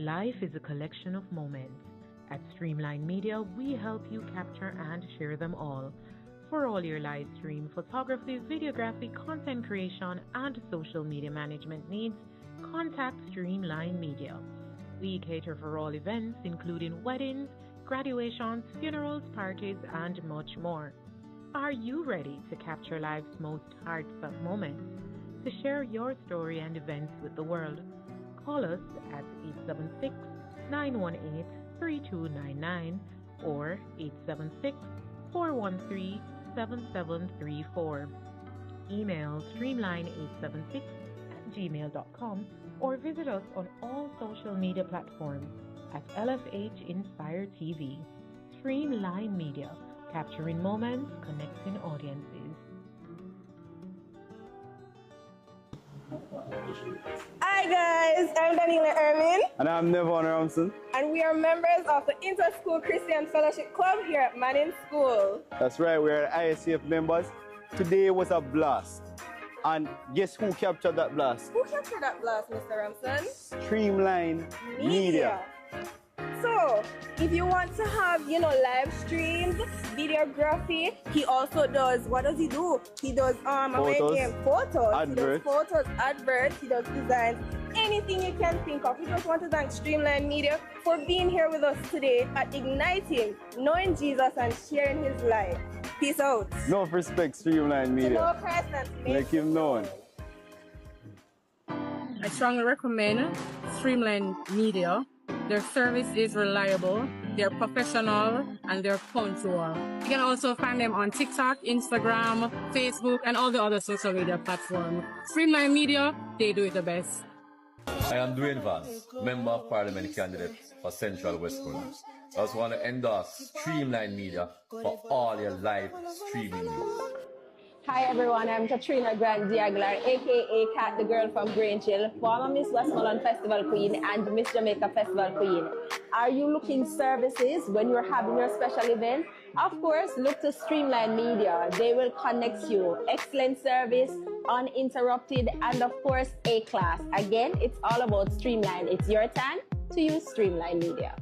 Life is a collection of moments. At Streamline Media, we help you capture and share them all. For all your live stream photography, videography, content creation, and social media management needs, contact Streamline Media. We cater for all events, including weddings, graduations, funerals, parties, and much more. Are you ready to capture life's most heartfelt moments? To share your story and events with the world? Call us at 876-918-3299 or 876-413-7734. Email streamline876@gmail.com or visit us on all social media platforms at LFH Inspire TV. Streamline Media, capturing moments, connecting audiences. Hi guys, I'm Daniela Irvin. And I'm Nevon Ramson. And we are members of the Inter-School Christian Fellowship Club here at Manning School. That's right, we're ISCF members. Today was a blast. And guess who captured that blast? Who captured that blast, Mr. Ramson? Streamline Media. So, if you want to have, live streams, videography, he also does, what does he do? He does photos, adverts. He does photos, adverts, he does designs, anything you can think of. We just want to thank Streamline Media for being here with us today at Igniting, knowing Jesus and sharing his life. Peace out. No respect, Streamline Media. No Christ and make him known. I strongly recommend Streamline Media. Their service is reliable, they're professional, and they're punctual. You can also find them on TikTok, Instagram, Facebook, and all the other social media platforms. Streamline Media, they do it the best. I am Dwayne Vance, Member of Parliament candidate for Central West Coast. I just want to endorse Streamline Media for all your live streaming news. Hi everyone, I'm Katrina Grant Diaglar, aka Kat, the girl from Grange Hill, former Miss Westmoreland Festival Queen and Miss Jamaica Festival Queen. Are you looking services when you're having your special event? Of course, look to Streamline Media. They will connect you. Excellent service, uninterrupted, and of course, A-class. Again, it's all about Streamline. It's your time to use Streamline Media.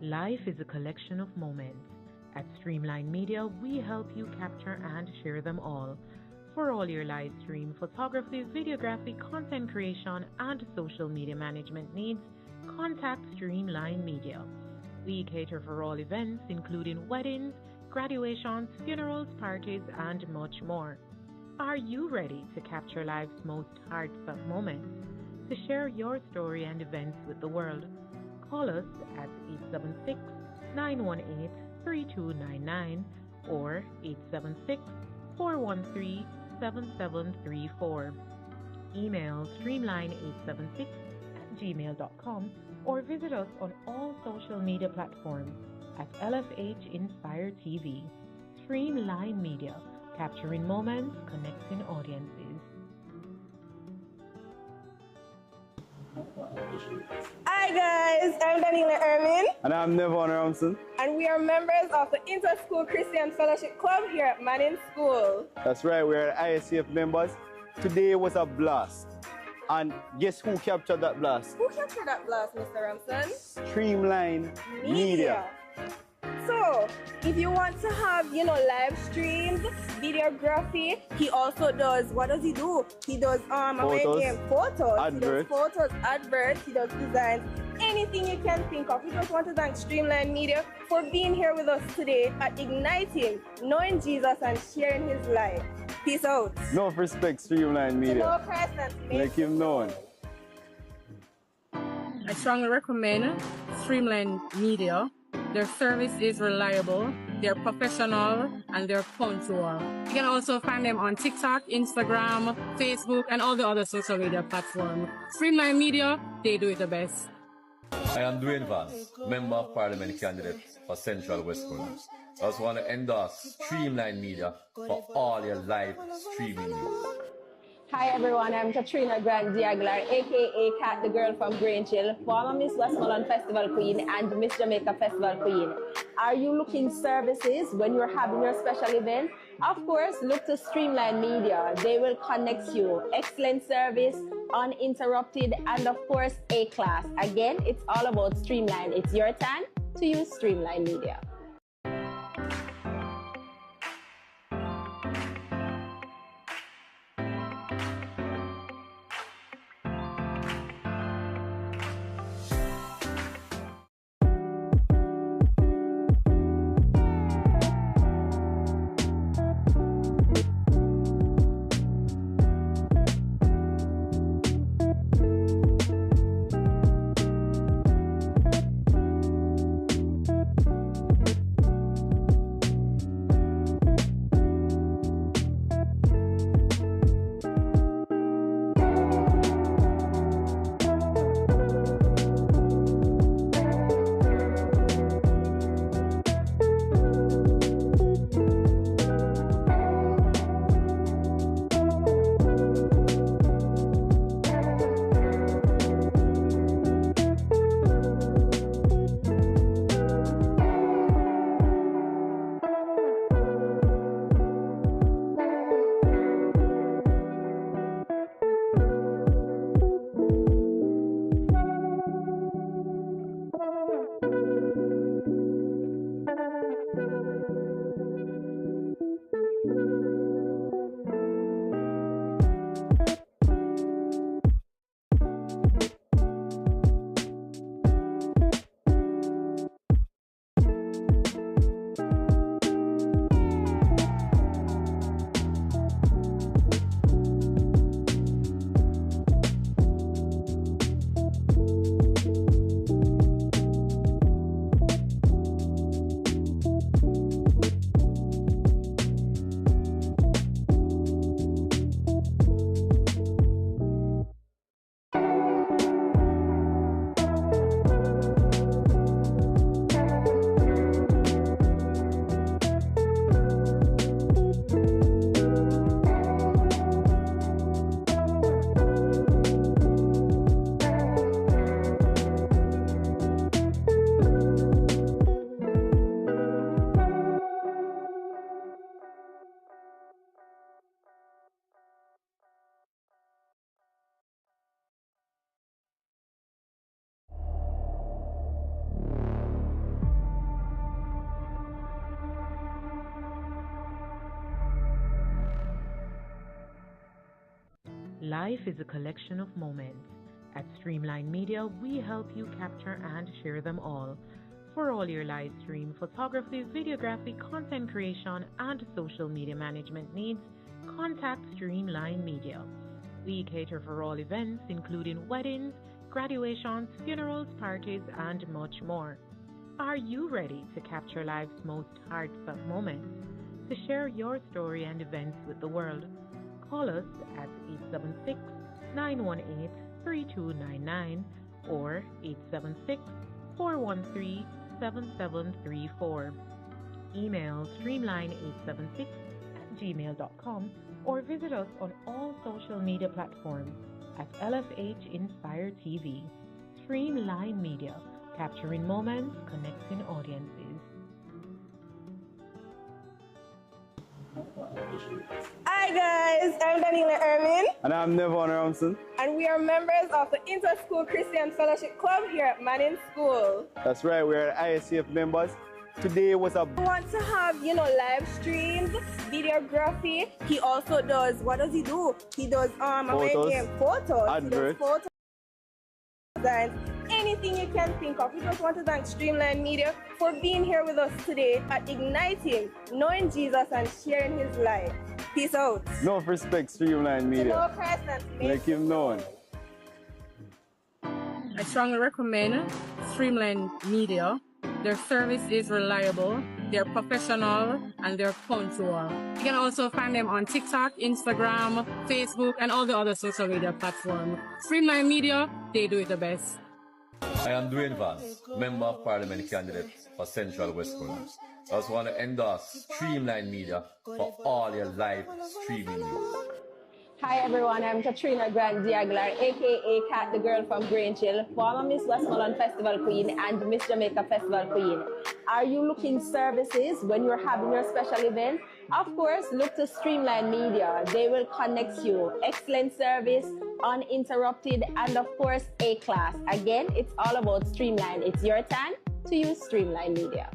Life is a collection of moments. At Streamline Media, we help you capture and share them all. For all your live stream photography, videography, content creation, and social media management needs, contact Streamline Media. We cater for all events, including weddings, graduations, funerals, parties, and much more. Are you ready to capture life's most heartfelt moments? To share your story and events with the world, call us at 876-918-3299 or 876-413-7734. Email streamline876@gmail.com or visit us on all social media platforms at LFH Inspire TV. Streamline Media, capturing moments, connecting audiences. Hi guys, I'm Daniela Ermin, And I'm Nevon Ramson. and we are members of the Inter-School Christian Fellowship Club here at Manning School. That's right, we're ISCF members. Today was a blast. And guess who captured that blast? Who captured that blast, Mr. Ramson? Streamline Media. So, if you want to have, live streams, videography, he also does, what does he do? He does, photos, adverts. He does photos, adverts, he does designs, anything you can think of. We just want to thank Streamline Media for being here with us today at igniting, knowing Jesus and sharing his life. Peace out. No respect, Streamline To know Media. Christ and to Make him known. I strongly recommend Streamline Media. Their service is reliable, they're professional, and they're punctual. You can also find them on TikTok, Instagram, Facebook, and all the other social media platforms. Streamline Media, they do it the best. I am Dwayne Vance, Member of Parliament candidate for Central West Coast. I just want to endorse Streamline Media for all your live streaming news. Hi everyone, I'm Katrina Grant Diaglar, aka Kat, the girl from Grange-Hill, former Miss Westmoreland Festival Queen and Miss Jamaica Festival Queen. Are you looking services when you're having your special event? Of course, look to Streamline Media. They will connect you. Excellent service, uninterrupted, and of course, A-class. Again, it's all about Streamline. It's your time to use Streamline Media. Life is a collection of moments. At Streamline Media, we help you capture and share them all. For all your live stream photography, videography, content creation, and social media management needs, contact Streamline Media. We cater for all events, including weddings, graduations, funerals, parties, and much more. Are you ready to capture life's most heartfelt moments? To share your story and events with the world, call us at 876-918-3299 or 876-413-7734. Email streamline876@gmail.com or visit us on all social media platforms at LFH Inspire TV. Streamline Media, capturing moments, connecting audiences. Hi guys, I'm Daniela Erwin. And I'm Nevon Ramson. And we are members of the Inter-School Christian Fellowship Club here at Manning School. That's right, we're ISCF members. Today was a... We want to have, live streams, videography. He also does, what does he do? He does photos. Adverts. He does photos, designs, anything you can think of. We just want to thank Streamline Media for being here with us today at igniting, knowing Jesus and sharing his life. Peace out. No respect, Streamline Media. To know Christ and to Make him known. I strongly recommend Streamline Media. Their service is reliable, they're professional, and they're punctual. You can also find them on TikTok, Instagram, Facebook, and all the other social media platforms. Streamline Media, they do it the best. I am Dwayne Vance, Member of Parliament candidate for Central West Corner. I just want to endorse Streamline Media for all your live streaming news. Hi everyone, I'm Katrina Grant Diaglar, aka Kat, the girl from Grangeville, former Miss Westmoreland Festival Queen and Miss Jamaica Festival Queen. Are you looking services when you're having your special event? Of course, look to Streamline Media. They will connect you. Excellent service, uninterrupted, and of course, A-class. Again, it's all about Streamline. It's your time to use Streamline Media.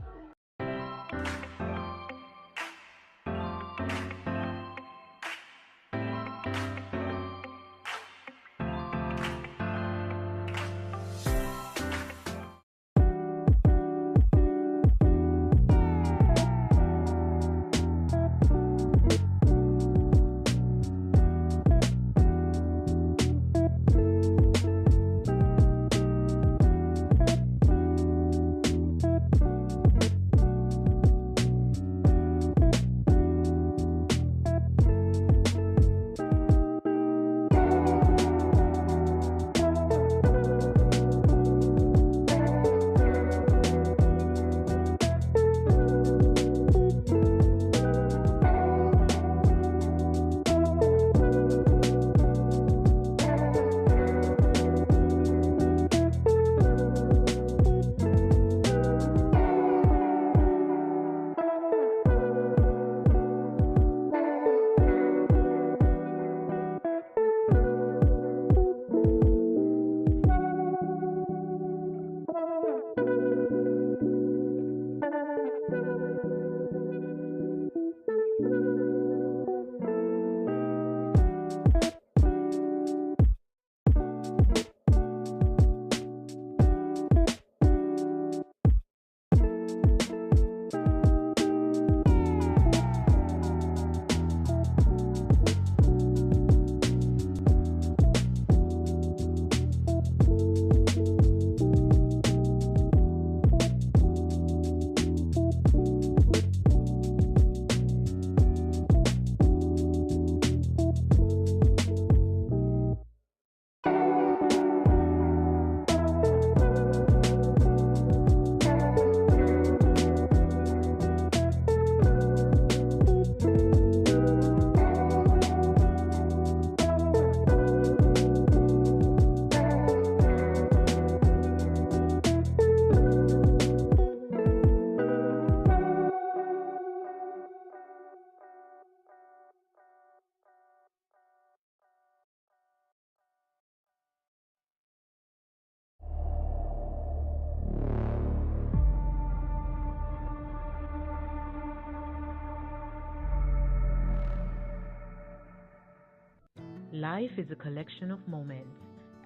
Life is a collection of moments.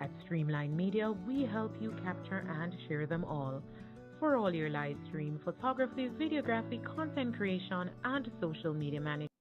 At Streamline Media, we help you capture and share them all. For all your live stream, photography, videography, content creation, and social media management.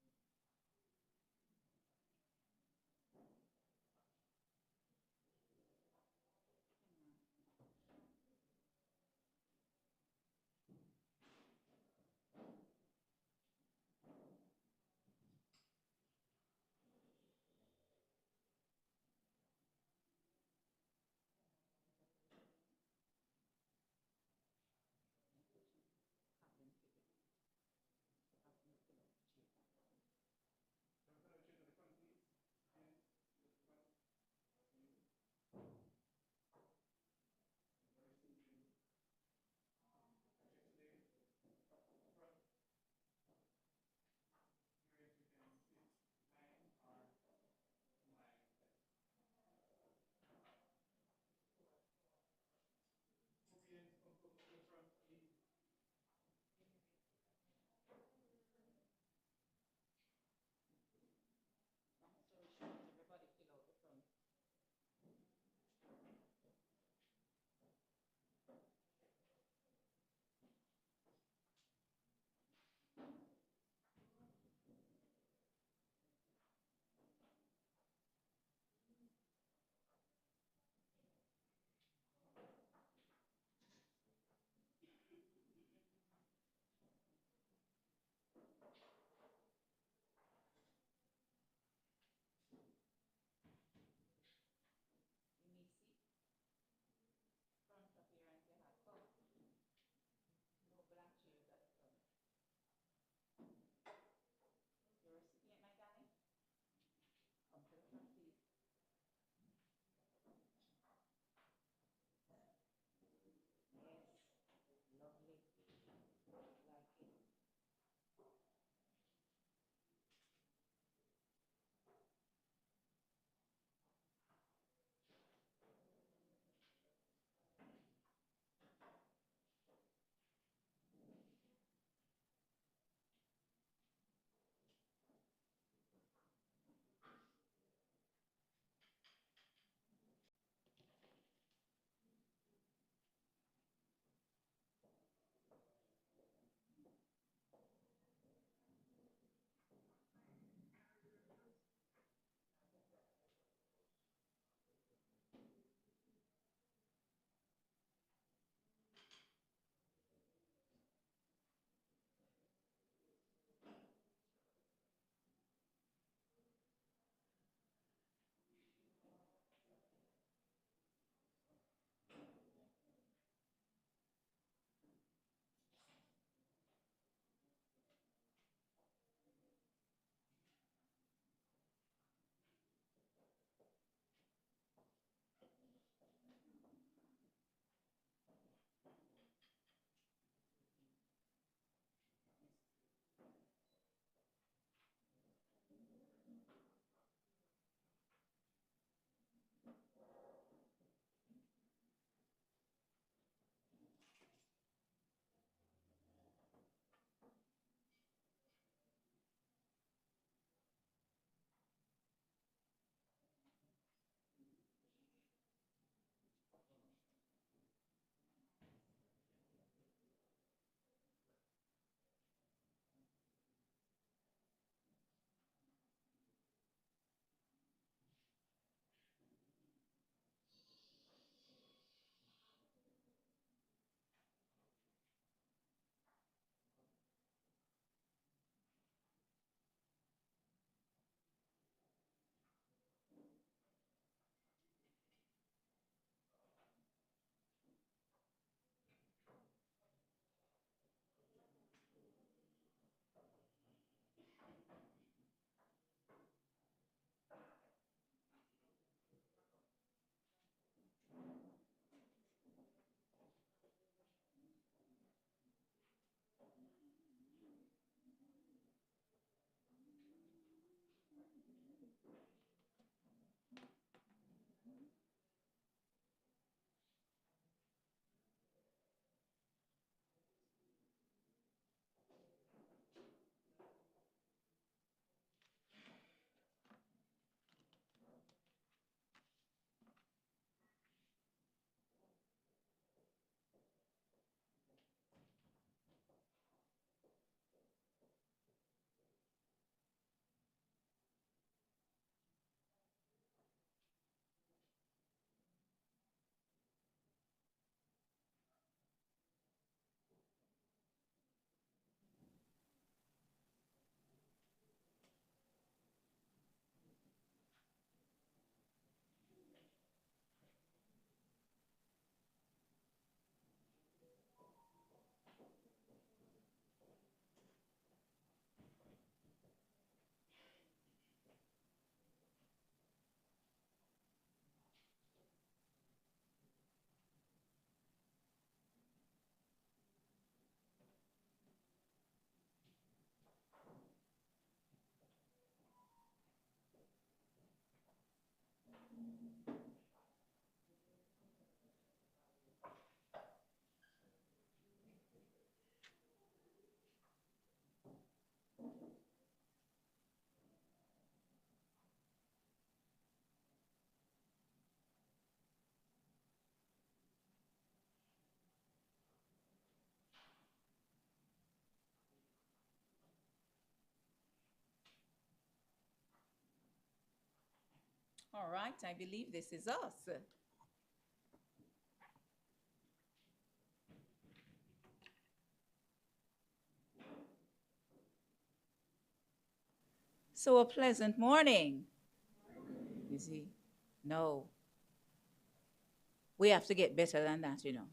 All right, I believe this is us. So a pleasant morning. You see? No. We have to get better than that, you know.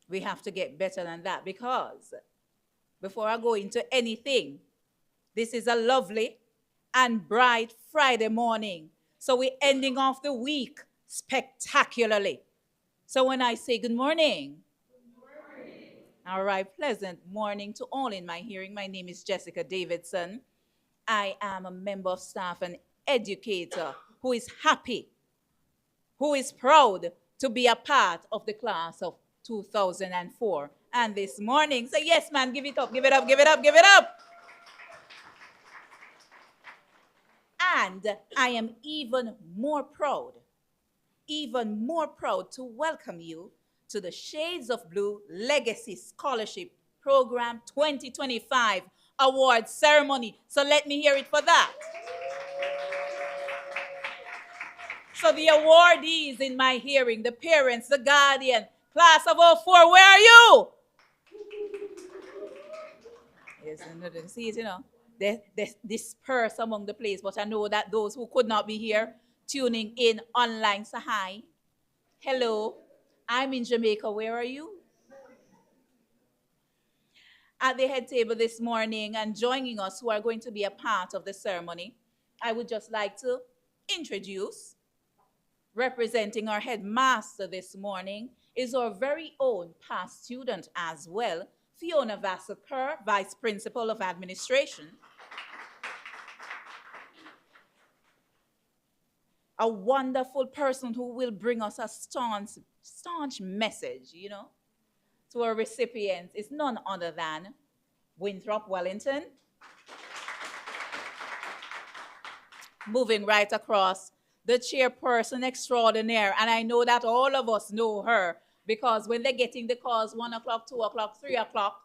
We have to get better than that because before I go into anything, this is a lovely and bright Friday morning. So we're ending off the week spectacularly. So when I say good morning, all right, pleasant morning to all in my hearing. My name is Jessica Davidson. I am a member of staff and educator who is happy, who is proud to be a part of the class of 2004. And this morning, say yes, man, give it up, give it up, give it up, give it up. And I am even more proud to welcome you to the Shades of Blue Legacy Scholarship Program 2025 Award Ceremony. So let me hear it for that. So the awardees in my hearing, the parents, the guardian, class of 04, where are you? Yes, see it, you know. They disperse among the place, but I know that those who could not be here tuning in online, say hi. Hello, I'm in Jamaica. Where are you? At the head table this morning and joining us who are going to be a part of the ceremony, I would just like to introduce, representing our headmaster this morning, is our very own past student as well, Fiona Vassar, Vice Principal of Administration. A wonderful person who will bring us a staunch message, you know, to our recipients is none other than Winthrop Wellington. Moving right across, the chairperson extraordinaire, and I know that all of us know her because when they're getting the calls 1 o'clock, 2 o'clock, 3 o'clock,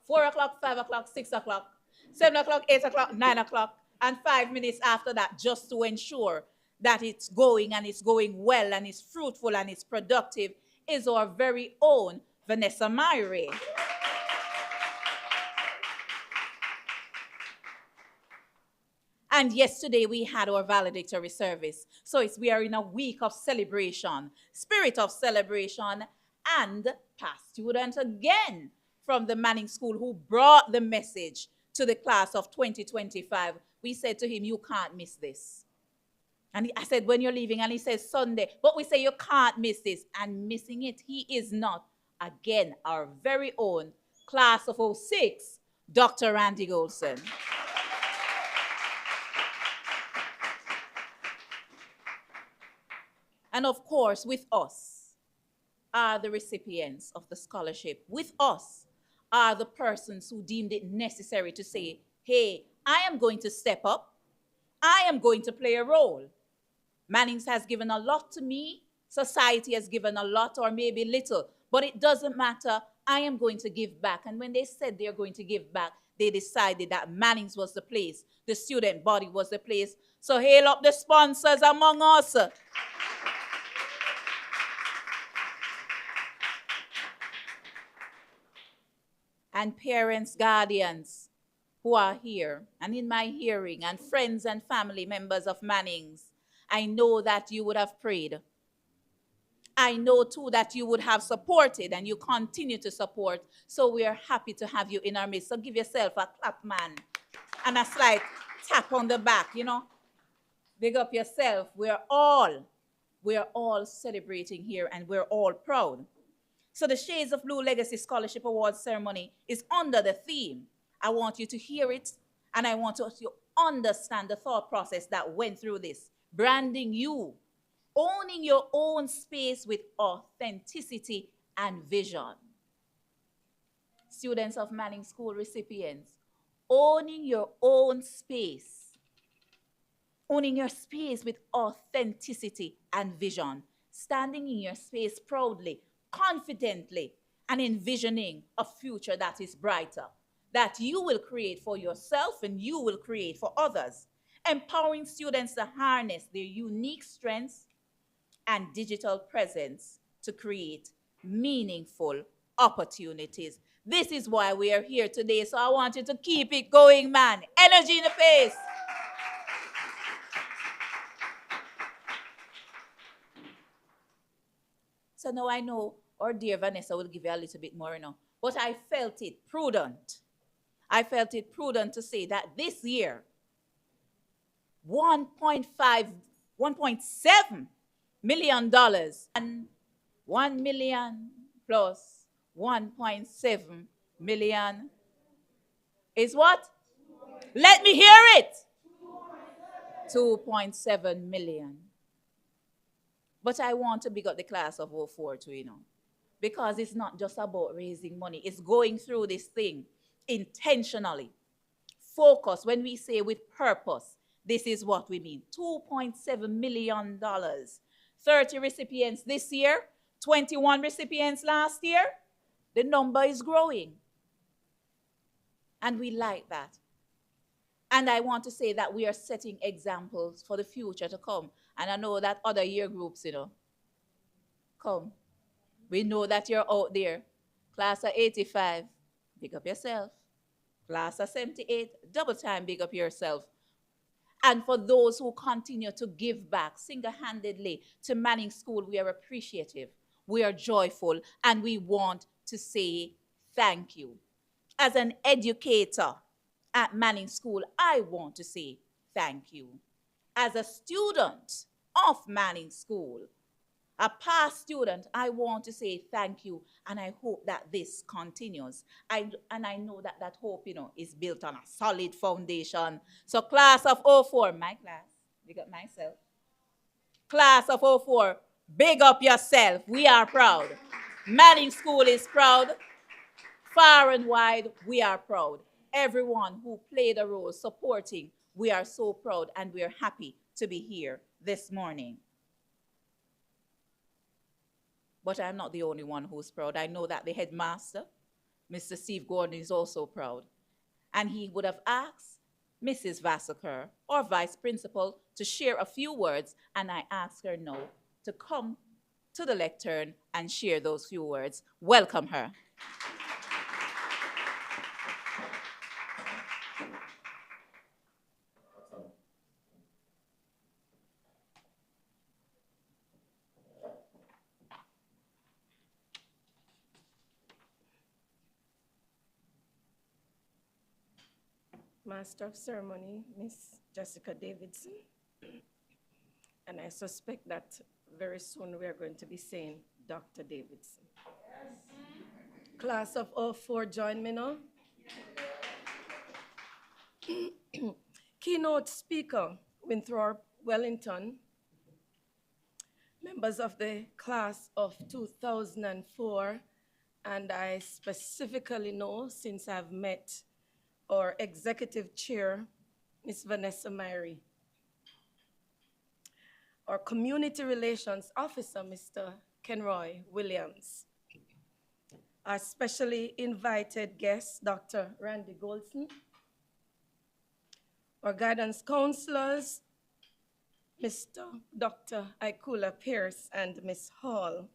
4 o'clock, 5 o'clock, 6 o'clock, 7 o'clock, 8 o'clock, 9 o'clock, and 5 minutes after that, just to ensure that it's going and it's going well and it's fruitful and it's productive, is our very own Vanessa Myrie. And yesterday we had our valedictory service. So we are in a week of celebration, spirit of celebration, and past student again from the Manning School who brought the message to the class of 2025. We said to him, you can't miss this. And I said, when you're leaving? And he says, Sunday. But we say, you can't miss this. And missing it, he is not. Again, our very own class of 06, Dr. Randy Goldson. And of course, with us are the recipients of the scholarship. With us are the persons who deemed it necessary to say, hey, I am going to step up. I am going to play a role. Mannings has given a lot to me. Society has given a lot or maybe little. But it doesn't matter. I am going to give back. And when they said they're going to give back, they decided that Mannings was the place. The student body was the place. So hail up the sponsors among us. And parents, guardians who are here and in my hearing, and friends and family members of Mannings, I know that you would have prayed. I know too that you would have supported and you continue to support. So we are happy to have you in our midst. So give yourself a clap, man, and a slight tap on the back, you know. Big up yourself. We're all celebrating here and we're all proud. So the Shades of Blue Legacy Scholarship Awards ceremony is under the theme. I want you to hear it and I want you to understand the thought process that went through this. Branding you owning your own space with authenticity and vision. Students of Manning School recipients, owning your own space. Owning your space with authenticity and vision. Standing in your space proudly, confidently, and envisioning a future that is brighter, that you will create for yourself and you will create for others. Empowering students to harness their unique strengths and digital presence to create meaningful opportunities. This is why we are here today, so I want you to keep it going, man. Energy in the face. So now I know our dear Vanessa will give you a little bit more now, but I felt it prudent. I felt it prudent to say that this year, $1.7 million and 1 million plus 1.7 million is what? Let me hear it. 2.7 million. But I want to big up the class of 04 too, because it's not just about raising money. It's going through this thing intentionally. Focus. When we say with purpose, this is what we mean. $2.7 million. 30 recipients this year, 21 recipients last year. The number is growing. And we like that. And I want to say that we are setting examples for the future to come. And I know that other year groups, come. We know that you're out there. Class of 85, big up yourself. Class of 78, double time, big up yourself. And for those who continue to give back single-handedly to Manning School, we are appreciative, we are joyful, and we want to say thank you. As an educator at Manning School, I want to say thank you. As a student of Manning School, a past student, I want to say thank you, and I hope that this continues. And I know that that hope, is built on a solid foundation. So class of 04, my class, big up myself. Class of 04, big up yourself. We are proud. Manning School is proud. Far and wide, we are proud. Everyone who played a role supporting, we are so proud, and we are happy to be here this morning. But I'm not the only one who's proud. I know that the headmaster, Mr. Steve Gordon, is also proud. And he would have asked Mrs. Vassaker, or vice principal, to share a few words, and I asked her now to come to the lectern and share those few words. Welcome her. Master of Ceremony, Miss Jessica Davidson. And I suspect that very soon we are going to be saying Dr. Davidson. Yes. Class of 04, join me now. Keynote speaker, Winthrop Wellington. Members of the class of 2004, and I specifically know, since I've met our executive chair, Ms. Vanessa Myrie. Our community relations officer, Mr. Kenroy Williams. Our specially invited guest, Dr. Randy Goldson. Our guidance counselors, Dr. Ikula Pierce and Ms. Hall.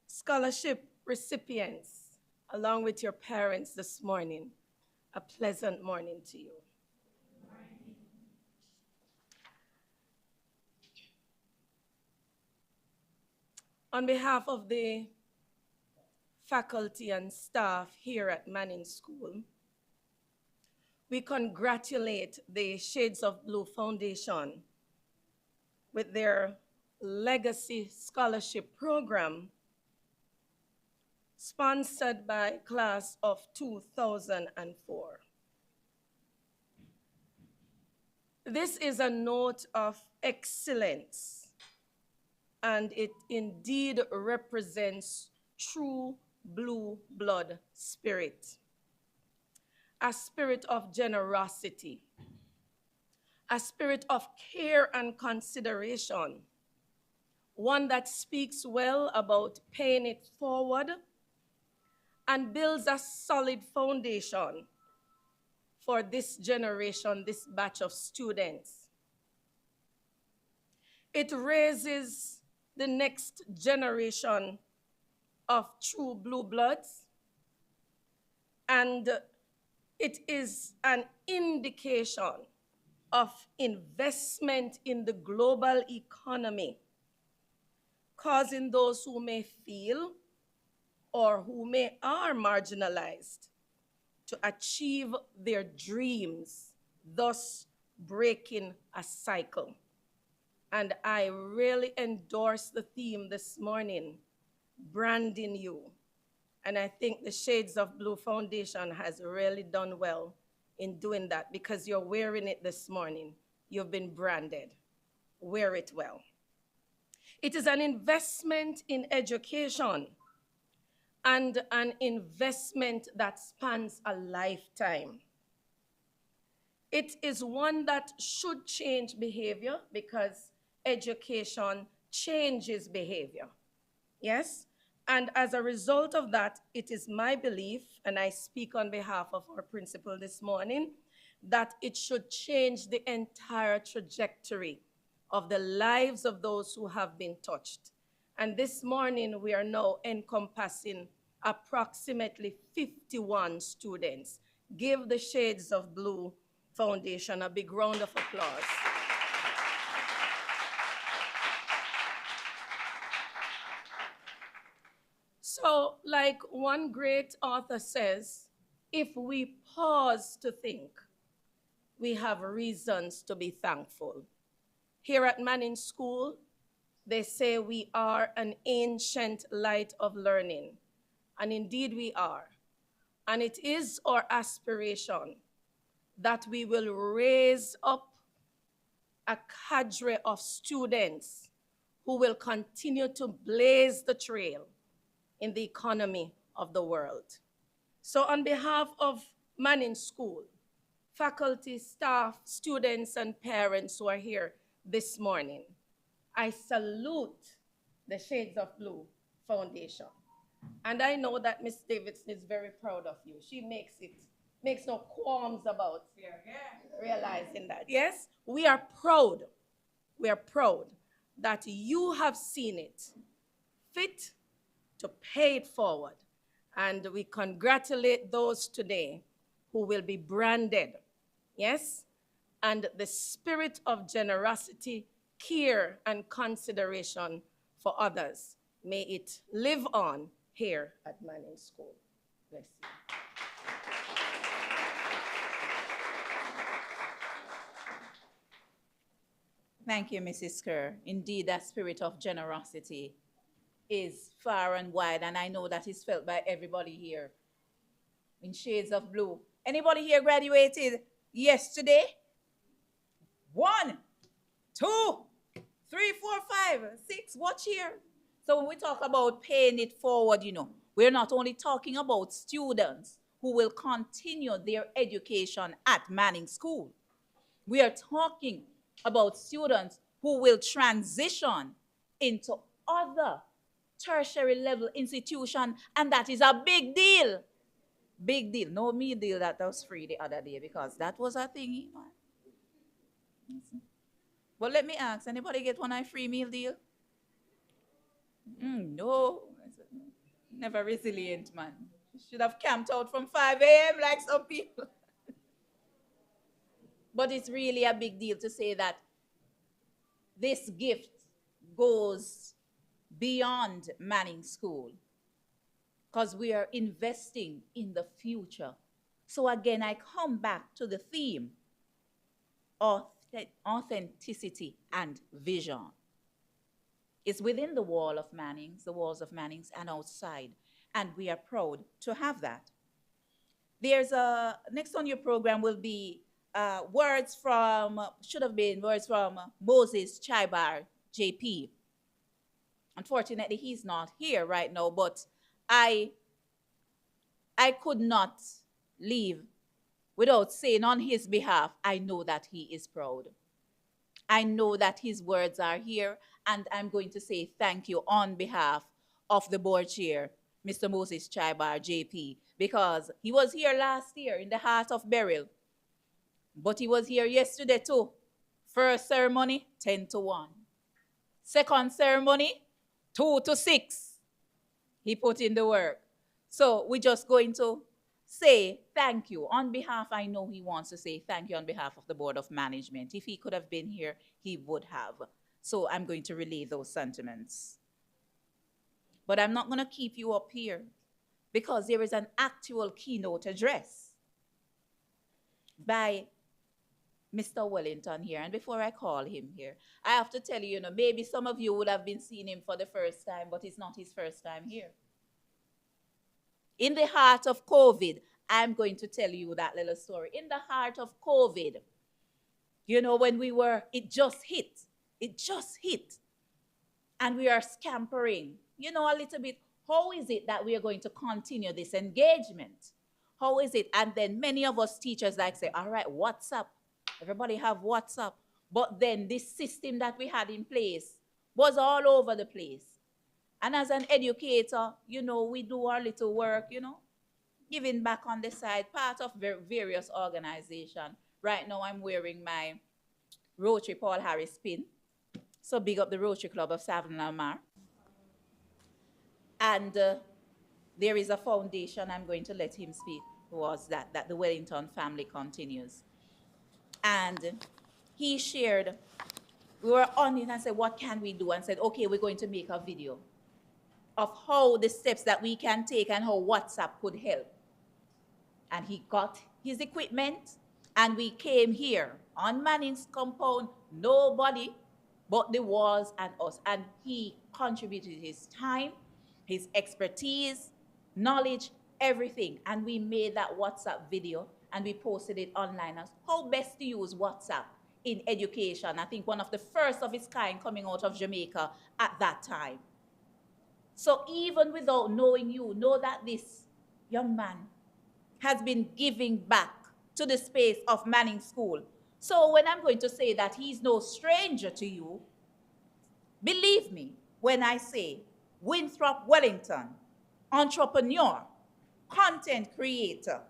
Scholarship recipients, along with your parents this morning. A pleasant morning to you. On behalf of the faculty and staff here at Manning School, we congratulate the Shades of Blue Foundation with their Legacy Scholarship Program, sponsored by class of 2004. This is a note of excellence and it indeed represents true blue blood spirit. A spirit of generosity, a spirit of care and consideration, one that speaks well about paying it forward and builds a solid foundation for this generation, this batch of students. It raises the next generation of true blue bloods, and it is an indication of investment in the global economy, causing those who may feel or who are marginalized to achieve their dreams, thus breaking a cycle. And I really endorse the theme this morning, branding you. And I think the Shades of Blue Foundation has really done well in doing that, because you're wearing it this morning. You've been branded. Wear it well. It is an investment in education and an investment that spans a lifetime. It is one that should change behavior, because education changes behavior. Yes? And as a result of that, it is my belief, and I speak on behalf of our principal this morning, that it should change the entire trajectory of the lives of those who have been touched. And this morning, we are now encompassing approximately 51 students. Give the Shades of Blue Foundation a big round of applause. So, like one great author says, if we pause to think, we have reasons to be thankful. Here at Manning School, they say we are an ancient light of learning. And indeed we are. And it is our aspiration that we will raise up a cadre of students who will continue to blaze the trail in the economy of the world. So on behalf of Manning School, faculty, staff, students, and parents who are here this morning, I salute the Shades of Blue Foundation. And I know that Miss Davidson is very proud of you. She makes no qualms about realizing that. Yes, we are proud. We are proud that you have seen it fit to pay it forward. And we congratulate those today who will be branded. Yes? And the spirit of generosity, care, and consideration for others, may it live on here at Manning School. Bless you. Thank you, Mrs. Kerr. Indeed, that spirit of generosity is far and wide, and I know that is felt by everybody here in Shades of Blue. Anybody here graduated yesterday? 1, 2, 3, 4, 5, 6. Watch here. So when we talk about paying it forward, you know, we're not only talking about students who will continue their education at Manning School. We are talking about students who will transition into other tertiary level institutions, and that is a big deal. Big deal. No meal deal that was free the other day, because that was a thingy, man. But let me ask, anybody get one free meal deal? No. Never resilient, man. Should have camped out from 5 a.m. like some people. But it's really a big deal to say that this gift goes beyond Manning School, because we are investing in the future. So again, I come back to the theme of authenticity and vision. It's within the walls of Manning's and outside, and we are proud to have that. There's next on your program will be words from Moses Chaibar, JP. Unfortunately, he's not here right now, but I could not leave without saying on his behalf, I know that he is proud. I know that his words are here, and I'm going to say thank you on behalf of the board chair, Mr. Moses Chaibar, JP, because he was here last year in the Heart of Beryl, but he was here yesterday too. First ceremony, 10 to 1. Second ceremony, 2 to 6. He put in the work. So we're just going to say thank you. On behalf, I know he wants to say thank you on behalf of the Board of Management. If he could have been here, he would have. So I'm going to relay those sentiments. But I'm not going to keep you up here because there is an actual keynote address by Mr. Wellington here. And before I call him here, I have to tell you, maybe some of you would have been seeing him for the first time, but it's not his first time here. In the heart of COVID, I'm going to tell you that little story. In the heart of COVID, when it just hit, and we are scampering, a little bit, how is it that we are going to continue this engagement? How is it? And then many of us teachers say, all right, WhatsApp. Everybody have WhatsApp. But then this system that we had in place was all over the place. And as an educator, we do our little work, giving back on the side, part of various organizations. Right now, I'm wearing my Rotary Paul Harris pin. So big up the Rotary Club of Savannah Lamar. And there is a foundation, I'm going to let him speak, was that the Wellington family continues. And he shared, we were on it and said, what can we do? And said, okay, we're going to make a video of how the steps that we can take and how WhatsApp could help. And he got his equipment, and we came here on Manning's compound, nobody but the walls and us. And he contributed his time, his expertise, knowledge, everything. And we made that WhatsApp video, and we posted it online as how best to use WhatsApp in education. I think one of the first of its kind coming out of Jamaica at that time. So even without knowing you, know that this young man has been giving back to the space of Manning School. So when I'm going to say that he's no stranger to you, believe me when I say Winthrop Wellington, entrepreneur, content creator,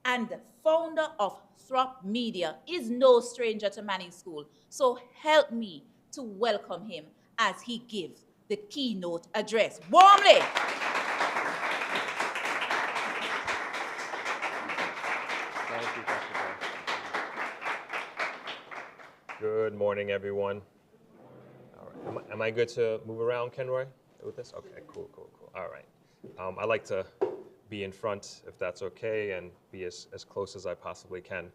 and founder of Throp Media is no stranger to Manning School. So help me to welcome him as he gives the keynote address. Warmly. Thank you, Good morning, everyone. All right. Am I good to move around, Kenroy, with this? Okay, cool. All right. I like to be in front, if that's okay, and be as close as I possibly can.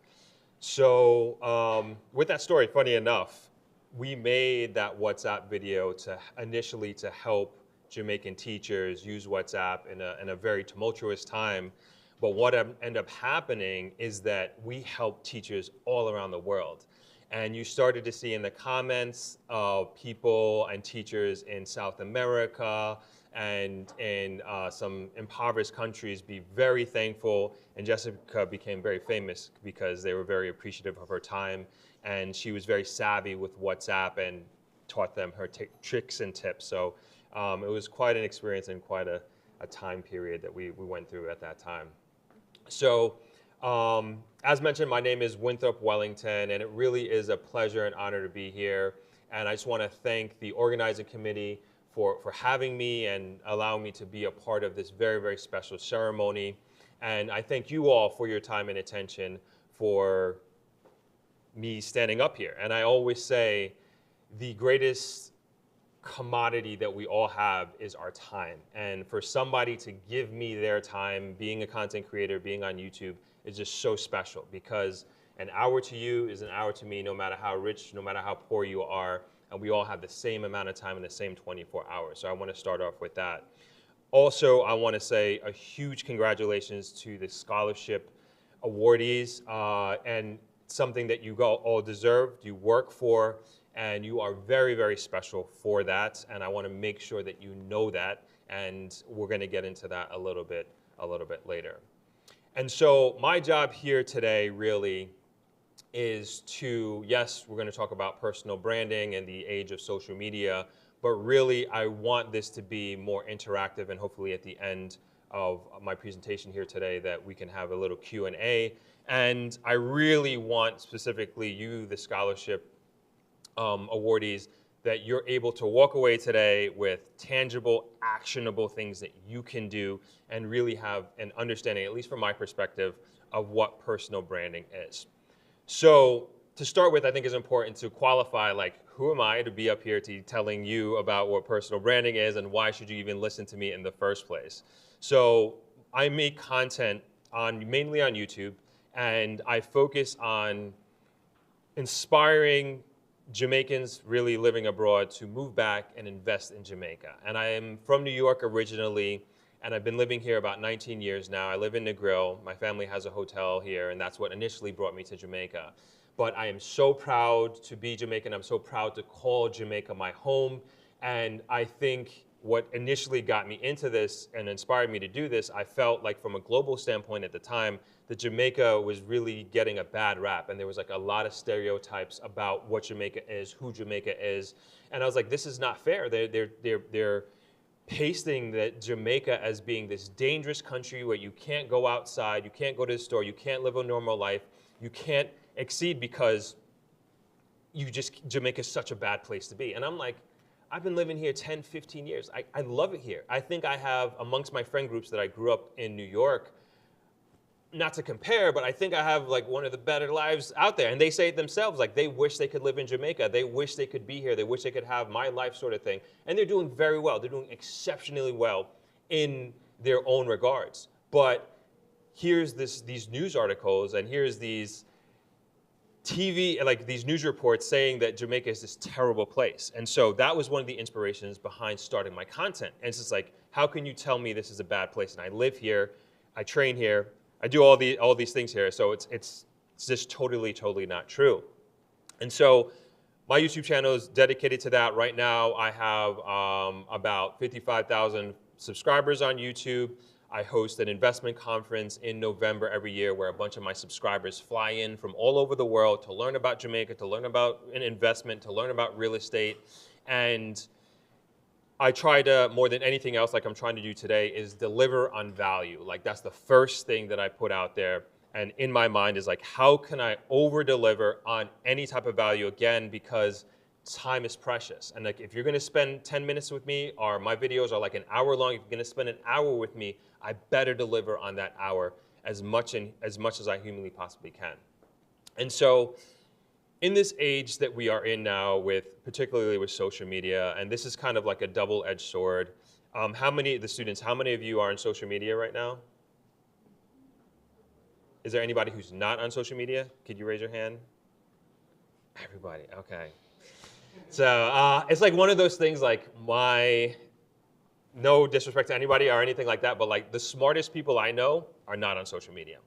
So with that story, funny enough, we made that WhatsApp video initially to help Jamaican teachers use WhatsApp in a very tumultuous time. But what ended up happening is that we helped teachers all around the world. And you started to see in the comments people and teachers in South America and in some impoverished countries be very thankful. And Jessica became very famous because they were very appreciative of her time. And she was very savvy with WhatsApp and taught them her tricks and tips. So it was quite an experience and quite a time period that we went through at that time. So as mentioned, my name is Winthrop Wellington, and it really is a pleasure and honor to be here. And I just want to thank the organizing committee for having me and allowing me to be a part of this very, very special ceremony. And I thank you all for your time and attention for me standing up here. And I always say the greatest commodity that we all have is our time. And for somebody to give me their time, being a content creator, being on YouTube, is just so special, because an hour to you is an hour to me, no matter how rich, no matter how poor you are, and we all have the same amount of time in the same 24 hours. So I want to start off with that. Also, I want to say a huge congratulations to the scholarship awardees, and something that you all deserved, you work for, And you are very, very special for that. And I want to make sure that you know that. And we're going to get into that a little bit later. And so my job here today really is to, yes, we're going to talk about personal branding and the age of social media, but really I want this to be more interactive, and hopefully at the end of my presentation here today that we can have a little Q&A. And I really want specifically you, the scholarship awardees, that you're able to walk away today with tangible, actionable things that you can do and really have an understanding, at least from my perspective, of what personal branding is. So to start with, I think it's important to qualify, like, who am I to be up here to telling you about what personal branding is and why should you even listen to me in the first place? So I make content mainly on YouTube, and I focus on inspiring Jamaicans really living abroad to move back and invest in Jamaica. And I am from New York originally, and I've been living here about 19 years now. I live in Negril. My family has a hotel here, and that's what initially brought me to Jamaica. But I am so proud to be Jamaican. I'm so proud to call Jamaica my home. And I think what initially got me into this and inspired me to do this, I felt like from a global standpoint at the time, that Jamaica was really getting a bad rap. And there was like a lot of stereotypes about what Jamaica is, who Jamaica is. And I was like, this is not fair. They're pasting that Jamaica as being this dangerous country where you can't go outside, you can't go to the store, you can't live a normal life, you can't exceed because Jamaica is such a bad place to be. And I'm like, I've been living here 10, 15 years. I love it here. I think I have, amongst my friend groups that I grew up in New York, not to compare, but I think I have like one of the better lives out there. And they say it themselves, like they wish they could live in Jamaica. They wish they could be here. They wish they could have my life, sort of thing. And they're doing very well. They're doing exceptionally well in their own regards. But here's these news articles, and here's these TV, like these news reports saying that Jamaica is this terrible place. And so that was one of the inspirations behind starting my content. And it's just like, how can you tell me this is a bad place? And I live here, I train here, I do all these things here. So it's just totally not true. And so my YouTube channel is dedicated to that. Right now, I have about 55,000 subscribers on YouTube. I host an investment conference in November every year where a bunch of my subscribers fly in from all over the world to learn about Jamaica, to learn about an investment, to learn about real estate. And I try to, more than anything else, like I'm trying to do today, is deliver on value. Like that's the first thing that I put out there. And in my mind is like, how can I over deliver on any type of value? Again, because time is precious. And like, if you're gonna spend 10 minutes with me, or my videos are like an hour long, if you're gonna spend an hour with me, I better deliver on that hour as much as I humanly possibly can. And so in this age that we are in now, particularly with social media, and this is kind of like a double-edged sword. How many of you are on social media right now? Is there anybody who's not on social media? Could you raise your hand? Everybody, okay. So it's like one of those things, like no disrespect to anybody or anything like that, but like the smartest people I know are not on social media.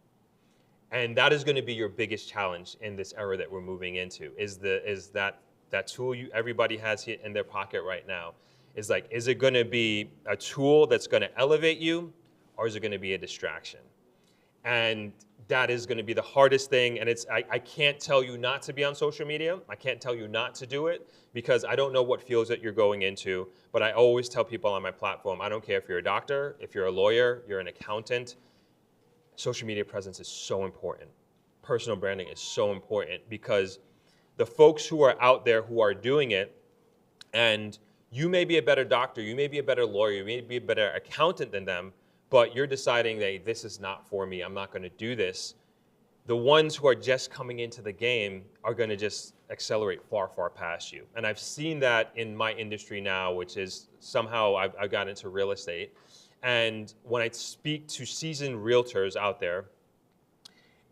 And that is going to be your biggest challenge in this era that we're moving into, is that tool everybody has in their pocket right now. Is like, is it going to be a tool that's going to elevate you, or is it going to be a distraction? And that is going to be the hardest thing. And I can't tell you not to be on social media. I can't tell you not to do it, because I don't know what fields that you're going into. But I always tell people on my platform, I don't care if you're a doctor, if you're a lawyer, you're an accountant, social media presence is so important. Personal branding is so important, because the folks who are out there who are doing it, and you may be a better doctor, you may be a better lawyer, you may be a better accountant than them, but you're deciding that this is not for me, I'm not going to do this. The ones who are just coming into the game are going to just accelerate far, far past you. And I've seen that in my industry now, which is somehow I've got into real estate. And when I speak to seasoned realtors out there,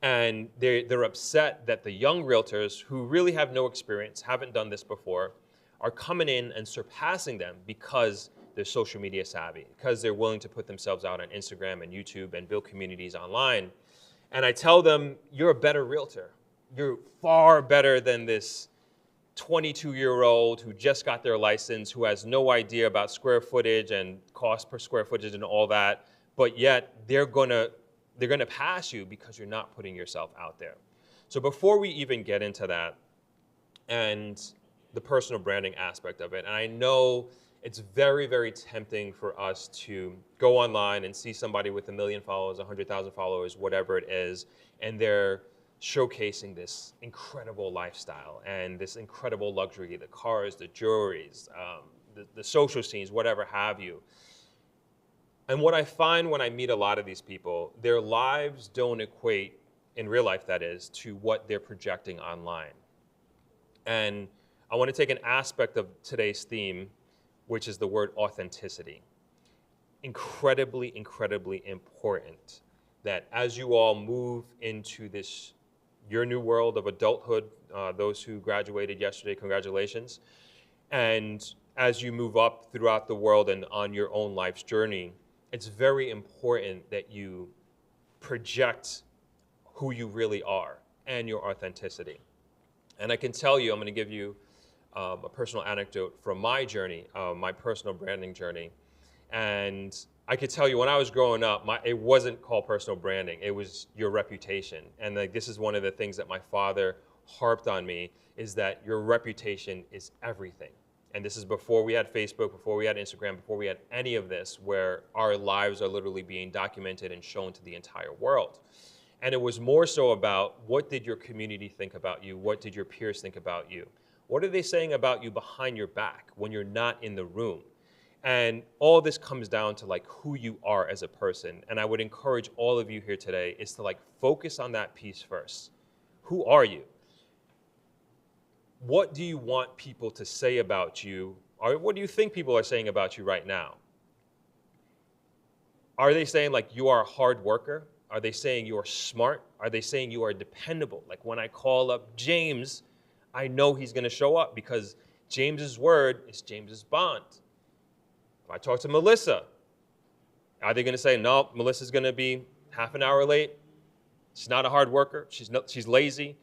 and they're upset that the young realtors who really have no experience, haven't done this before, are coming in and surpassing them because they're social media savvy, because they're willing to put themselves out on Instagram and YouTube and build communities online. And I tell them, you're a better realtor. You're far better than this 22-year-old who just got their license, who has no idea about square footage and cost per square footage and all that, but yet they're gonna pass you because you're not putting yourself out there. So before we even get into that and the personal branding aspect of it, and I know it's very, very tempting for us to go online and see somebody with 1 million followers, 100,000 followers, whatever it is, and they're showcasing this incredible lifestyle and this incredible luxury, the cars, the jewelries, the social scenes, whatever have you. And what I find when I meet a lot of these people, their lives don't equate, in real life that is, to what they're projecting online. And I want to take an aspect of today's theme, which is the word authenticity. Incredibly, incredibly important that as you all move into this, your new world of adulthood, those who graduated yesterday, congratulations. And as you move up throughout the world and on your own life's journey, it's very important that you project who you really are and your authenticity. And I can tell you, I'm going to give you a personal anecdote from my journey, my personal branding journey. And I could tell you when I was growing up, it wasn't called personal branding, it was your reputation. And like, this is one of the things that my father harped on me, is that your reputation is everything. And this is before we had Facebook, before we had Instagram, before we had any of this, where our lives are literally being documented and shown to the entire world. And it was more so about, what did your community think about you? What did your peers think about you? What are they saying about you behind your back when you're not in the room? And all this comes down to like who you are as a person. And I would encourage all of you here today is to like focus on that piece first. Who are you? What do you want people to say about you? Or what do you think people are saying about you right now? Are they saying like you are a hard worker? Are they saying you are smart? Are they saying you are dependable? Like when I call up James, I know he's going to show up because James's word is James's bond. If I talk to Melissa, are they going to say, no, Melissa's going to be half an hour late? She's not a hard worker. She's lazy.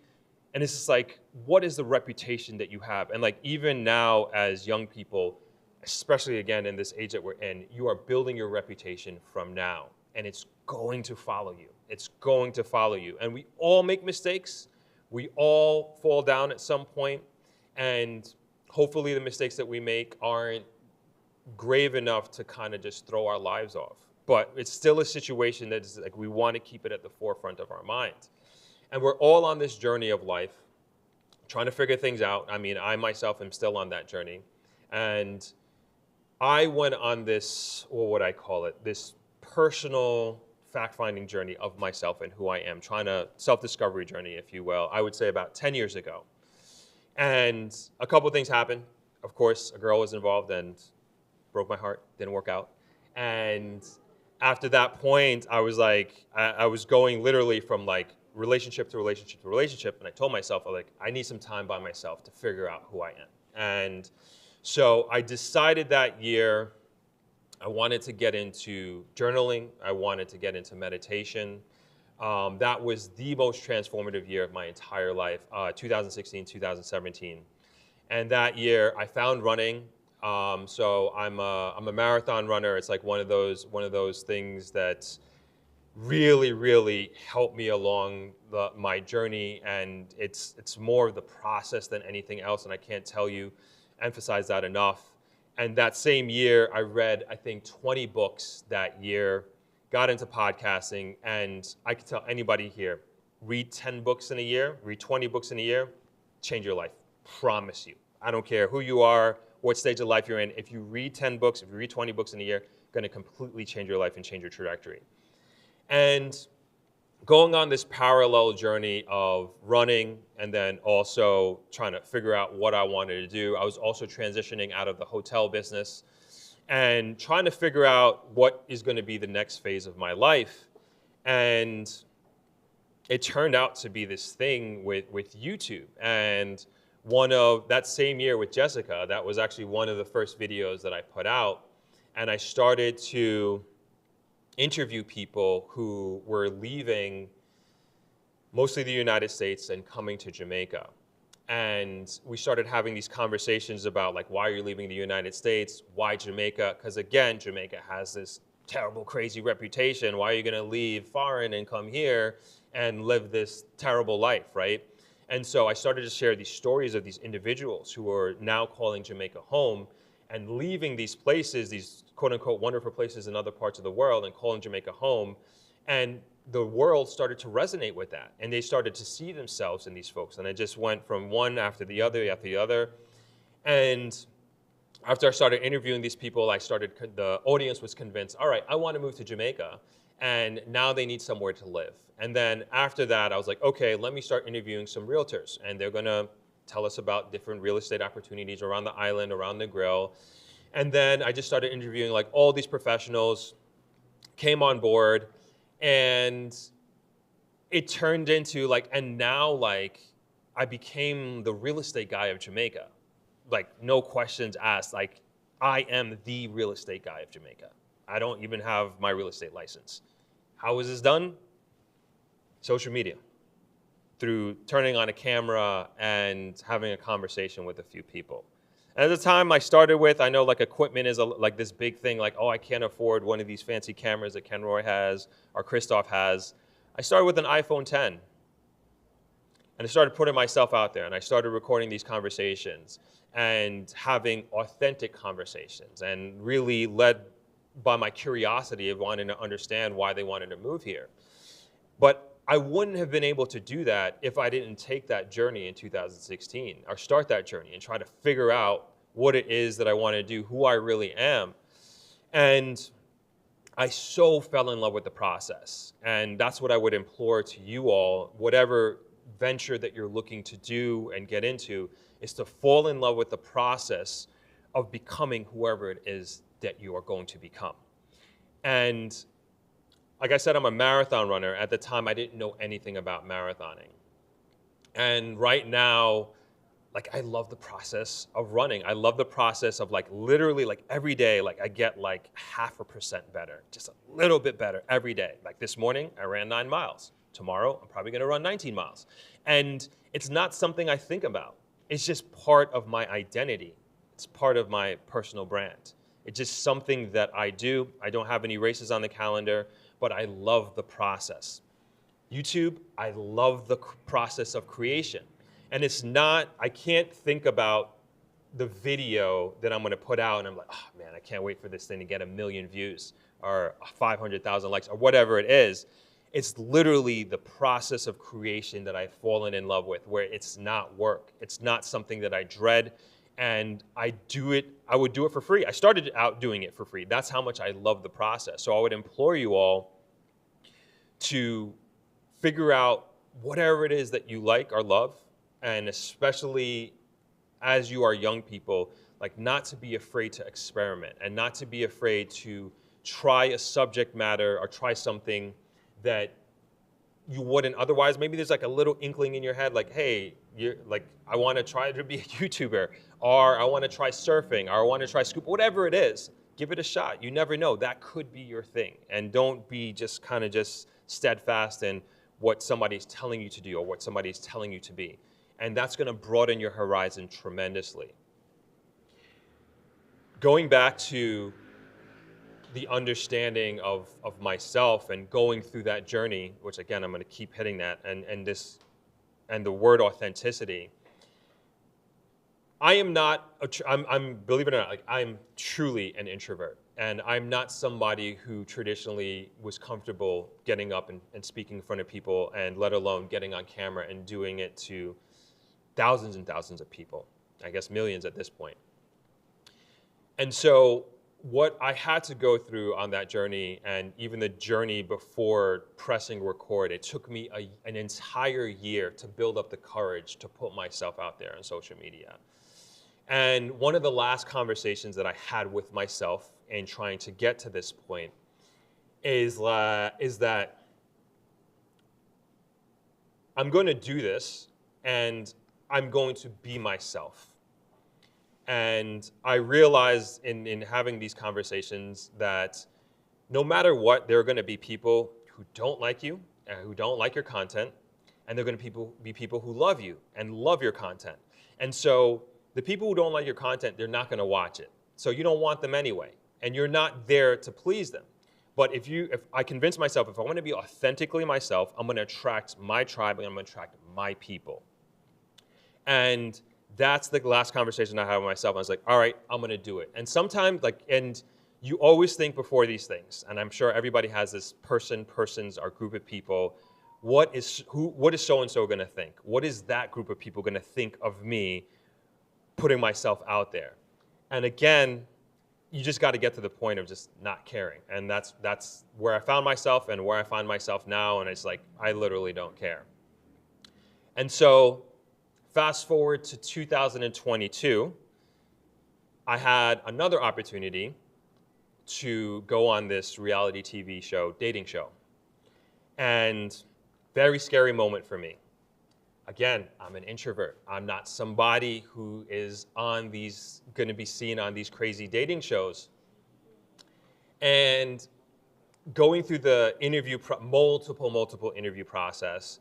And it's just like, what is the reputation that you have? And like even now as young people, especially again in this age that we're in, you are building your reputation from now. And it's going to follow you. It's going to follow you. And we all make mistakes. We all fall down at some point. And hopefully the mistakes that we make aren't grave enough to kind of just throw our lives off. But it's still a situation that is like we want to keep it at the forefront of our mind. And we're all on this journey of life, trying to figure things out. I mean, I myself am still on that journey. And I went on this, what would I call it, this personal fact-finding journey of myself and who I am, trying to self-discovery journey, if you will, I would say about 10 years ago. And a couple of things happened. Of course, a girl was involved and broke my heart, didn't work out. And after that point, I was like, I was going literally from like relationship to relationship to relationship. And I told myself, like, I need some time by myself to figure out who I am. And so I decided that year I wanted to get into journaling. I wanted to get into meditation. That was the most transformative year of my entire life, 2016, 2017. And that year I found running. So I'm a marathon runner. It's like one of those things that really, really helped me along my journey. And it's more of the process than anything else. And I can't emphasize that enough. And that same year, I read, I think, 20 books that year, got into podcasting, and I could tell anybody here, read 10 books in a year, read 20 books in a year, change your life. Promise you. I don't care who you are, what stage of life you're in. If you read 10 books, if you read 20 books in a year, going to completely change your life and change your trajectory. And going on this parallel journey of running and then also trying to figure out what I wanted to do. I was also transitioning out of the hotel business and trying to figure out what is going to be the next phase of my life. And it turned out to be this thing with YouTube. And that same year with Jessica, that was actually one of the first videos that I put out. And I started to interview people who were leaving mostly the United States and coming to Jamaica. And we started having these conversations about like, why are you leaving the United States? Why Jamaica? Because again, Jamaica has this terrible, crazy reputation. Why are you gonna leave foreign and come here and live this terrible life, right? And so I started to share these stories of these individuals who are now calling Jamaica home and leaving these places, these quote unquote wonderful places in other parts of the world, and calling Jamaica home. And the world started to resonate with that. And they started to see themselves in these folks. And I just went from one after the other. And after I started interviewing these people, the audience was convinced, all right, I want to move to Jamaica. And now they need somewhere to live. And then after that, I was like, okay, let me start interviewing some realtors. And they're gonna tell us about different real estate opportunities around the island, around the grill. And then I just started interviewing like all these professionals, came on board, and it turned into like, and now like, I became the real estate guy of Jamaica. Like, no questions asked, like, I am the real estate guy of Jamaica. I don't even have my real estate license. How was this done? Social media. Through turning on a camera and having a conversation with a few people. And at the time I started with, I know like equipment is like this big thing, like, oh, I can't afford one of these fancy cameras that Kenroy has or Christoph has. I started with an iPhone 10. And I started putting myself out there, and I started recording these conversations and having authentic conversations, and really led by my curiosity of wanting to understand why they wanted to move here. But I wouldn't have been able to do that if I didn't take that journey in 2016, or start that journey and try to figure out what it is that I want to do, who I really am. And I so fell in love with the process. And that's what I would implore to you all, whatever venture that you're looking to do and get into, is to fall in love with the process of becoming whoever it is that you are going to become. And like I said, I'm a marathon runner. At the time, I didn't know anything about marathoning. And right now, like, I love the process of running. I love the process of like literally like every day, like I get like 0.5% better, just a little bit better every day. Like this morning, I ran 9 miles. Tomorrow, I'm probably gonna run 19 miles. And it's not something I think about. It's just part of my identity. It's part of my personal brand. It's just something that I do. I don't have any races on the calendar, but I love the process. YouTube, I love the process of creation. And it's not, I can't think about the video that I'm gonna put out and I'm like, oh man, I can't wait for this thing to get 1 million views or 500,000 likes or whatever it is. It's literally the process of creation that I've fallen in love with, where it's not work. It's not something that I dread, and I would do it for free. I started out doing it for free. That's how much I love the process. So I would implore you all to figure out whatever it is that you like or love, and especially as you are young people, like not to be afraid to experiment and not to be afraid to try a subject matter or try something that you wouldn't otherwise. Maybe there's like a little inkling in your head, like, hey, I want to try to be a YouTuber, or I want to try surfing, or I want to try scuba, whatever it is, give it a shot. You never know, that could be your thing. And don't be just kind of just steadfast in what somebody's telling you to do or what somebody's telling you to be. And that's going to broaden your horizon tremendously. Going back to the understanding of myself and going through that journey, which again, I'm going to keep hitting that, and the word authenticity. I am not, I'm believe it or not, like I'm truly an introvert. And I'm not somebody who traditionally was comfortable getting up and speaking in front of people, and let alone getting on camera and doing it to thousands and thousands of people, I guess millions at this point. And so what I had to go through on that journey, and even the journey before pressing record, it took me an entire year to build up the courage to put myself out there on social media. And one of the last conversations that I had with myself in trying to get to this point is that I'm going to do this, and I'm going to be myself. And I realized in having these conversations that no matter what, there are going to be people who don't like you, who don't like your content, and they're going to be people who love you and love your content. And so the people who don't like your content, they're not going to watch it. So you don't want them anyway, and you're not there to please them. But if I convince myself, if I want to be authentically myself, I'm going to attract my tribe and I'm going to attract my people. And that's the last conversation I had with myself. I was like, all right, I'm going to do it. And sometimes, and you always think before these things, and I'm sure everybody has this persons, or group of people. What is so-and-so going to think? What is that group of people going to think of me putting myself out there? And again, you just got to get to the point of just not caring. And that's where I found myself and where I find myself now. And it's like, I literally don't care. And so fast forward to 2022, I had another opportunity to go on this reality TV show, dating show. And very scary moment for me. Again, I'm an introvert. I'm not somebody who is going to be seen on these crazy dating shows. And going through the multiple interview process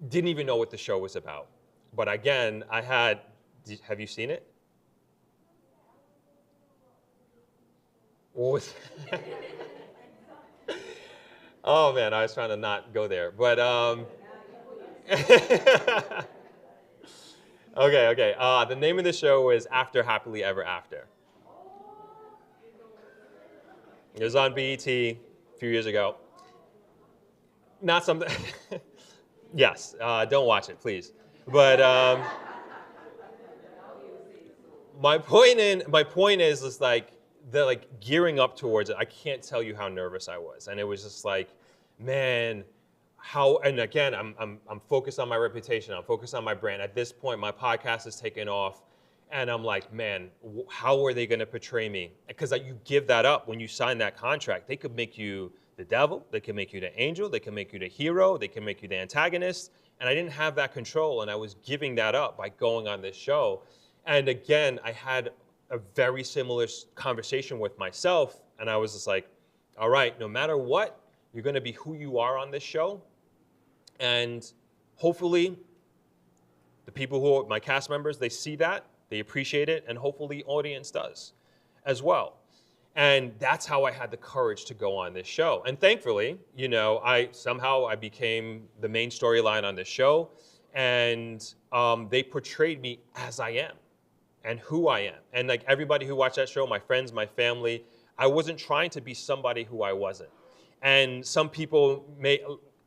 didn't even know what the show was about. But again, have you seen it? What was Oh man, I was trying to not go there, but okay. The name of the show is After Happily Ever After. It was on BET a few years ago. Not something. Yes, don't watch it, please. But my point is like the gearing up towards it. I can't tell you how nervous I was, and it was just like, man, how. And again, I'm focused on my reputation. I'm focused on my brand. At this point, my podcast is taking off, and I'm like, man, how are they going to portray me? Because you give that up when you sign that contract. They could make you the devil. They can make you the angel. They can make you the hero. They can make you the antagonist. And I didn't have that control, and I was giving that up by going on this show. And again, I had a very similar conversation with myself, and I was just like, all right, no matter what, you're going to be who you are on this show. And hopefully the people who are my cast members, they see that, they appreciate it, and hopefully the audience does as well. And that's how I had the courage to go on this show. And thankfully, I became the main storyline on this show, and they portrayed me as I am and who I am. And like everybody who watched that show, my friends, my family, I wasn't trying to be somebody who I wasn't. And some people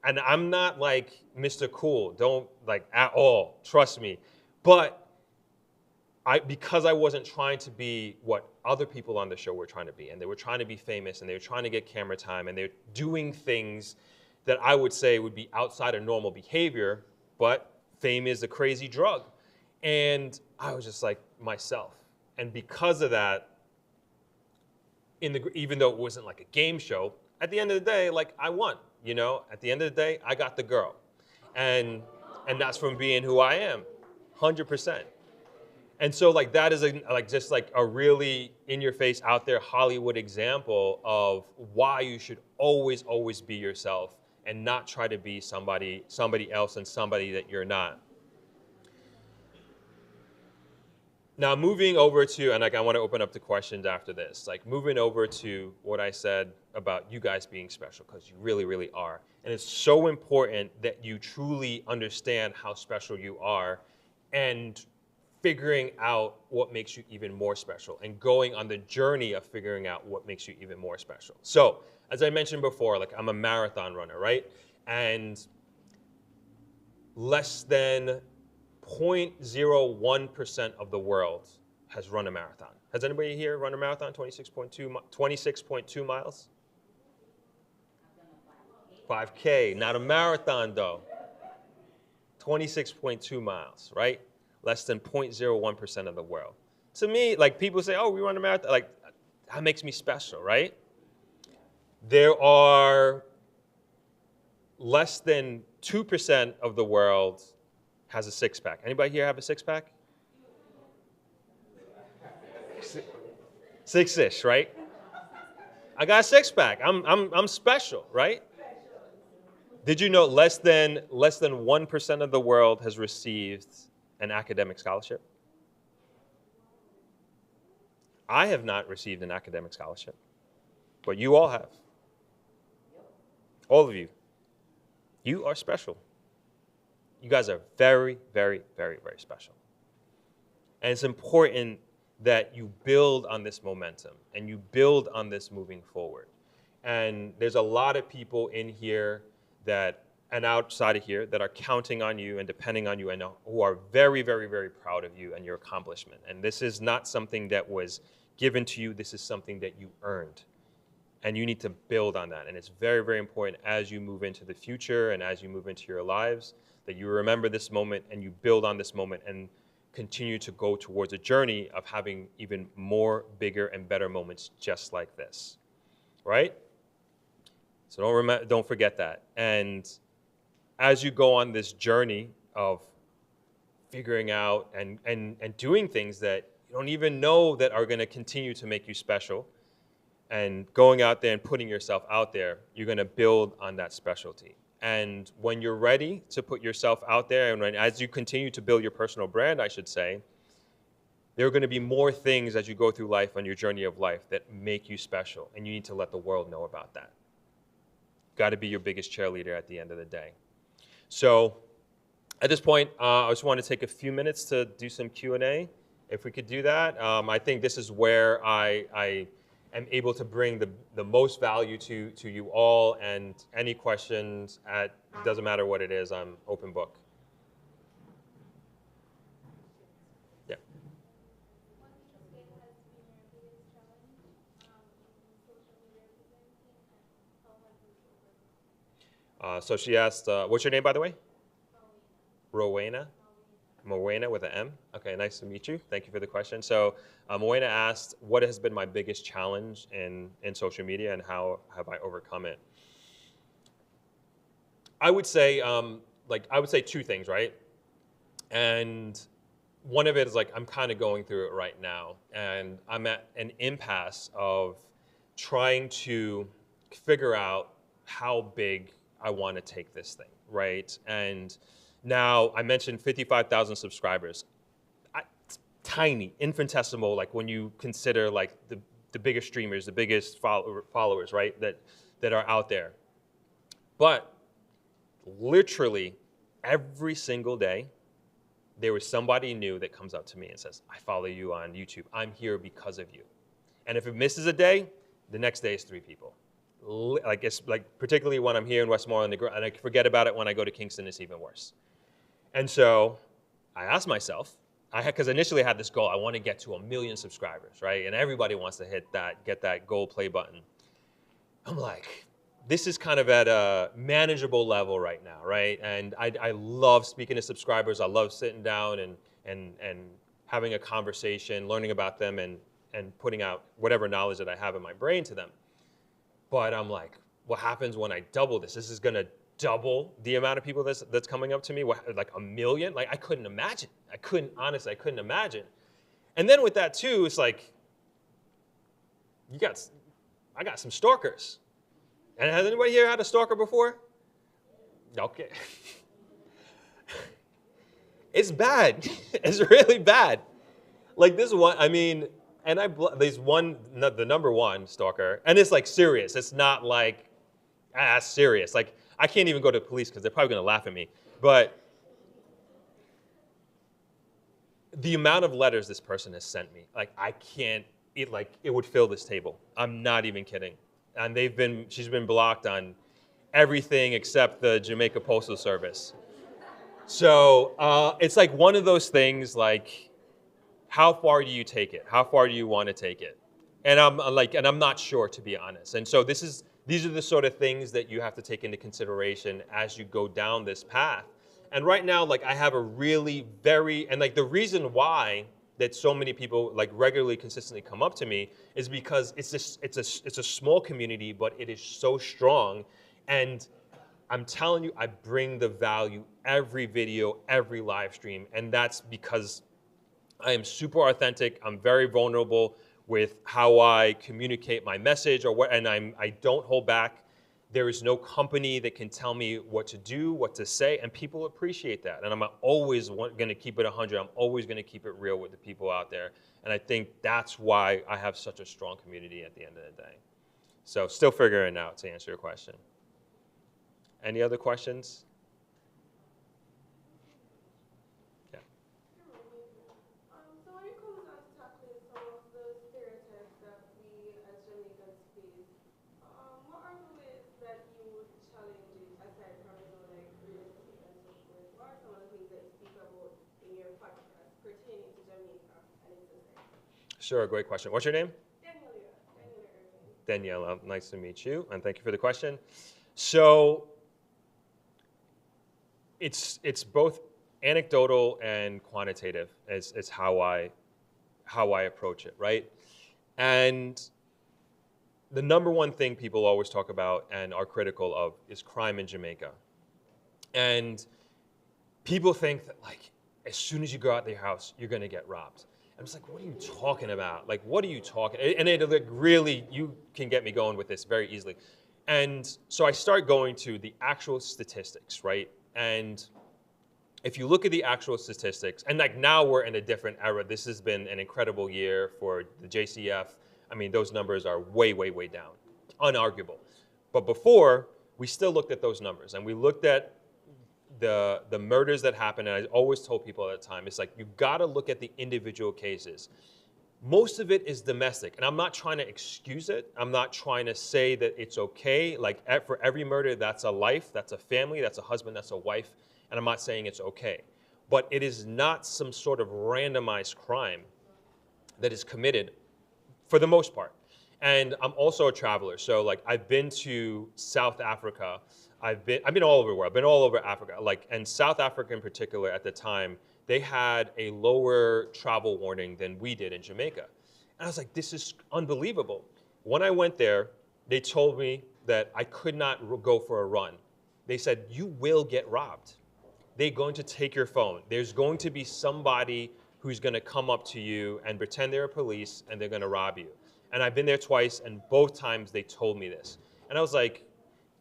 and I'm not like Mr. Cool, don't at all, trust me. But because I wasn't trying to be what other people on the show were trying to be, and they were trying to be famous, and they were trying to get camera time, and they're doing things that I would say would be outside of normal behavior, but fame is a crazy drug. And I was just like myself. And because of that, even though it wasn't like a game show, at the end of the day, I won. At the end of the day, I got the girl. And that's from being who I am, 100%. And so that is just a really in-your-face, out there Hollywood example of why you should always, always be yourself and not try to be somebody else and somebody that you're not. Now moving over to, and I want to open up to questions after this, moving over to what I said about you guys being special, because you really, really are. And it's so important that you truly understand how special you are and figuring out what makes you even more special and going on the journey of figuring out what makes you even more special. So, as I mentioned before, I'm a marathon runner, right? And less than 0.01% of the world has run a marathon. Has anybody here run a marathon, 26.2 miles? 5K, not a marathon though. 26.2 miles, right? Less than 0.01% of the world. To me, people say, oh, we run a marathon, that makes me special, right? There are less than 2% of the world has a six-pack. Anybody here have a six-pack? Six-ish, right? I got a six-pack. I'm special, right? Did you know less than 1% of the world has received an academic scholarship? I have not received an academic scholarship, but you all have. All of you. You are special. You guys are very, very, very, very special. And it's important that you build on this momentum and you build on this moving forward. And there's a lot of people in here and outside of here that are counting on you and depending on you and who are very, very, very proud of you and your accomplishment. And this is not something that was given to you. This is something that you earned. And you need to build on that. And it's very, very important as you move into the future and as you move into your lives that you remember this moment and you build on this moment and continue to go towards a journey of having even more bigger and better moments just like this, right? So don't forget that. And as you go on this journey of figuring out and doing things that you don't even know that are going to continue to make you special, and going out there and putting yourself out there, you're going to build on that specialty. And when you're ready to put yourself out there, and as you continue to build your personal brand, I should say, there are going to be more things as you go through life on your journey of life that make you special, and you need to let the world know about that. Got to be your biggest cheerleader at the end of the day. So at this point, I just want to take a few minutes to do some Q&A. If we could do that, I think this is where I am able to bring the most value to you all, and any questions, doesn't matter what it is, I'm open book. Yeah. So she asked, what's your name, by the way? Rowena. Moena with an M. Okay, nice to meet you. Thank you for the question. So Moena asked, what has been my biggest challenge in social media and how have I overcome it? I would say, two things, right? And one of it is I'm kind of going through it right now, and I'm at an impasse of trying to figure out how big I want to take this thing, right? And now, I mentioned 55,000 subscribers. Tiny, infinitesimal, when you consider the biggest streamers, the biggest followers, right, that are out there. But literally every single day, there is somebody new that comes up to me and says, I follow you on YouTube. I'm here because of you. And if it misses a day, the next day is 3 people. Particularly when I'm here in Westmoreland, and I forget about it when I go to Kingston, it's even worse. And so I asked myself, because initially I had this goal, I want to get to 1 million subscribers, right? And everybody wants to get that gold play button. I'm like, this is kind of at a manageable level right now, right? And I love speaking to subscribers. I love sitting down and having a conversation, learning about them, and putting out whatever knowledge that I have in my brain to them. But I'm like, what happens when I double this? This is going to double the amount of people that's coming up to me, 1 million? I couldn't imagine. I couldn't imagine. And then with that too, it's I got some stalkers. And has anybody here had a stalker before? Okay. It's bad. It's really bad. This one, and the number one stalker, and it's serious. It's not serious. I can't even go to the police because they're probably going to laugh at me. But the amount of letters this person has sent me, I can't, it would fill this table. I'm not even kidding. And she's been blocked on everything except the Jamaica Postal Service. So it's one of those things, how far do you take it? How far do you want to take it? And I'm not sure, to be honest. And so these are the sort of things that you have to take into consideration as you go down this path. And right now, I have a really the reason why that so many people regularly, consistently come up to me is because it's a small community, but it is so strong. And I'm telling you, I bring the value every video, every live stream. And that's because I am super authentic. I'm very vulnerable with how I communicate my message and I don't hold back. There is no company that can tell me what to do, what to say, and people appreciate that. And I'm always going to keep it 100. I'm always going to keep it real with the people out there. And I think that's why I have such a strong community at the end of the day. So still figuring it out, to answer your question. Any other questions? Yeah. So when it comes down to tackling some of the stereotypes that we as Jamaicans face, what are the ways that you would challenge it aside from, like real estate and so forth? What are some of the things that you speak about in your podcast pertaining to Jamaica and its society? Sure, great question. What's your name? Daniela. Daniela, nice to meet you, and thank you for the question. So it's both anecdotal and quantitative is how I approach it, right? And the number one thing people always talk about and are critical of is crime in Jamaica. And people think that, like, as soon as you go out of your house, you're going to get robbed. I'm just like, what are you talking about? Like, what are you talking? And it like really, you can get me going with this very easily. And so I start going to the actual statistics, right? And if you look at the actual statistics, and like now we're in a different era. This has been an incredible year for the JCF. I mean, those numbers are way, way, way down, unarguable. But before, we still looked at those numbers, and we looked at the murders that happened, and I always told people at the time, it's like, you've got to look at the individual cases. Most of it is domestic, and I'm not trying to excuse it. I'm not trying to say that it's okay. Like, for every murder, that's a life, that's a family, that's a husband, that's a wife, and I'm not saying it's okay. But it is not some sort of randomized crime that is committed for the most part. And I'm also a traveler, so like I've been to South Africa. I've been all over the world. I've been all over Africa. Like, and South Africa in particular at the time, they had a lower travel warning than we did in Jamaica. And I was like, this is unbelievable. When I went there, they told me that I could not go for a run. They said, you will get robbed. They're going to take your phone. There's going to be somebody who's going to come up to you and pretend they're police, and they're going to rob you. And I've been there twice, and both times they told me this. And I was like,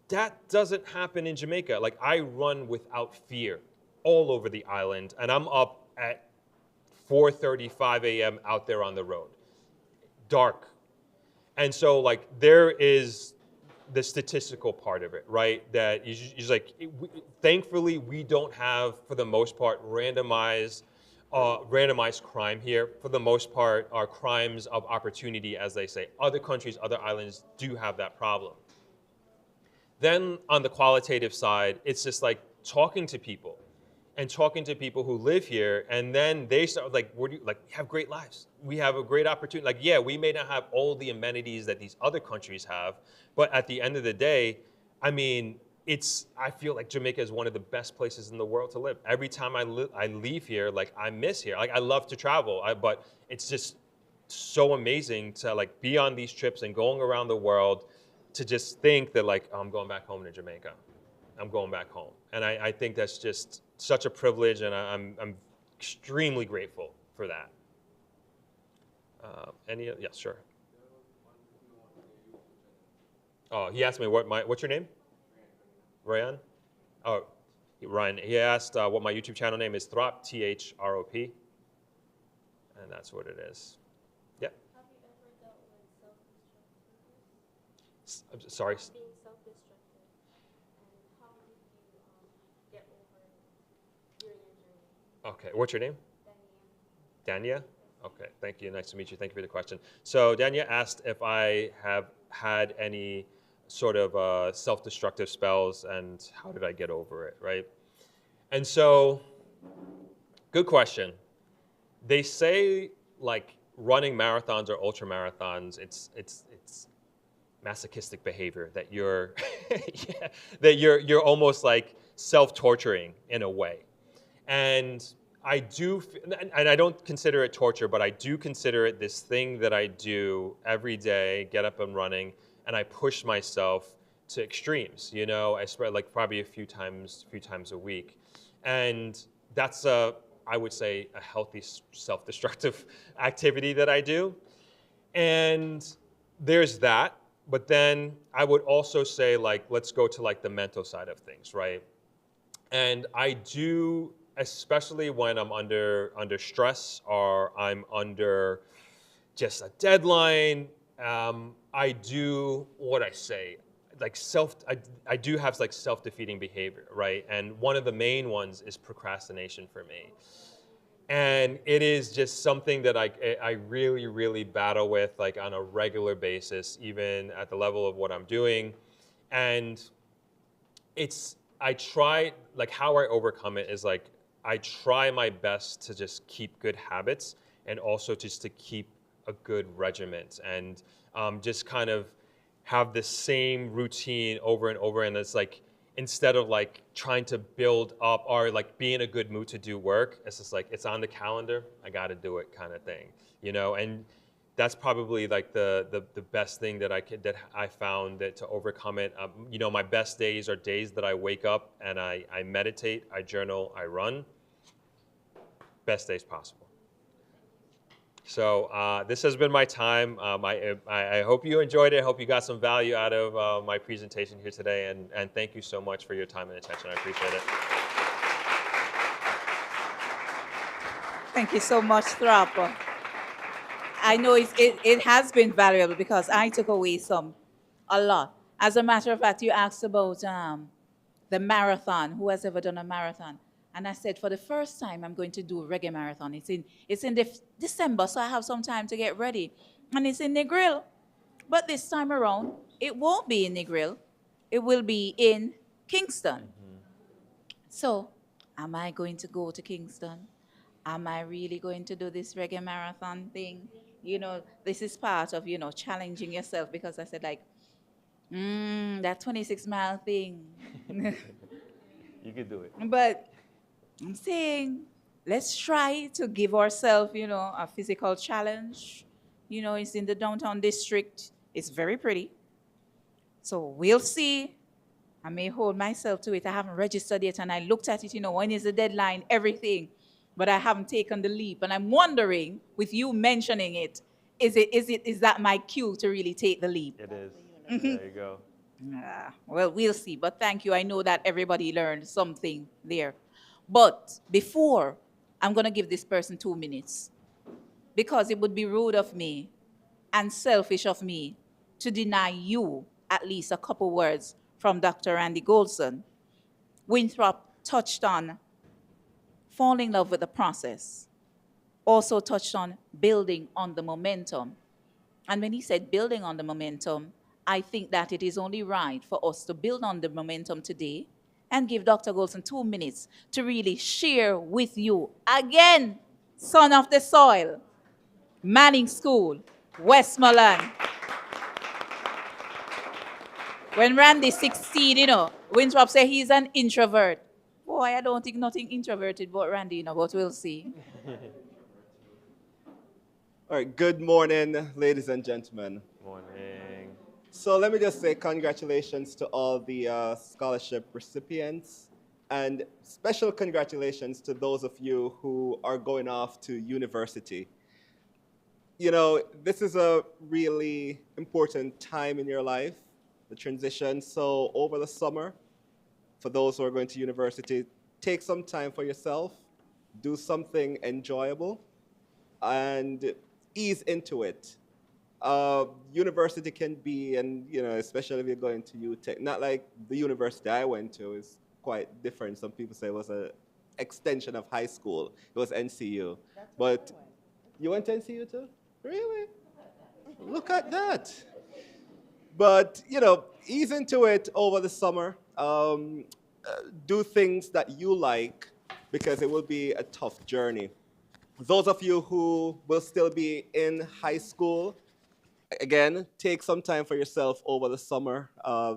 that doesn't happen in Jamaica. Like, I run without fear all over the island, and I'm up at 4:35 a.m. out there on the road, dark. And so, like, there is the statistical part of it, right? That you just like, thankfully, we don't have, for the most part, randomized crime here. For the most part, are crimes of opportunity, as they say. Other countries, other islands do have that problem. Then on the qualitative side, it's just like talking to people and talking to people who live here, and then they start like, we have great lives. We have a great opportunity. Like, yeah, we may not have all the amenities that these other countries have, but at the end of the day, I mean, I feel like Jamaica is one of the best places in the world to live. Every time I leave here, like, I miss here. Like, I love to travel, but it's just so amazing to like be on these trips and going around the world, to just think that like, oh, I'm going back home to Jamaica. I'm going back home. And I think that's just such a privilege, and I'm extremely grateful for that. Yeah, sure. Oh, he asked me what's your name? Ryan? Oh, Ryan. He asked what my YouTube channel name is. Throp, THROP. And that's what it is. Yeah. Have you ever dealt with self-destructive? Sorry. Being self-destructive, and how did you get over it during your journey? Okay, what's your name? Dania? Okay, thank you. Nice to meet you. Thank you for the question. So Dania asked if I have had any sort of self-destructive spells, and how did I get over it, right? And so, good question. They say, like, running marathons or ultra marathons, it's masochistic behavior, that you're yeah, that you're almost like self-torturing in a way. And I don't consider it torture, but I do consider it this thing that I do every day, get up and running, and I push myself to extremes. You know, I spread like probably a few times a week, and that's I would say a healthy self-destructive activity that I do. And there's that. But then I would also say, like, let's go to like the mental side of things, right? And I do, especially when I'm under stress or I'm under just a deadline. I do what I say, like I do have like self-defeating behavior, right? And one of the main ones is procrastination for me. And it is just something that I really, really battle with, like on a regular basis, even at the level of what I'm doing. And I try, like how I overcome it is like, I try my best to just keep good habits and also just to keep a good regiment and just kind of have the same routine over and over. And it's like, instead of like trying to build up or like be in a good mood to do work, it's just like, it's on the calendar, I got to do it kind of thing, you know? And that's probably like the best thing that I found that to overcome it. You know, my best days are days that I wake up and I meditate, I journal, I run. Best days possible. So this has been my time. I hope you enjoyed it. I hope you got some value out of my presentation here today. And thank you so much for your time and attention. I appreciate it. Thank you so much, Thrap. I know it has been valuable because I took away a lot. As a matter of fact, you asked about the marathon. Who has ever done a marathon? And I said, for the first time, I'm going to do a reggae marathon. It's in December, so I have some time to get ready. And it's in Negril. But this time around, it won't be in Negril. It will be in Kingston. Mm-hmm. So, am I going to go to Kingston? Am I really going to do this reggae marathon thing? You know, this is part of, you know, challenging yourself because I said, like, that 26-mile thing. You could do it. But I'm saying, let's try to give ourselves, you know, a physical challenge. You know, it's in the downtown district. It's very pretty. So we'll see. I may hold myself to it. I haven't registered yet, and I looked at it, you know, when is the deadline, everything. But I haven't taken the leap. And I'm wondering, with you mentioning it, is that my cue to really take the leap? It is. Mm-hmm. There you go. Well, we'll see. But thank you. I know that everybody learned something there. But before, I'm going to give this person 2 minutes. Because it would be rude of me and selfish of me to deny you at least a couple words from Dr. Randy Goldson. Winthrop touched on falling in love with the process, also touched on building on the momentum. And when he said building on the momentum, I think that it is only right for us to build on the momentum today and give Dr. Goldson 2 minutes to really share with you, again, son of the soil, Manning School, Westmoreland. When Randy 16, you know, Winthrop said he's an introvert. Boy, I don't think nothing introverted about Randy, you know, but we'll see. All right, good morning, ladies and gentlemen. Morning. So let me just say congratulations to all the scholarship recipients, and special congratulations to those of you who are going off to university. You know, this is a really important time in your life, the transition. So over the summer, for those who are going to university, take some time for yourself, do something enjoyable, and ease into it. University can be, and you know, especially if you're going to UTech, not like the university I went to is quite different. Some people say it was an extension of high school. It was NCU. But you went to NCU too? Really? Look at that. But, you know, ease into it over the summer. Do things that you like, because it will be a tough journey. Those of you who will still be in high school, again, take some time for yourself over the summer.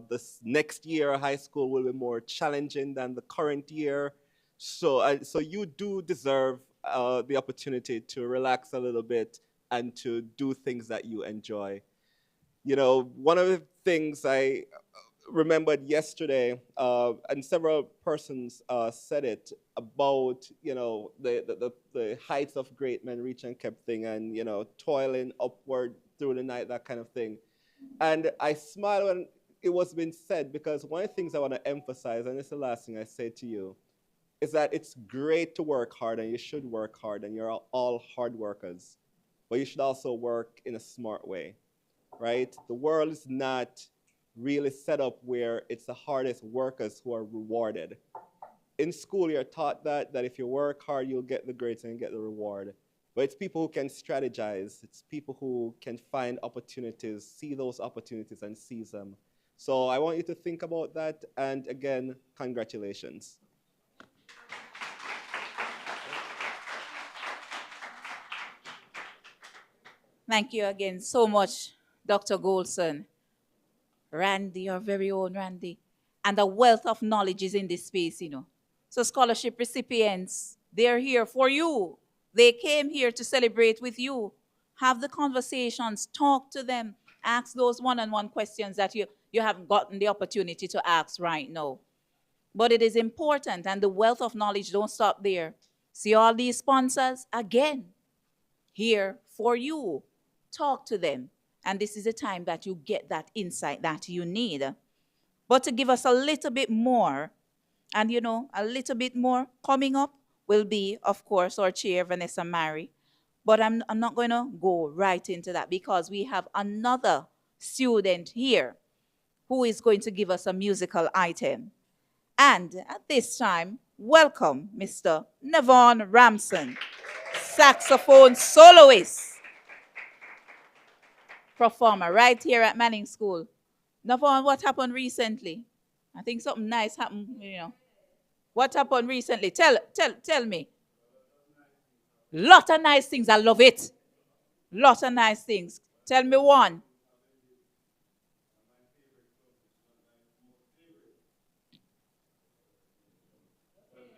This next year, high school will be more challenging than the current year. So you do deserve the opportunity to relax a little bit and to do things that you enjoy. You know, one of the things I remembered yesterday, and several persons said it about, you know, the heights of great men reach and kept thing, and, you know, toiling upward through the night, that kind of thing. And I smile when it was being said because one of the things I want to emphasize, and it's the last thing I say to you, is that it's great to work hard and you should work hard and you're all hard workers. But you should also work in a smart way, right? The world is not really set up where it's the hardest workers who are rewarded. In school, you're taught that if you work hard, you'll get the grades and you get the reward. But it's people who can strategize. It's people who can find opportunities, see those opportunities and seize them. So I want you to think about that. And again, congratulations. Thank you again so much, Dr. Goldson. Randy, our very own Randy. And the wealth of knowledge is in this space, you know. So scholarship recipients, they're here for you. They came here to celebrate with you. Have the conversations, talk to them, ask those one-on-one questions that you haven't gotten the opportunity to ask right now. But it is important, and the wealth of knowledge don't stop there. See all these sponsors? Again, here for you. Talk to them. And this is the time that you get that insight that you need. But to give us a little bit more, and you know, a little bit more coming up will be, of course, our chair, Vanessa Mary. But I'm not going to go right into that because we have another student here who is going to give us a musical item. And at this time, welcome Mr. Nevon Ramson, saxophone soloist, performer right here at Manning School. Nevon, what happened recently? I think something nice happened, you know. What happened recently? Tell me. Lot of nice things. I love it. Lot of nice things. Tell me one.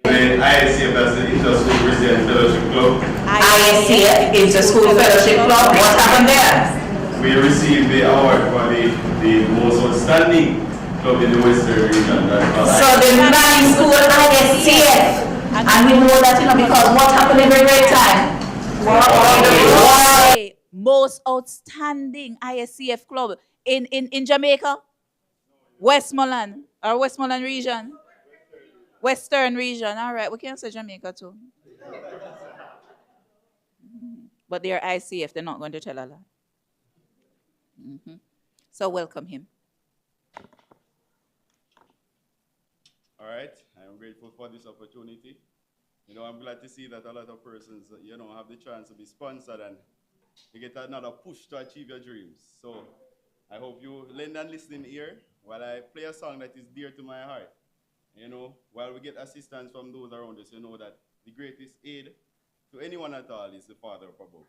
ISCF as the Inter-School Christian Fellowship Club. ISCF Inter-School Fellowship Club. What happened there? We received the award for the most outstanding club in the Western region. So the Manning School ISCF. And we know that, you know, because what happened every great time? Wow. Most outstanding ISCF club in Jamaica? Westmoreland or Westmoreland region? Western region. All right, we can say Jamaica too. But they're ICF, they're not going to tell a lie. So welcome him. All right, I'm grateful for this opportunity. You know, I'm glad to see that a lot of persons, you know, have the chance to be sponsored and you get another push to achieve your dreams. So I hope you lend and listening ear while I play a song that is dear to my heart. You know, while we get assistance from those around us, you know that the greatest aid to anyone at all is the Father up above.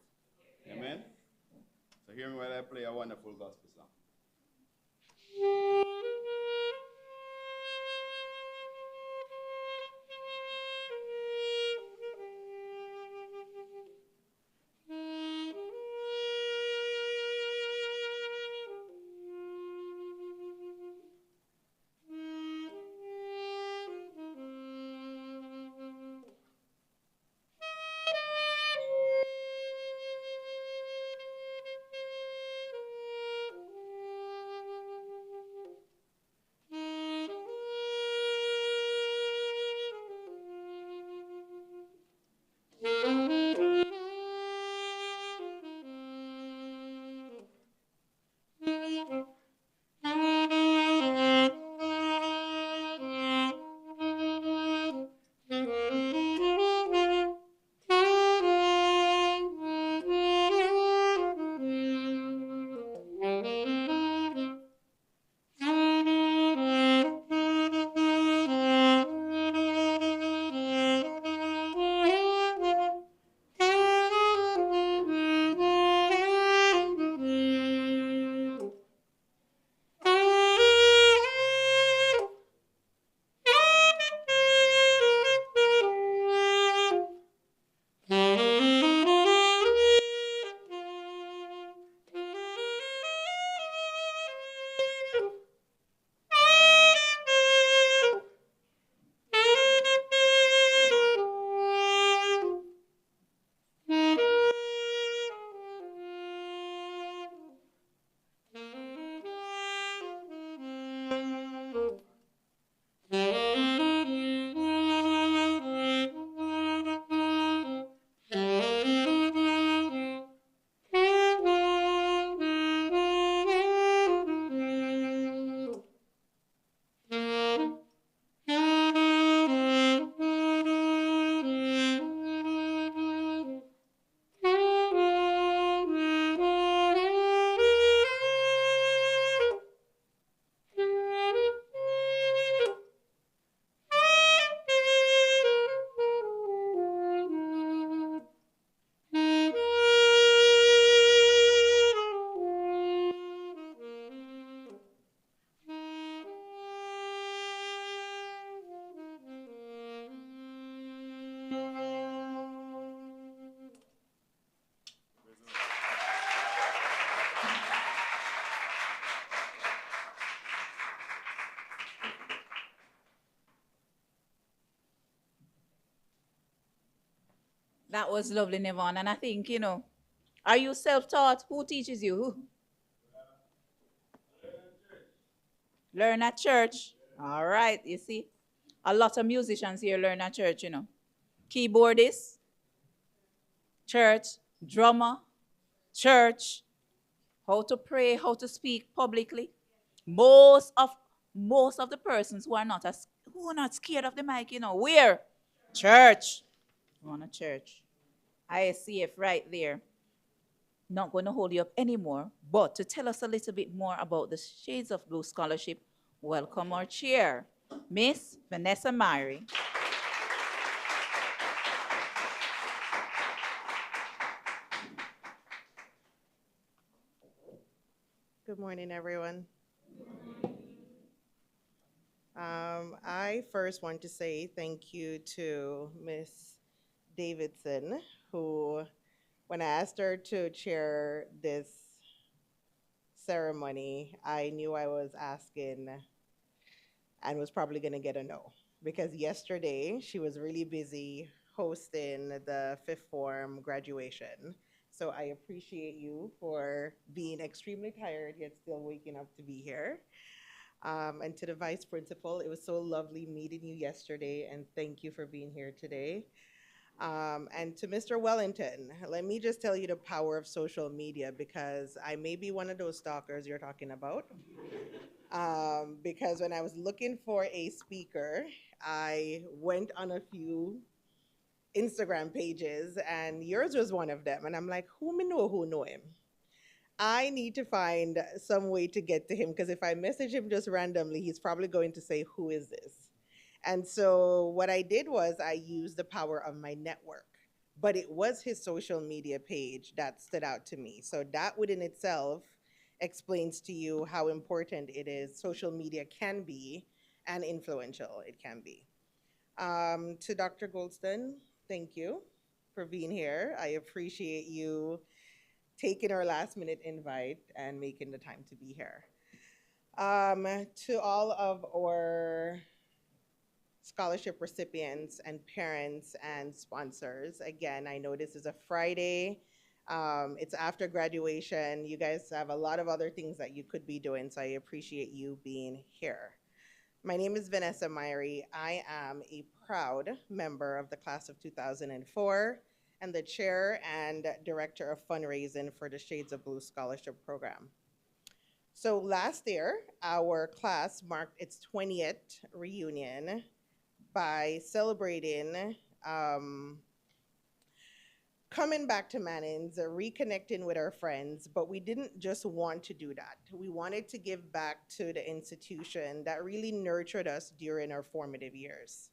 Yeah. Amen? So hear me while I play a wonderful gospel song. That was lovely, Nevon. And I think, are you self-taught? Who teaches you? Who? Learn at church. All right, you see. A lot of musicians here learn at church, Keyboardist, church, drummer, church, how to pray, how to speak publicly. Most of the persons who are not scared of the mic, where? Church. We're on a church. ISCF right there. Not going to hold you up anymore, but to tell us a little bit more about the Shades of Blue Scholarship, welcome our chair, Miss Vanessa Myrie. Good morning, everyone. I first want to say thank you to Miss Davidson, who, when I asked her to chair this ceremony, I knew I was asking and was probably going to get a no. Because yesterday, she was really busy hosting the fifth form graduation. So I appreciate you for being extremely tired, yet still waking up to be here. And to the vice principal, it was so lovely meeting you yesterday, and thank you for being here today. And to Mr. Wellington, let me just tell you the power of social media, because I may be one of those stalkers you're talking about. Because when I was looking for a speaker, I went on a few Instagram pages, and yours was one of them. And I'm like, who know him? I need to find some way to get to him, because if I message him just randomly, he's probably going to say, who is this? And so what I did was I used the power of my network, but it was his social media page that stood out to me. So that within itself explains to you how important it is social media can be and influential it can be. To Dr. Goldston, thank you for being here. I appreciate you taking our last minute invite and making the time to be here. To all of our scholarship recipients and parents and sponsors, again, I know this is a Friday. It's after graduation. You guys have a lot of other things that you could be doing, so I appreciate you being here. My name is Vanessa Myrie. I am a proud member of the class of 2004 and the chair and director of fundraising for the Shades of Blue Scholarship Program. So last year, our class marked its 20th reunion by celebrating coming back to Mannings, reconnecting with our friends, but we didn't just want to do that. We wanted to give back to the institution that really nurtured us during our formative years.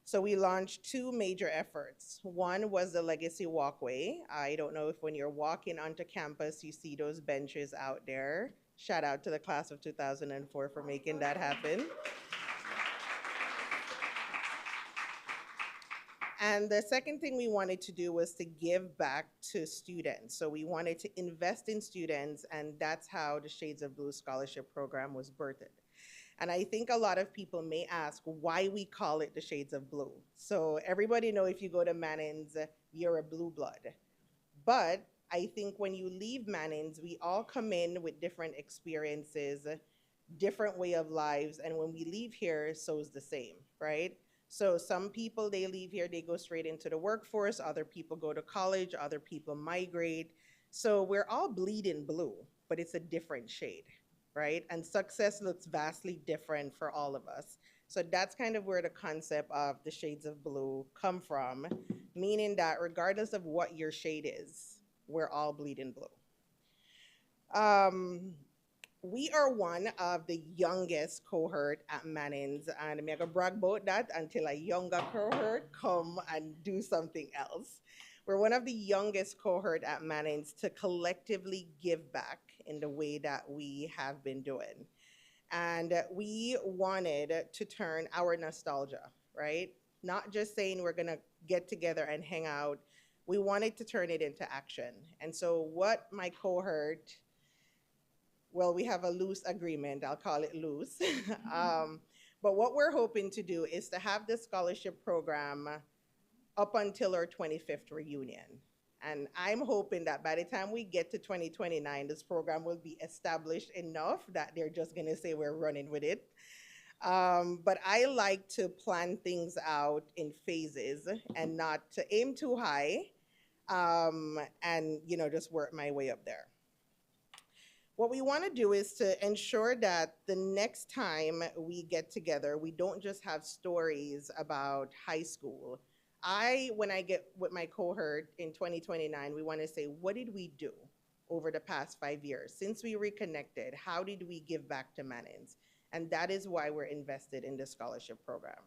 So we launched two major efforts. One was the Legacy Walkway. I don't know if when you're walking onto campus, you see those benches out there. Shout out to the class of 2004 for making that happen. And the second thing we wanted to do was to give back to students. So we wanted to invest in students, and that's how the Shades of Blue Scholarship Program was birthed. And I think a lot of people may ask why we call it the Shades of Blue. So everybody know if you go to Mannings, you're a blue blood. But I think when you leave Mannings, we all come in with different experiences, different way of lives, and when we leave here, so is the same, right? So some people, they leave here, they go straight into the workforce. Other people go to college, other people migrate. So we're all bleeding blue, but it's a different shade, right? And success looks vastly different for all of us. So that's kind of where the concept of the Shades of Blue come from, meaning that regardless of what your shade is, we're all bleeding blue. We are one of the youngest cohort at Mannings, and I'm gonna brag about that until a younger cohort come and do something else. We're one of the youngest cohort at Mannings to collectively give back in the way that we have been doing. And we wanted to turn our nostalgia, right? Not just saying we're gonna get together and hang out, we wanted to turn it into action. And so what my cohort, well, we have a loose agreement, I'll call it loose. But what we're hoping to do is to have this scholarship program up until our 25th reunion. And I'm hoping that by the time we get to 2029, this program will be established enough that they're just going to say we're running with it. But I like to plan things out in phases and not to aim too high, and just work my way up there. What we want to do is to ensure that the next time we get together, we don't just have stories about high school. When I get with my cohort in 2029, we want to say, what did we do over the past 5 years? Since we reconnected, how did we give back to Mannings? And that is why we're invested in the scholarship program.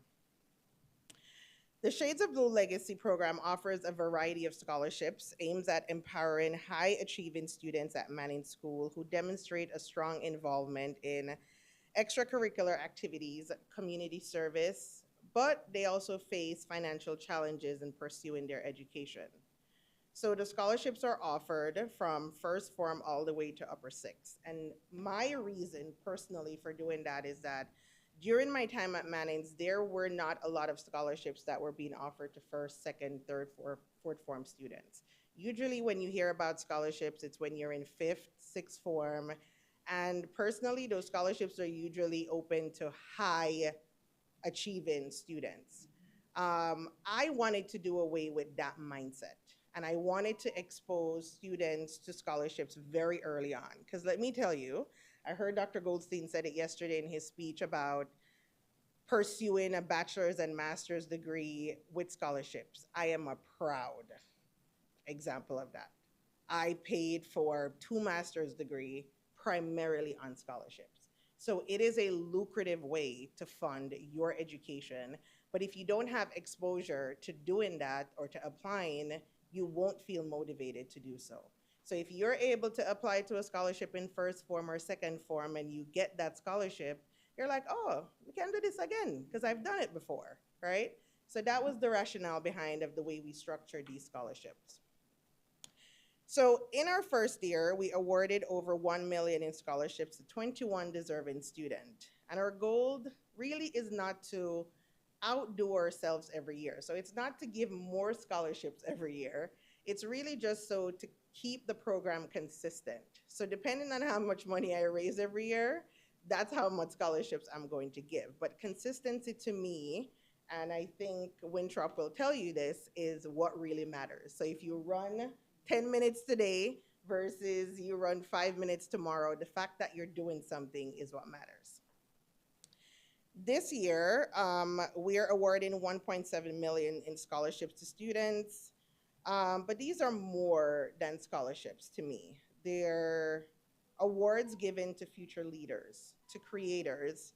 The Shades of Blue Legacy program offers a variety of scholarships aimed at empowering high-achieving students at Manning School who demonstrate a strong involvement in extracurricular activities, community service, but they also face financial challenges in pursuing their education. So the scholarships are offered from first form all the way to upper sixth. And my reason personally for doing that is that during my time at Mannings, there were not a lot of scholarships that were being offered to first, second, third, fourth form students. Usually when you hear about scholarships, it's when you're in fifth, sixth form. And personally, those scholarships are usually open to high achieving students. I wanted to do away with that mindset. And I wanted to expose students to scholarships very early on. Because let me tell you, I heard Dr. Goldstein said it yesterday in his speech about pursuing a bachelor's and master's degree with scholarships. I am a proud example of that. I paid for 2 master's degrees primarily on scholarships. So it is a lucrative way to fund your education. But if you don't have exposure to doing that or to applying, you won't feel motivated to do so. So if you're able to apply to a scholarship in first form or second form and you get that scholarship, you're like, oh, we can do this again because I've done it before, right? So that was the rationale behind of the way we structured these scholarships. So in our first year, we awarded over $1 million in scholarships to 21 deserving students. And our goal really is not to outdo ourselves every year. So it's not to give more scholarships every year. It's really just so to keep the program consistent. So depending on how much money I raise every year, that's how much scholarships I'm going to give. But consistency to me, and I think Winthrop will tell you this, is what really matters. So if you run 10 minutes today versus you run 5 minutes tomorrow, the fact that you're doing something is what matters. This year, we're awarding $1.7 million in scholarships to students, but these are more than scholarships to me. They're awards given to future leaders, to creators,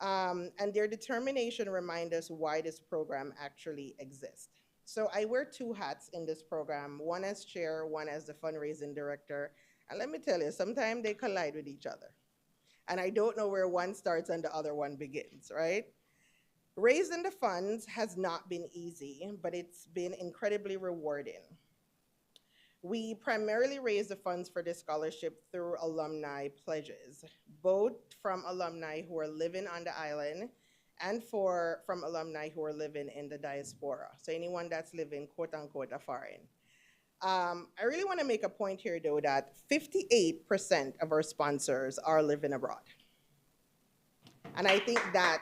and their determination remind us why this program actually exists. So I wear 2 hats in this program, one as chair, one as the fundraising director. And let me tell you, sometimes they collide with each other. And I don't know where one starts and the other one begins, right? Raising the funds has not been easy, but it's been incredibly rewarding. We primarily raise the funds for this scholarship through alumni pledges, both from alumni who are living on the island and from alumni who are living in the diaspora. So anyone that's living, quote unquote, a foreign. I really want to make a point here, though, that 58% of our sponsors are living abroad. And I think that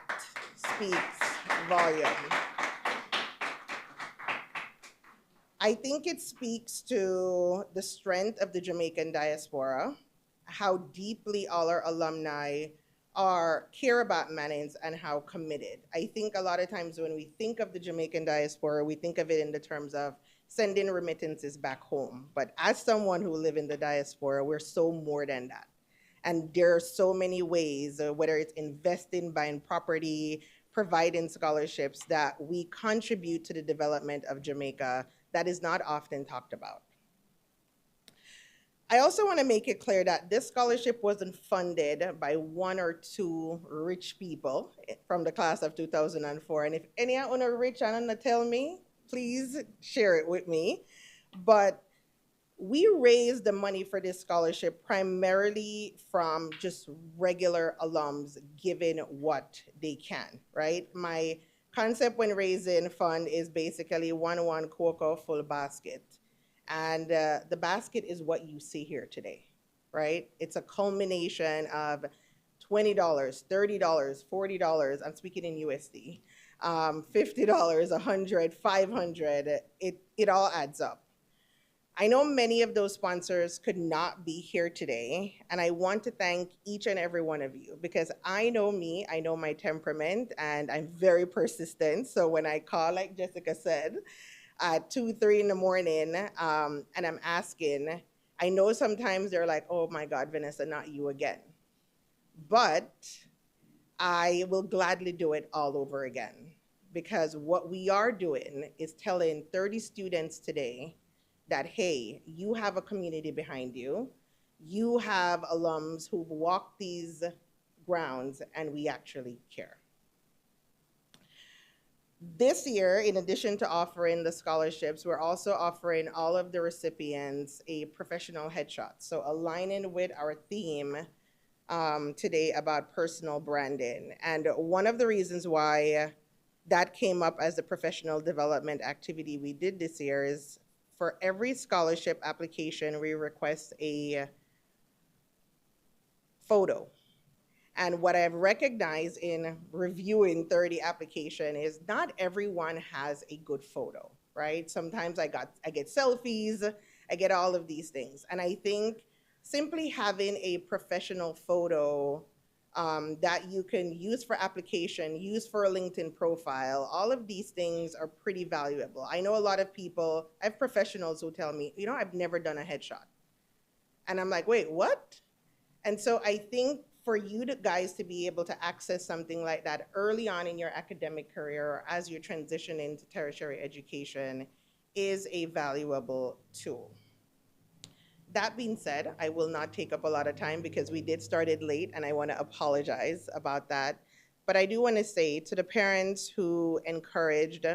speaks volume. I think it speaks to the strength of the Jamaican diaspora, how deeply all our alumni care about Mannings and how committed. I think a lot of times when we think of the Jamaican diaspora, we think of it in the terms of sending remittances back home. But as someone who lives in the diaspora, we're so more than that. And there are so many ways, whether it's investing, buying property, providing scholarships, that we contribute to the development of Jamaica that is not often talked about. I also want to make it clear that this scholarship wasn't funded by 1 or 2 rich people from the class of 2004. And if any of you are rich and want to tell me, please share it with me. But we raised the money for this scholarship primarily from just regular alums giving what they can, right? My concept when raising fund is basically 1 cocoa full basket. And the basket is what you see here today, right? It's a culmination of $20, $30, $40. I'm speaking in USD. $50, $100, $500. It all adds up. I know many of those sponsors could not be here today, and I want to thank each and every one of you because I know me, I know my temperament, and I'm very persistent. So when I call, like Jessica said, at 2, 3 in the morning, and I'm asking, I know sometimes they're like, oh my God, Vanessa, not you again. But I will gladly do it all over again because what we are doing is telling 30 students today that, hey, you have a community behind you. You have alums who've walked these grounds and we actually care. This year, in addition to offering the scholarships, we're also offering all of the recipients a professional headshot. So aligning with our theme today about personal branding. And one of the reasons why that came up as a professional development activity we did this year is for every scholarship application, we request a photo. And what I've recognized in reviewing 30 applications is not everyone has a good photo, right? Sometimes I get selfies, I get all of these things. And I think simply having a professional photo that you can use for application, use for a LinkedIn profile, all of these things are pretty valuable. I know a lot of people, I have professionals who tell me, you know, I've never done a headshot. And I'm like, wait, what? And so I think for you guys to be able to access something like that early on in your academic career or as you transition into tertiary education is a valuable tool. That being said, I will not take up a lot of time because we did start it late and I want to apologize about that. But I do want to say to the parents who encouraged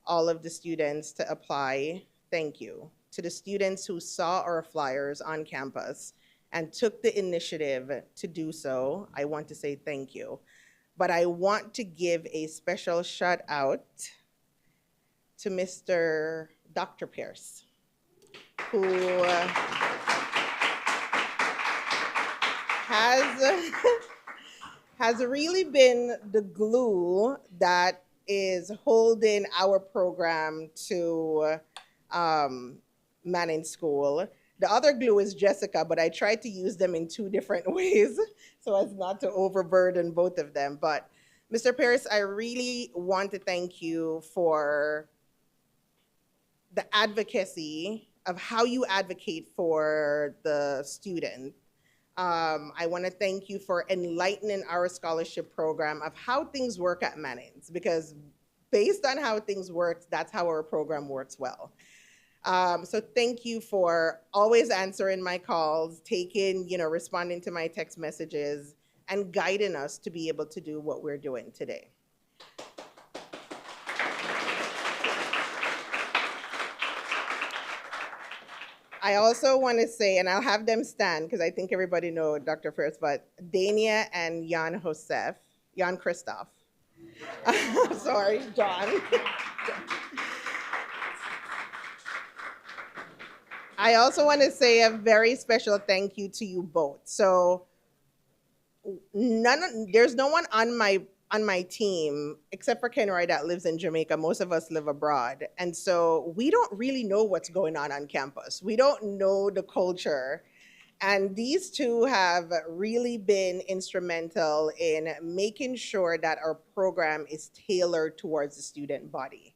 all of the students to apply, thank you. To the students who saw our flyers on campus and took the initiative to do so, I want to say thank you. But I want to give a special shout out to Mr. Dr. Pierce, who has really been the glue that is holding our program to Manning School. The other glue is Jessica, but I tried to use them in 2 different ways so as not to overburden both of them. But Mr. Pierce, I really want to thank you for the advocacy of how you advocate for the student. I want to thank you for enlightening our scholarship program of how things work at Manning's, because based on how things work, that's how our program works well. So thank you for always answering my calls, responding to my text messages, and guiding us to be able to do what we're doing today. I also want to say, and I'll have them stand because I think everybody knows Dr. Pierce, but Dania and Jan Christoph. Sorry, John. I also want to say a very special thank you to you both. So there's no one on my team except for Kenroy that lives in Jamaica. Most of us live abroad. And so we don't really know what's going on campus. We don't know the culture. And these two have really been instrumental in making sure that our program is tailored towards the student body.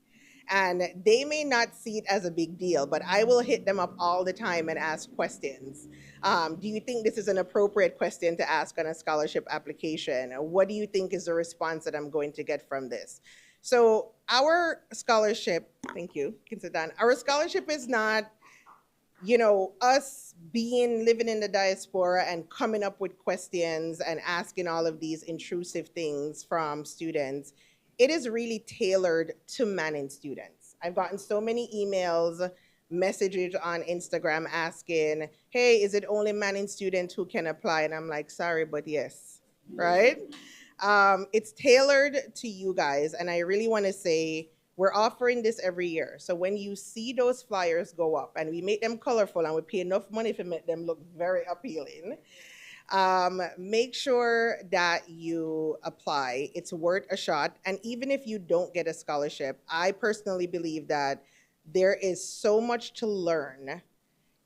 And they may not see it as a big deal, but I will hit them up all the time and ask questions. Do you think this is an appropriate question to ask on a scholarship application? What do you think is the response that I'm going to get from this? So our scholarship, thank you, you can sit down. Our scholarship is not, us living in the diaspora and coming up with questions and asking all of these intrusive things from students. It is really tailored to Manning students. I've gotten so many emails, messages on Instagram asking, hey, is it only Manning students who can apply? And I'm like, sorry, but yes, right? It's tailored to you guys, and I really want to say we're offering this every year. So when you see those flyers go up, and we make them colorful, and we pay enough money to make them look very appealing, make sure that you apply. It's worth a shot. And even if you don't get a scholarship, I personally believe that there is so much to learn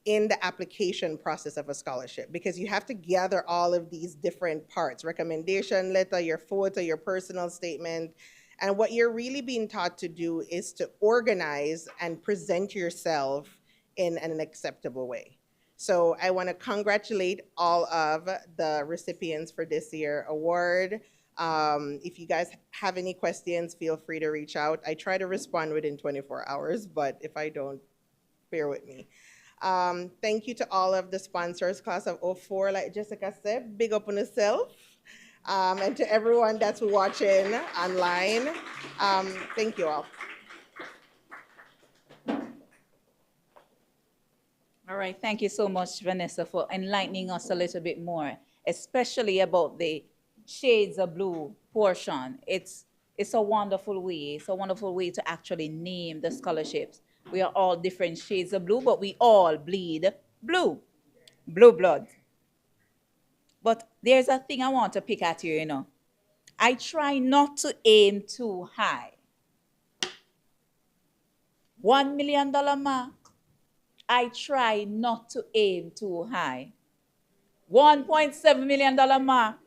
in the application process of a scholarship, because you have to gather all of these different parts: recommendation letter, your photo, your personal statement. And what you're really being taught to do is to organize and present yourself in an acceptable way. So I want to congratulate all of the recipients for this year's award. If you guys have any questions, feel free to reach out. I try to respond within 24 hours, but if I don't, bear with me. Thank you to all of the sponsors, class of '04, like Jessica said, big up on yourself. And to everyone that's watching online, thank you all. All right, thank you so much, Vanessa, for enlightening us a little bit more, especially about the shades of blue portion. It's a wonderful way. It's a wonderful way to actually name the scholarships. We are all different shades of blue, but we all bleed blue, blue blood. But there's a thing I want to pick at you, you know. I try not to aim too high. $1 million mark, I try not to aim too high. $1.7 million mark,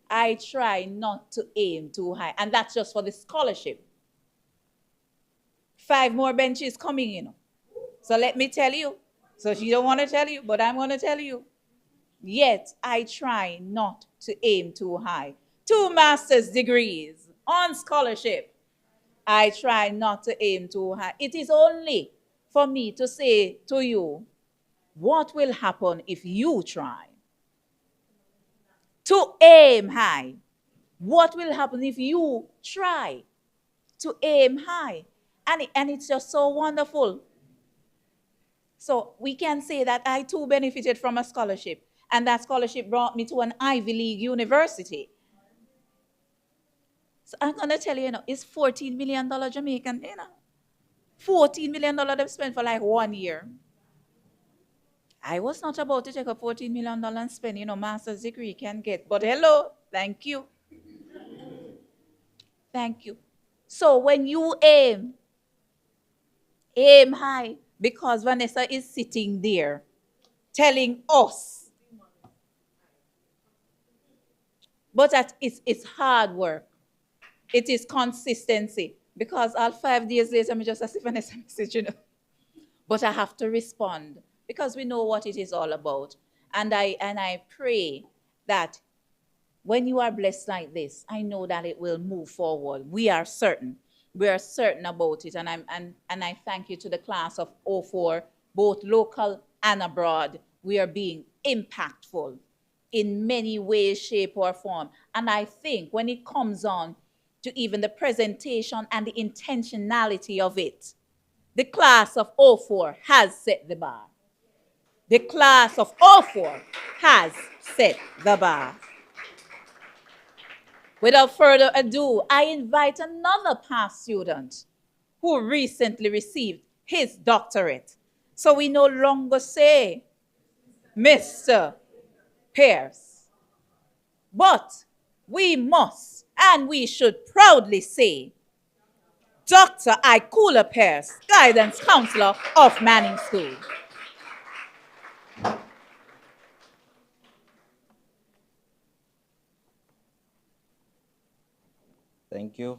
I try not to aim too high. And that's just for the scholarship. 5 more benches coming, you know. So let me tell you. So she don't want to tell you, but I'm going to tell you. Yet, I try not to aim too high. 2 master's degrees on scholarship. I try not to aim too high. It is only for me to say to you, what will happen if you try to aim high? What will happen if you try to aim high? And it's just so wonderful. So we can say that I too benefited from a scholarship. And that scholarship brought me to an Ivy League university. So I'm going to tell you, it's $14 million Jamaican, $14 million they've spent for like 1 year. I was not about to take a $14 million and spend, master's degree can get. But hello, thank you. Thank you. So when you aim high, because Vanessa is sitting there telling us. But it's hard work. It is consistency. Because all 5 days later, I'm just as if Vanessa message, But I have to respond because we know what it is all about. And I pray that when you are blessed like this, I know that it will move forward. We are certain. We are certain about it. And I thank you to the class of '04, both local and abroad. We are being impactful in many ways, shape, or form. And I think when it comes on to even the presentation and the intentionality of it, the class of '04 has set the bar. The class of '04 has set the bar. Without further ado, I invite another past student who recently received his doctorate. So we no longer say Mr. Pierce, but we must and we should proudly say Dr. Ikula Pierce, Guidance Counselor of Manning School. Thank you.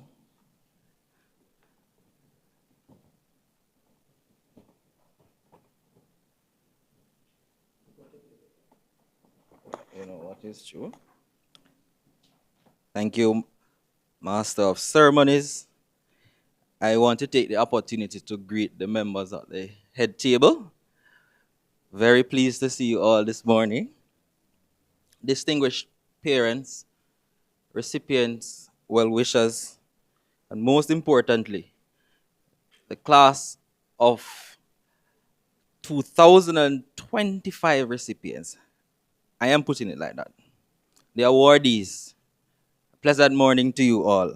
You know what is true? Thank you, Master of Ceremonies. I want to take the opportunity to greet the members at the head table. Very pleased to see you all this morning. Distinguished parents, recipients, well-wishers, and most importantly, the class of 2025 recipients. I am putting it like that. The awardees, Pleasant morning to you all.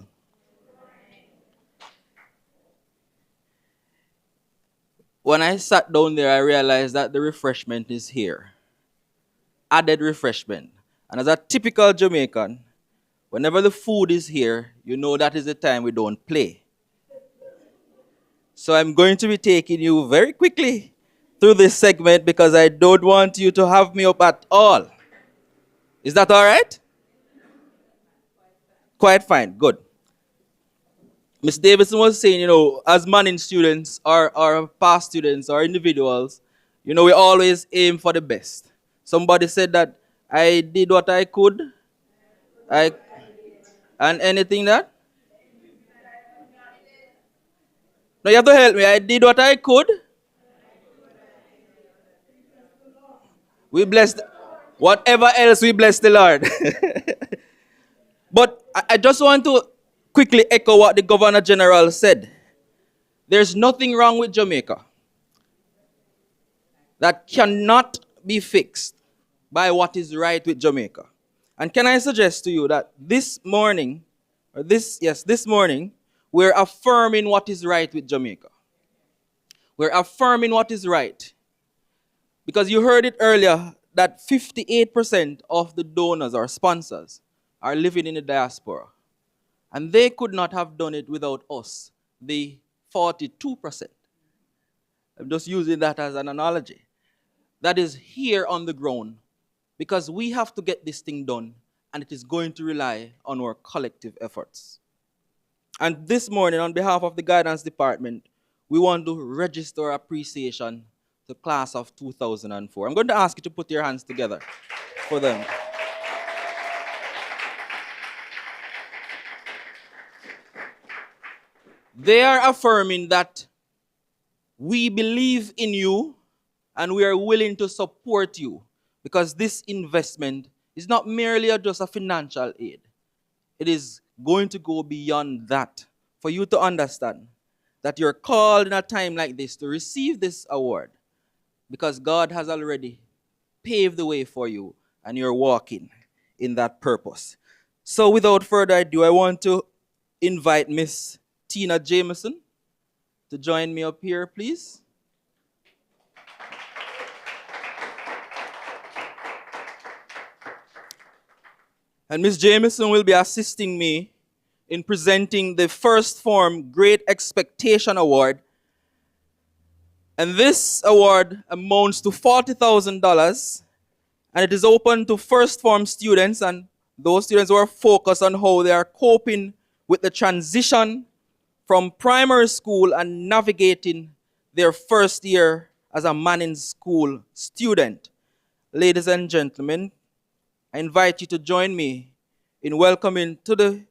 When I sat down there, I realized that the refreshment is here. Added refreshment. And as a typical Jamaican, whenever the food is here, you know that is the time we don't play. So I'm going to be taking you very quickly through this segment because I don't want you to have me up at all. Is that all right? Quite fine. Good. Ms. Davidson was saying, as manning students or past students or individuals, we always aim for the best. Somebody said that I did what I could. And anything that? No, you have to help me. I did what I could. We blessed. Whatever else, we bless the Lord. But I just want to quickly echo what the Governor General said. There's nothing wrong with Jamaica that cannot be fixed by what is right with Jamaica. And can I suggest to you that this morning, we're affirming what is right with Jamaica. We're affirming what is right. Because you heard it earlier that 58% of the donors or sponsors are living in the diaspora. And they could not have done it without us, the 42%. I'm just using that as an analogy. That is here on the ground because we have to get this thing done and it is going to rely on our collective efforts. And this morning, on behalf of the Guidance Department, we want to register our appreciation to the class of 2004. I'm going to ask you to put your hands together for them. They are affirming that we believe in you and we are willing to support you because this investment is not merely just a financial aid. It is going to go beyond that for you to understand that you're called in a time like this to receive this award because God has already paved the way for you and you're walking in that purpose. So without further ado, I want to invite Miss Tina Jameson to join me up here, please. And Ms. Jameson will be assisting me in presenting the First Form Great Expectation Award. And this award amounts to $40,000, and it is open to First Form students and those students who are focused on how they are coping with the transition from primary school and navigating their first year as a Manning School student. Ladies and gentlemen, I invite you to join me in welcoming to the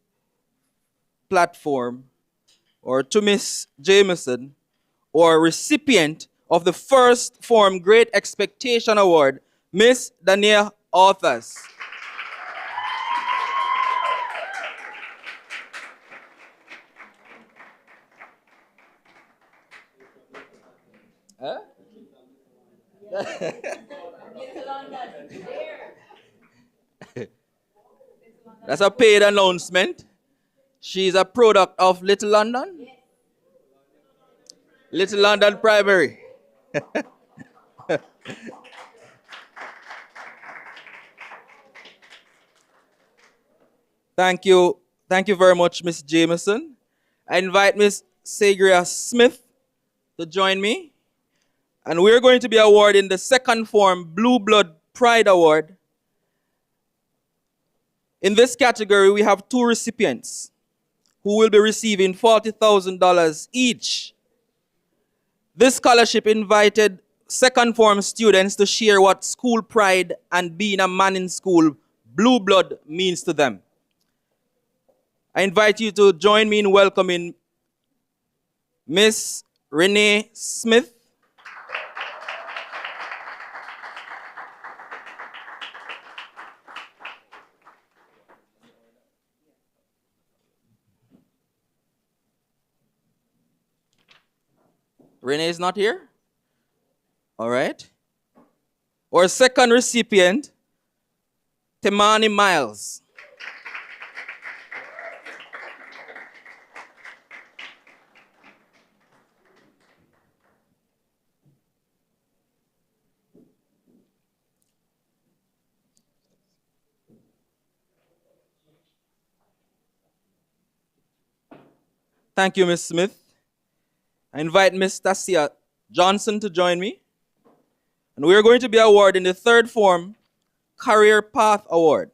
platform or to Miss Jameson, or recipient of the First Form Great Expectation Award, Miss Dania Authors. Huh? That's a paid announcement. She's a product of Little London. Little London Primary. Thank you. Thank you very much, Miss Jameson. I invite Miss Sagria Smith to join me. And we're going to be awarding the Second Form Blue Blood Pride Award. In this category, we have two recipients who will be receiving $40,000 each. This scholarship invited Second Form students to share what school pride and being a man in school, blue blood, means to them. I invite you to join me in welcoming Miss Renee Smith. Renee is not here? All right. Our second recipient, Temani Miles. Thank you, Ms. Smith. I invite Ms. Tasia Johnson to join me. And we are going to be awarding the third form Career Path Award.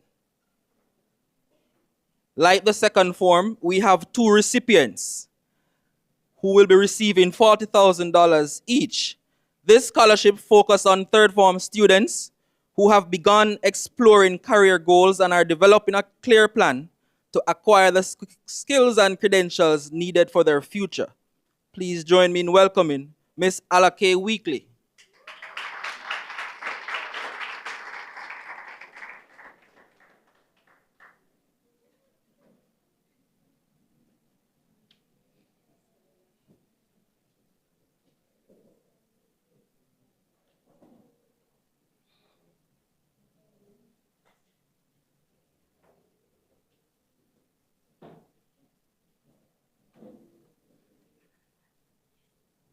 Like the second form, we have two recipients who will be receiving $40,000 each. This scholarship focuses on third form students who have begun exploring career goals and are developing a clear plan to acquire the skills and credentials needed for their future. Please join me in welcoming Ms. Alake Weekly.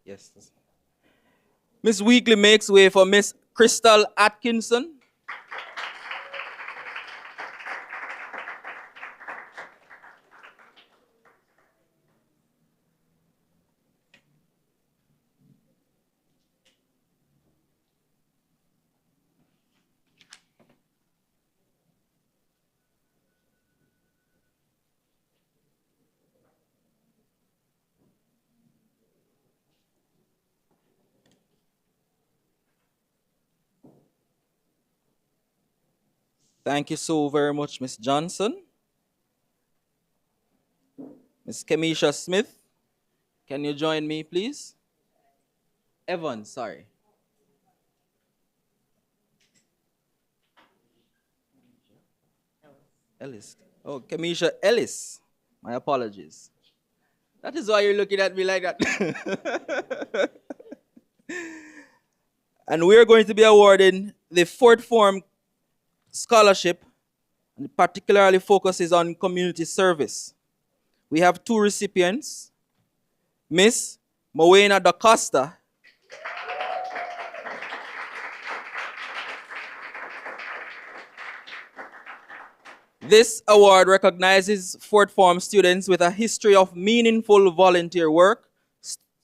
Yes. Ms. Weekly makes way for Ms. Crystal Atkinson. Thank you so very much, Ms. Johnson. Ms. Kemisha Smith, can you join me, please? Evans, sorry. Ellis. Oh, Kemisha Ellis. My apologies. That is why you're looking at me like that. And we're going to be awarding the fourth form scholarship, and it particularly focuses on community service. We have two recipients, Miss Moena da Costa This award recognizes fourth form students with a history of meaningful volunteer work,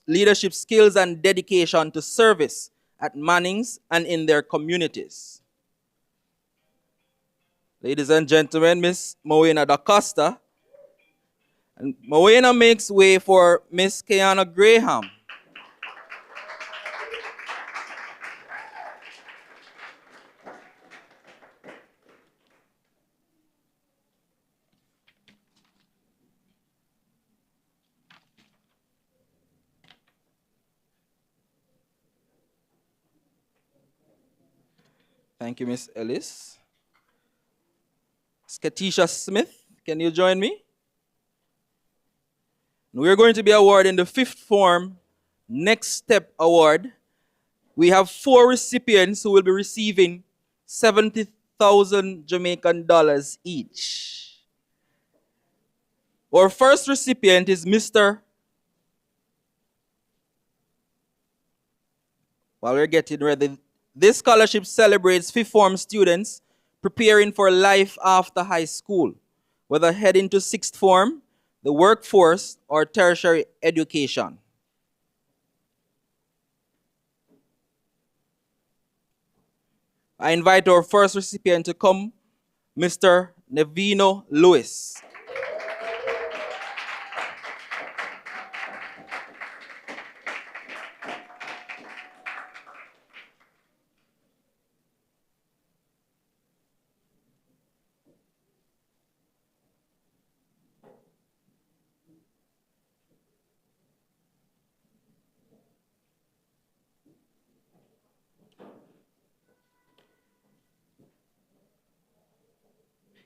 leadership skills, and dedication to service at Mannings and in their communities. Ladies and gentlemen, Miss Moena da Costa. And Moena makes way for Miss Kiana Graham. Thank you, Miss Ellis. Skatisha Smith, can you join me? We're going to be awarding the fifth form Next Step Award. We have 4 recipients who will be receiving 70,000 Jamaican dollars each. Our first recipient is Mr. While we're getting ready, this scholarship celebrates fifth form students preparing for life after high school, whether heading to sixth form, the workforce, or tertiary education. I invite our first recipient to come, Mr. Nevino Lewis.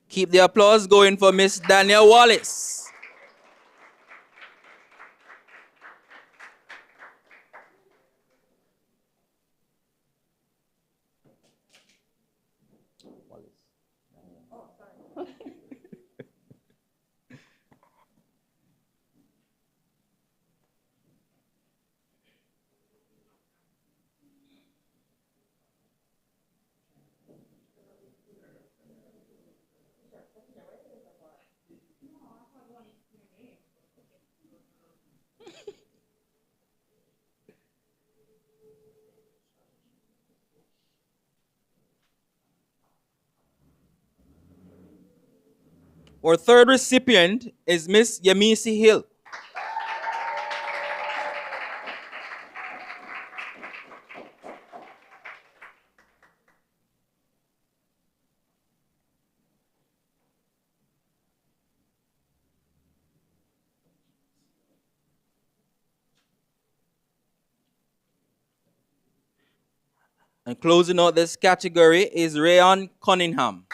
Keep the applause going for Miss Danielle Wallace. Our third recipient is Miss Yamisi Hill. And closing out this category is Rayon Cunningham.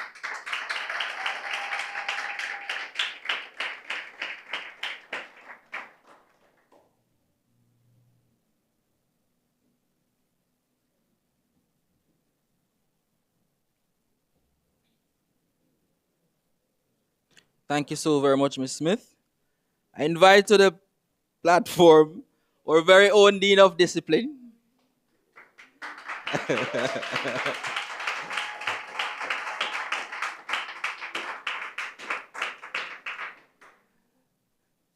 Thank you so very much, Ms. Smith. I invite to the platform our very own Dean of Discipline.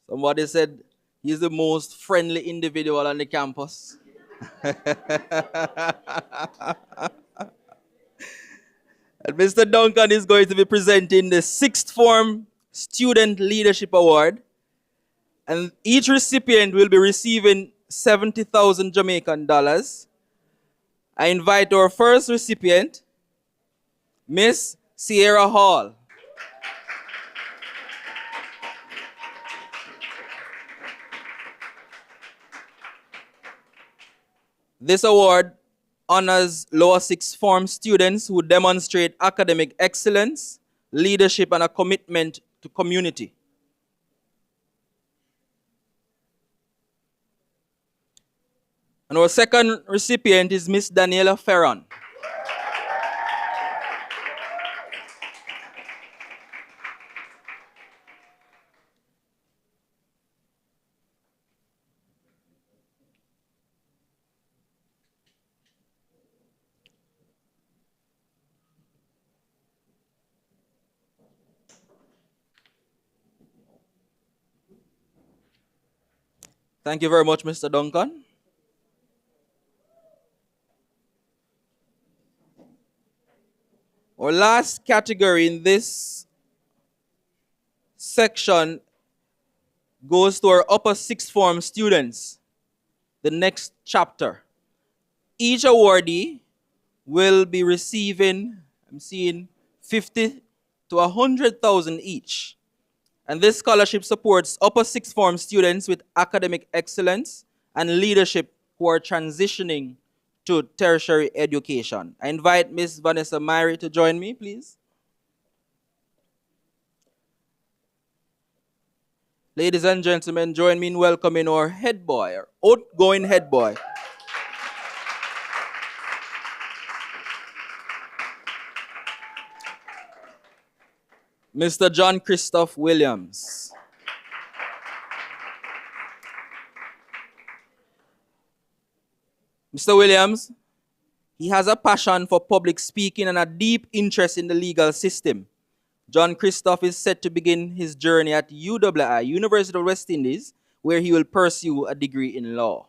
Somebody said he's the most friendly individual on the campus. And Mr. Duncan is going to be presenting the Sixth Form Student Leadership Award. And each recipient will be receiving 70,000 Jamaican dollars. I invite our first recipient, Miss Sierra Hall. This award honors lower sixth form students who demonstrate academic excellence, leadership, and a commitment to community. And our second recipient is Miss Daniela Ferron. Thank you very much, Mr. Duncan. Our last category in this section goes to our upper sixth form students, the next chapter. Each awardee will be receiving, I'm seeing 50 to 100,000 each. And this scholarship supports upper sixth form students with academic excellence and leadership who are transitioning to tertiary education. I invite Ms. Vanessa Myrie to join me, please. Ladies and gentlemen, join me in welcoming our head boy, our outgoing head boy. Mr. John Christoph Williams. Mr. Williams, he has a passion for public speaking and a deep interest in the legal system. John Christoph is set to begin his journey at UWI, University of West Indies, where he will pursue a degree in law.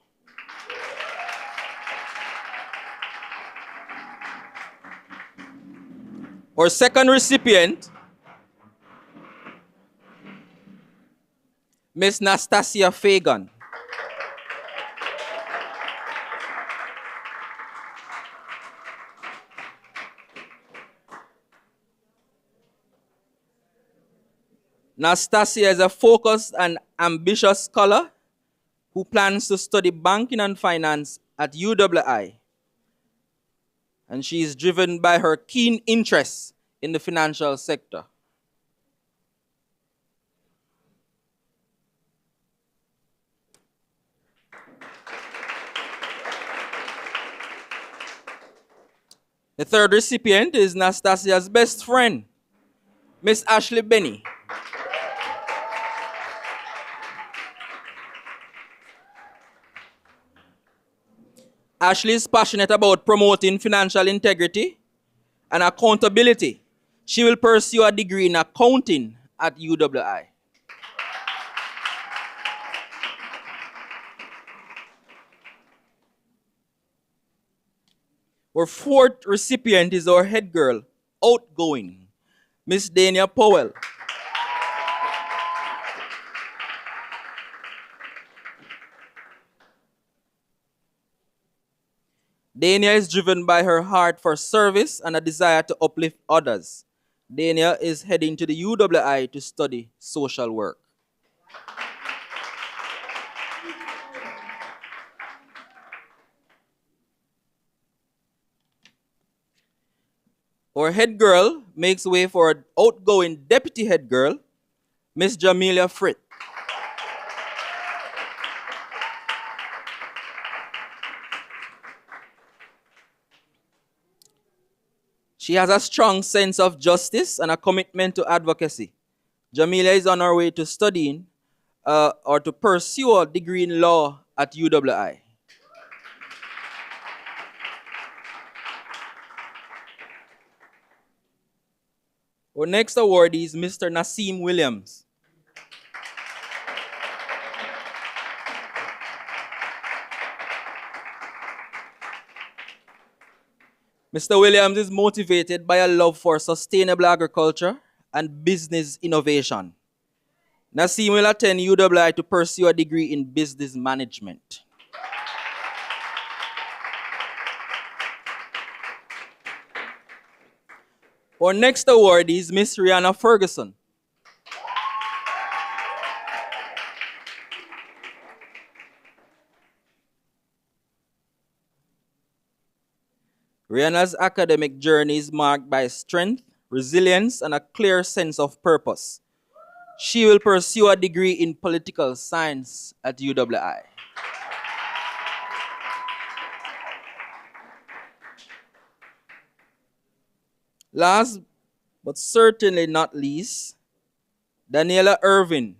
Our second recipient, Miss Nastasia Fagan. Nastasia is a focused and ambitious scholar who plans to study banking and finance at UWI. And she is driven by her keen interest in the financial sector. The third recipient is Nastasia's best friend, Miss Ashley Benny. Ashley is passionate about promoting financial integrity and accountability. She will pursue a degree in accounting at UWI. Our fourth recipient is our head girl, outgoing, Miss Dania Powell. Dania is driven by her heart for service and a desire to uplift others. Dania is heading to the UWI to study social work. Our head girl makes way for an outgoing deputy head girl, Miss Jamelia Frit. She has a strong sense of justice and a commitment to advocacy. Jamelia is on her way to studying or to pursue a degree in law at UWI. Our next awardee is Mr. Naseem Williams. Mr. Williams is motivated by a love for sustainable agriculture and business innovation. Naseem will attend UWI to pursue a degree in business management. Our next award is Miss Rihanna Ferguson. Rihanna's academic journey is marked by strength, resilience, and a clear sense of purpose. She will pursue a degree in political science at UWI. Last but certainly not least, Daniela Irvin.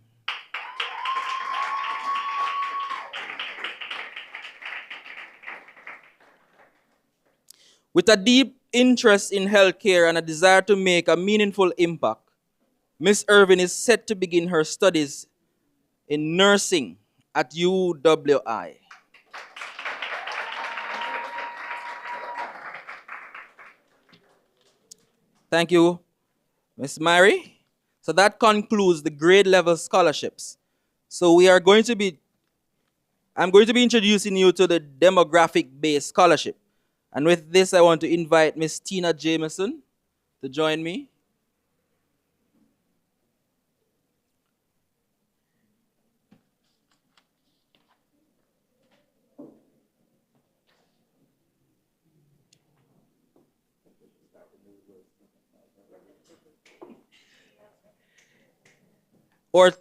With a deep interest in healthcare and a desire to make a meaningful impact, Ms. Irvin is set to begin her studies in nursing at UWI. Thank you, Ms. Mary. So that concludes the grade level scholarships. So I'm going to be introducing you to the demographic-based scholarship. And with this, I want to invite Ms. Tina Jameson to join me. Or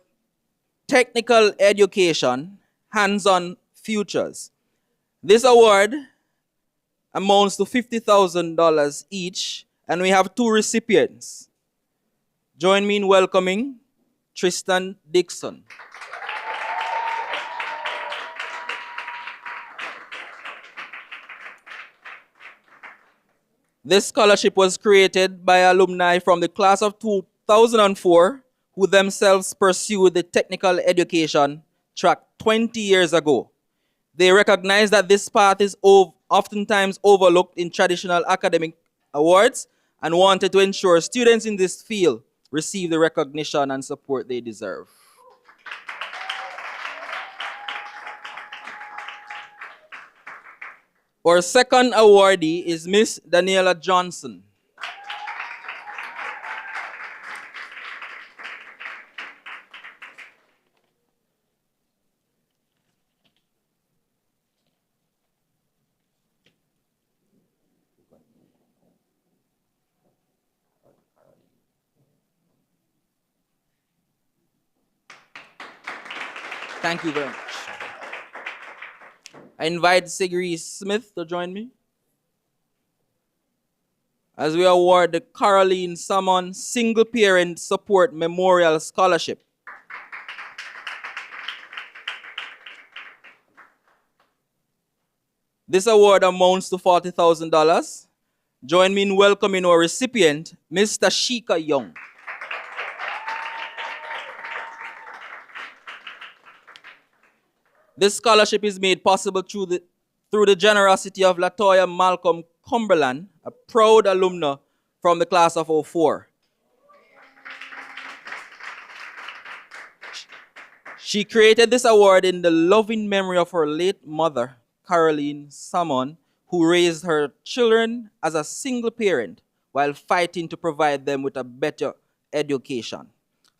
technical education, hands-on futures. This award amounts to $50,000 each, and we have two recipients. Join me in welcoming Tristan Dixon. This scholarship was created by alumni from the class of 2004 who themselves pursued the technical education track 20 years ago. They recognize that this path is oftentimes overlooked in traditional academic awards and wanted to ensure students in this field receive the recognition and support they deserve. Our second awardee is Miss Daniela Johnson. Thank you very much. I invite Sigri Smith to join me as we award the Caroline Salmon Single Parent Support Memorial Scholarship. This award amounts to $40,000. Join me in welcoming our recipient, Mr. Shika Young. This scholarship is made possible through the generosity of Latoya Malcolm Cumberland, a proud alumna from the class of 04. She created this award in the loving memory of her late mother, Caroline Salmon, who raised her children as a single parent while fighting to provide them with a better education.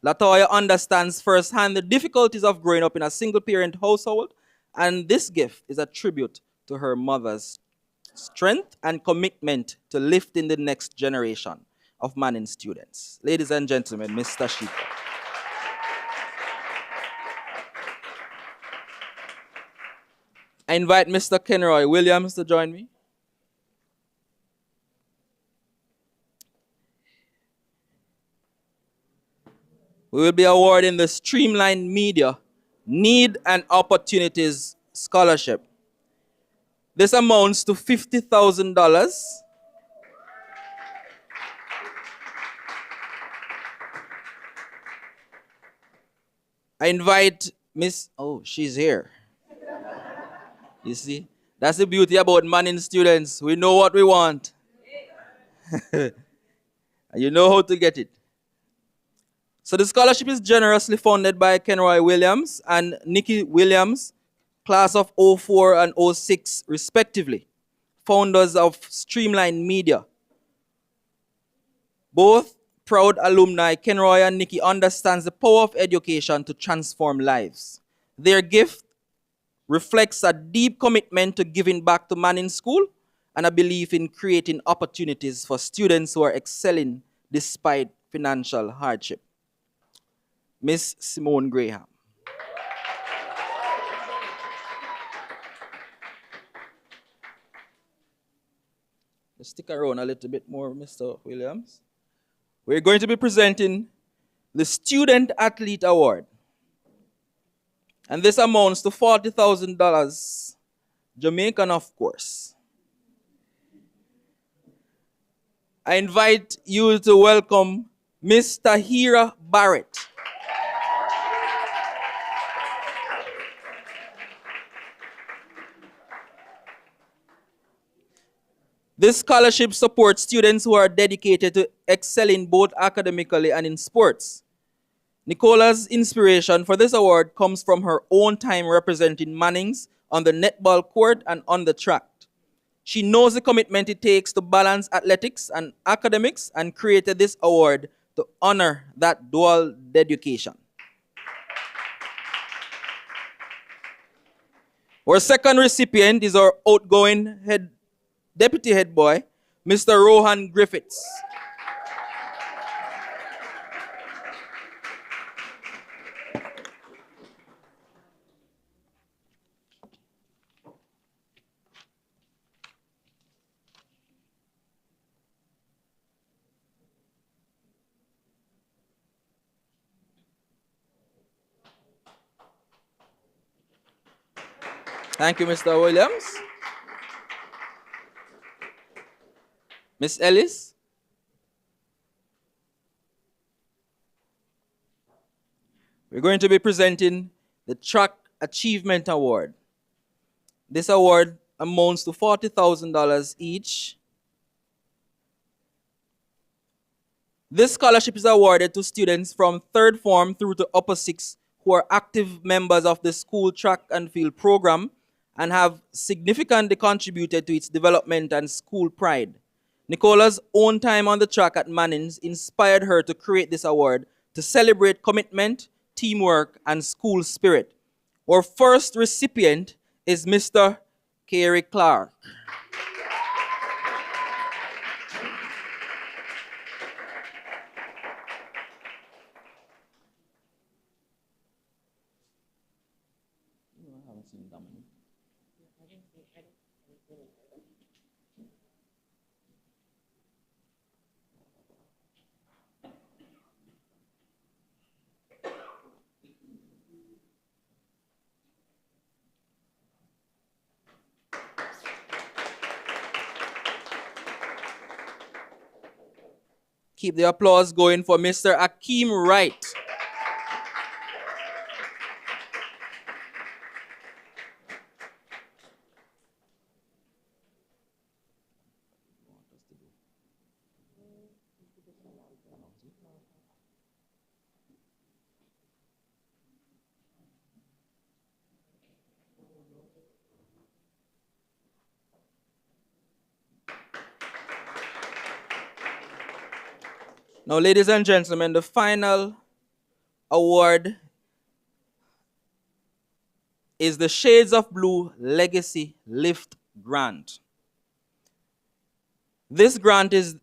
Latoya understands firsthand the difficulties of growing up in a single parent household, and this gift is a tribute to her mother's strength and commitment to lifting the next generation of Manning students. Ladies and gentlemen, Mr. Shika. I invite Mr. Kenroy Williams to join me. We will be awarding the Streamline Media Need and Opportunities Scholarship. This amounts to $50,000. I invite Miss, oh, she's here. You see, that's the beauty about Manning students. We know what we want. And you know how to get it. So the scholarship is generously funded by Kenroy Williams and Nikki Williams, class of 04 and 06 respectively, founders of Streamline Media. Both proud alumni, Kenroy and Nikki, understands the power of education to transform lives. Their gift reflects a deep commitment to giving back to Manning School and a belief in creating opportunities for students who are excelling despite financial hardship. Miss Simone Graham. Let's stick around a little bit more, Mr. Williams. We're going to be presenting the Student Athlete Award. And this amounts to $40,000, Jamaican, of course. I invite you to welcome Miss Tahira Barrett. This scholarship supports students who are dedicated to excelling both academically and in sports. Nicola's inspiration for this award comes from her own time representing Mannings on the netball court and on the track. She knows the commitment it takes to balance athletics and academics and created this award to honor that dual dedication. Our second recipient is our outgoing deputy head boy, Mr. Rohan Griffiths. Thank you, Mr. Williams. Miss Ellis. We're going to be presenting the Track Achievement Award. This award amounts to $40,000 each. This scholarship is awarded to students from third form through to upper six who are active members of the school track and field program and have significantly contributed to its development and school pride. Nicola's own time on the track at Mannings inspired her to create this award to celebrate commitment, teamwork, and school spirit. Our first recipient is Mr. Kerry Clark. Keep the applause going for Mr. Akeem Wright. Now, ladies and gentlemen, the final award is the Shades of Blue Legacy Lift Grant. This grant is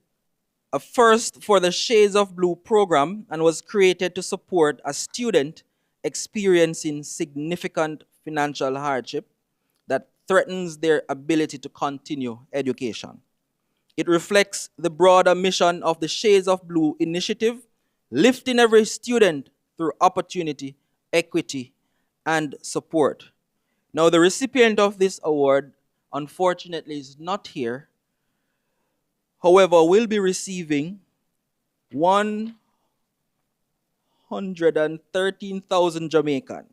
a first for the Shades of Blue program and was created to support a student experiencing significant financial hardship that threatens their ability to continue education. It reflects the broader mission of the Shades of Blue initiative, lifting every student through opportunity, equity, and support. Now, the recipient of this award, unfortunately, is not here. However, will be receiving 113,000 Jamaican.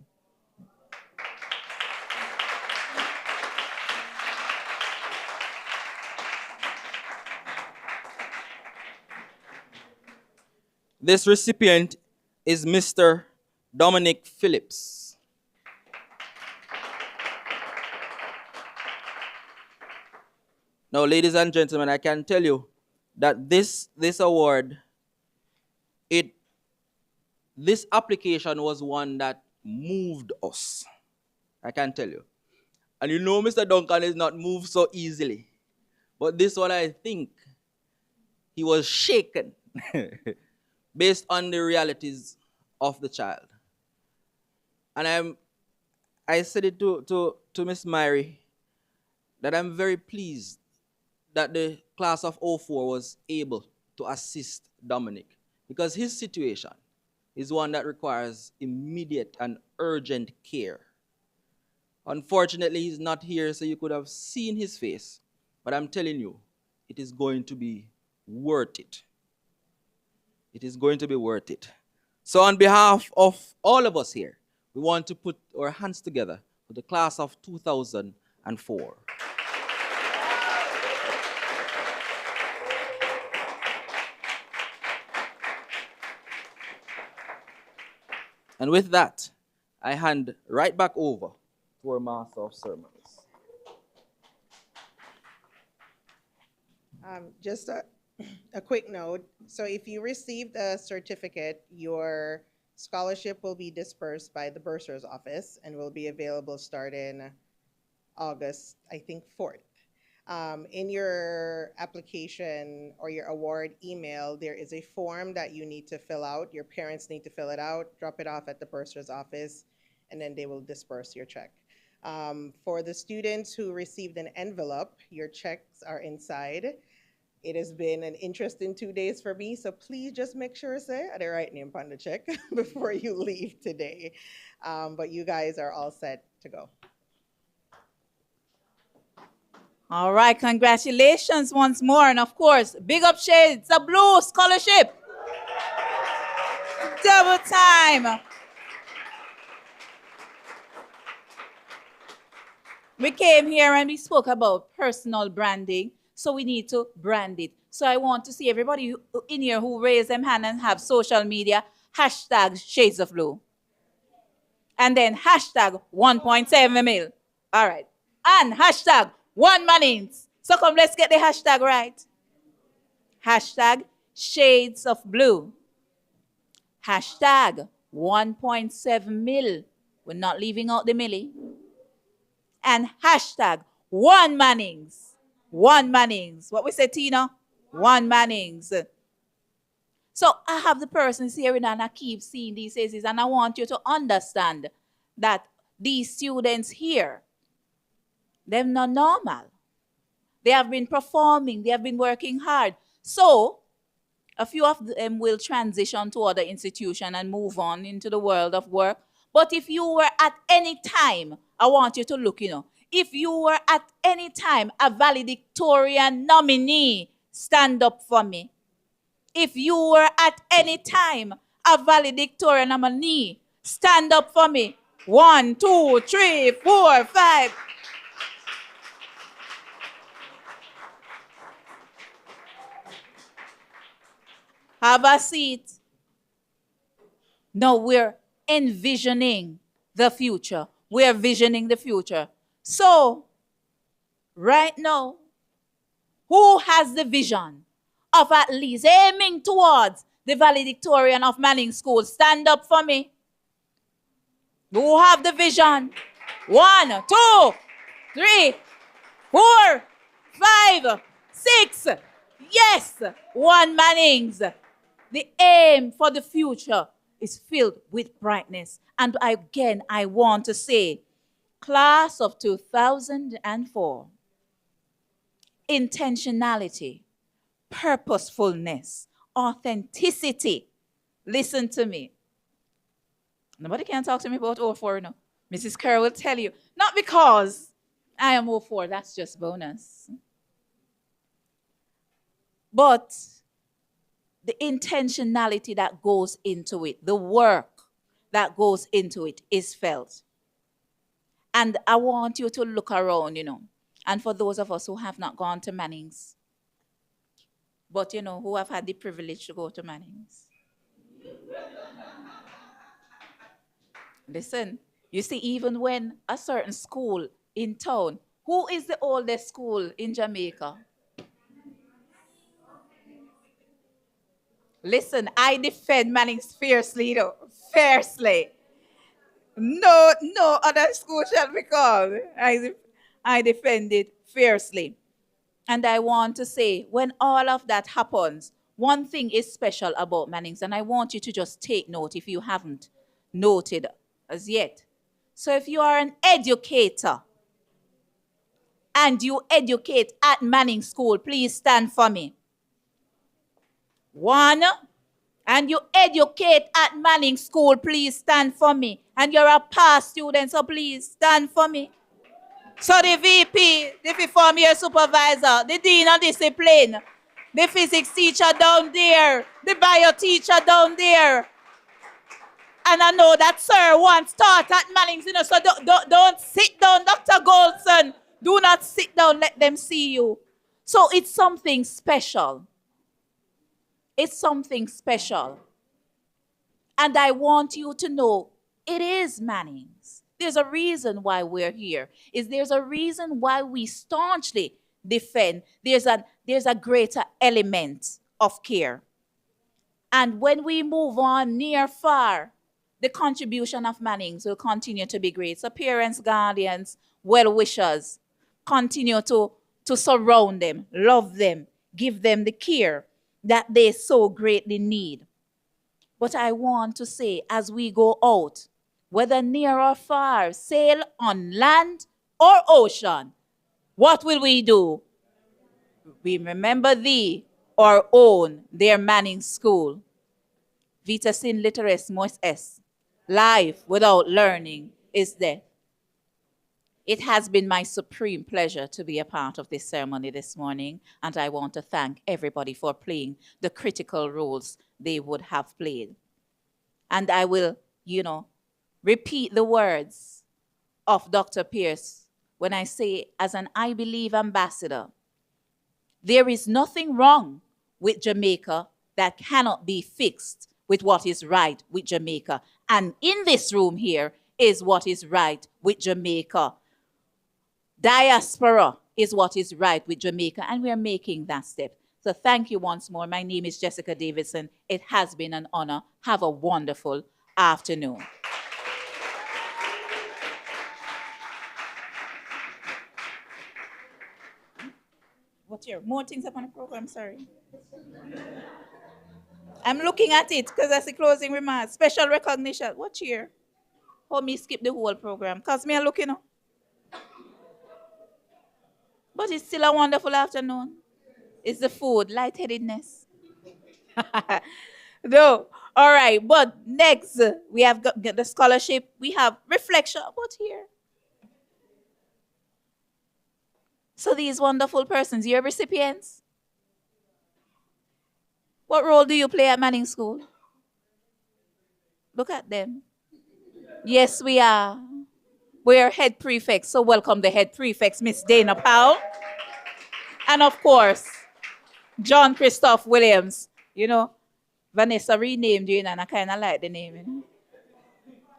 This recipient is Mr. Dominic Phillips. Now, ladies and gentlemen, I can tell you that this award, this application was one that moved us. I can tell you. And you know Mr. Duncan is not moved so easily. But this one, I think, he was shaken based on the realities of the child. And I said it to Miss Myrie that I'm very pleased that the class of 04 was able to assist Dominic, because his situation is one that requires immediate and urgent care. Unfortunately, he's not here, so you could have seen his face, but I'm telling you, it is going to be worth it. It is going to be worth it. So on behalf of all of us here, we want to put our hands together for the class of 2004. And with that, I hand right back over to our Master of Sermons. Just a quick note. So if you received a certificate, your scholarship will be dispersed by the bursar's office and will be available starting August, I think, 4th. In your application or your award email, there is a form that you need to fill out. Your parents need to fill it out, drop it off at the bursar's office, and then they will disperse your check. For the students who received an envelope, your checks are inside. It has been an interesting 2 days for me, so please just make sure, say, the right name on the check before you leave today. But you guys are all set to go. All right, congratulations once more. And of course, big up Shades of Blue Scholarship. Double time. We came here and we spoke about personal branding, so we need to brand it. So I want to see everybody in here who raise them hand and have social media, hashtag Shades of Blue. And then hashtag 1.7 mil. All right. And hashtag 1 Mannings. So come, let's get the hashtag right. Hashtag Shades of Blue. Hashtag 1.7 mil. We're not leaving out the milli. And hashtag 1 Mannings. 1 Mannings. What we say, Tina? 1 Mannings. So I have the persons here and I keep seeing these faces, and I want you to understand that these students here, they're not normal. They have been performing. They have been working hard. So a few of them will transition to other institutions and move on into the world of work. But if you were at any time, I want you to look, if you were at any time a valedictorian nominee, stand up for me. If you were at any time a valedictorian nominee, stand up for me. 1, 2, 3, 4, 5. Have a seat. No, we're envisioning the future. We're visioning the future. So, right now, who has the vision of at least aiming towards the valedictorian of Manning School. Stand up for me. Who have the vision? 1, 2, 3, 4, 5, 6. Yes, 1 Mannings. The aim for the future is filled with brightness. And again, I want to say, class of 2004, intentionality, purposefulness, authenticity. Listen to me. Nobody can talk to me about 04 now. Mrs. Kerr will tell you, not because I am 04, that's just bonus. But the intentionality that goes into it, the work that goes into it is felt. And I want you to look around, and for those of us who have not gone to Mannings, but, who have had the privilege to go to Mannings. Listen, you see, even when a certain school in town, who is the oldest school in Jamaica? Listen, I defend Mannings fiercely, fiercely. No other school shall be called. I defend it fiercely. And I want to say, when all of that happens, one thing is special about Mannings, and I want you to just take note if you haven't noted as yet. So if you are an educator and you educate at Manning School, please stand for me. 1, and you educate at Manning School, please stand for me. And you're a past student, so please stand for me. So the VP, the form year supervisor, the dean of discipline, the physics teacher down there, the bio teacher down there. And I know that sir once taught at Mannings, so don't sit down, Dr. Goldson. Do not sit down, let them see you. So it's something special. It's something special. And I want you to know it is Mannings. There's a reason why we're here. There's a reason why we staunchly defend. There's a greater element of care. And when we move on near far, the contribution of Mannings will continue to be great. So parents, guardians, well-wishers, continue to surround them, love them, give them the care that they so greatly need. But I want to say, as we go out, whether near or far, sail on land or ocean, what will we do? We remember thee or own their Manning School. Vita sin literis mos est. Life without learning is death. It has been my supreme pleasure to be a part of this ceremony this morning, and I want to thank everybody for playing the critical roles they would have played. And I will, repeat the words of Dr. Pierce when I say, as an I Believe ambassador, there is nothing wrong with Jamaica that cannot be fixed with what is right with Jamaica. And in this room here is what is right with Jamaica. Diaspora is what is right with Jamaica, and we are making that step. So thank you once more. My name is Jessica Davidson. It has been an honor. Have a wonderful afternoon. What's your more things up on the program? Sorry. I'm looking at it because that's the closing remarks. Special recognition. What year? Hold me skip the whole program. Because me are looking up. But it's still a wonderful afternoon. It's the food, lightheadedness. No. All right. But next, we have got the scholarship. We have reflection. What here? So these wonderful persons, your recipients, what role do you play at Manning School? Look at them. Yes, we are. We are head prefects, so welcome the head prefects, Miss Dana Powell. And of course, John Christoph Williams. Vanessa renamed you, and I kind of like the name.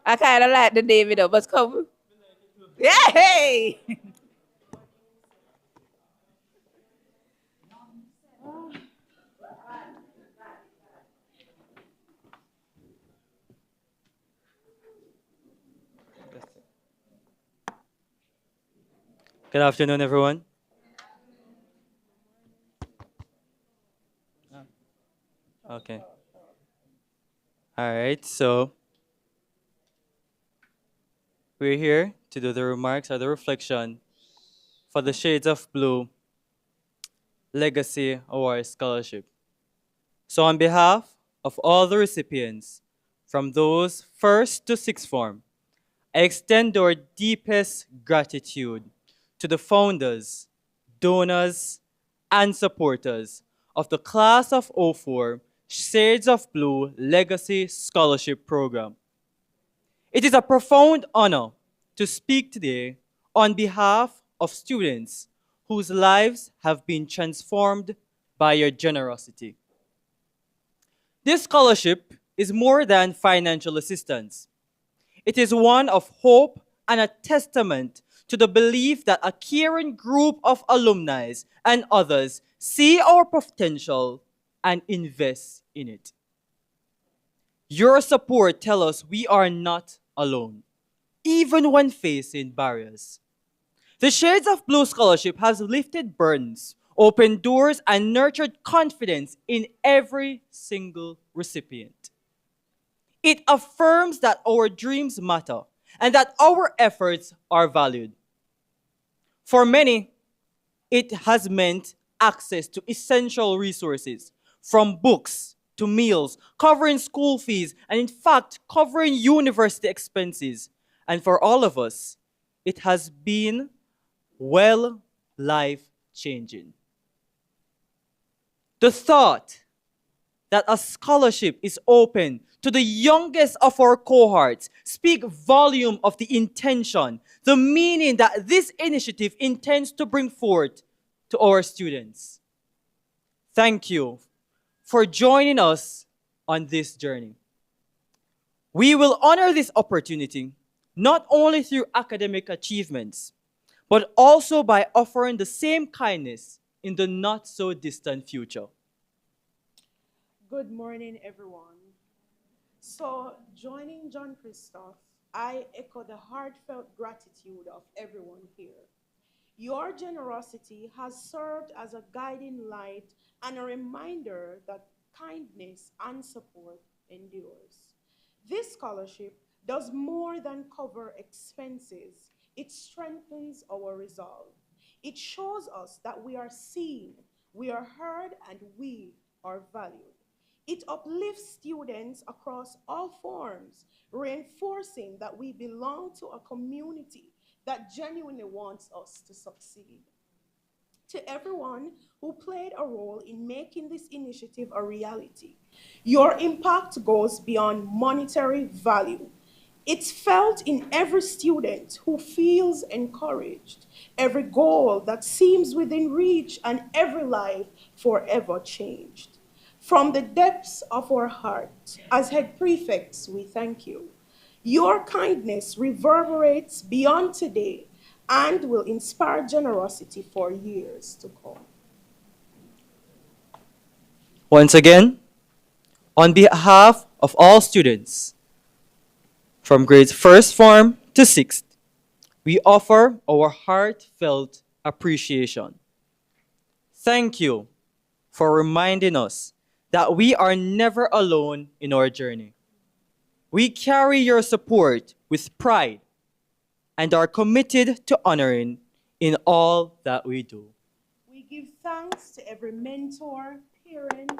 I kind of like the name, but come. Yay! Good afternoon, everyone. Okay. All right, so we're here to do the remarks or the reflection for the Shades of Blue Legacy Award Scholarship. So on behalf of all the recipients, from those first to sixth form, I extend our deepest gratitude to the founders, donors, and supporters of the Class of '04 Shades of Blue Legacy Scholarship Program. It is a profound honor to speak today on behalf of students whose lives have been transformed by your generosity. This scholarship is more than financial assistance. It is one of hope and a testament to the belief that a caring group of alumni and others see our potential and invest in it. Your support tells us we are not alone, even when facing barriers. The Shades of Blue Scholarship has lifted burdens, opened doors, and nurtured confidence in every single recipient. It affirms that our dreams matter and that our efforts are valued. For many, it has meant access to essential resources, from books to meals, covering school fees, and in fact, covering university expenses. And for all of us, it has been, well, life-changing. The thought that a scholarship is open to the youngest of our cohorts speak volume of the intention, the meaning that this initiative intends to bring forth to our students. Thank you for joining us on this journey. We will honor this opportunity not only through academic achievements, but also by offering the same kindness in the not-so-distant future. Good morning, everyone. So, joining John Christoph, I echo the heartfelt gratitude of everyone here. Your generosity has served as a guiding light and a reminder that kindness and support endures. This scholarship does more than cover expenses. It strengthens our resolve. It shows us that we are seen, we are heard, and we are valued. It uplifts students across all forms, reinforcing that we belong to a community that genuinely wants us to succeed. To everyone who played a role in making this initiative a reality, your impact goes beyond monetary value. It's felt in every student who feels encouraged, every goal that seems within reach, and every life forever changed. From the depths of our heart, as head prefects, we thank you. Your kindness reverberates beyond today and will inspire generosity for years to come. Once again, on behalf of all students, from grades first form to sixth, we offer our heartfelt appreciation. Thank you for reminding us that we are never alone in our journey. We carry your support with pride and are committed to honoring in all that we do. We give thanks to every mentor, parent,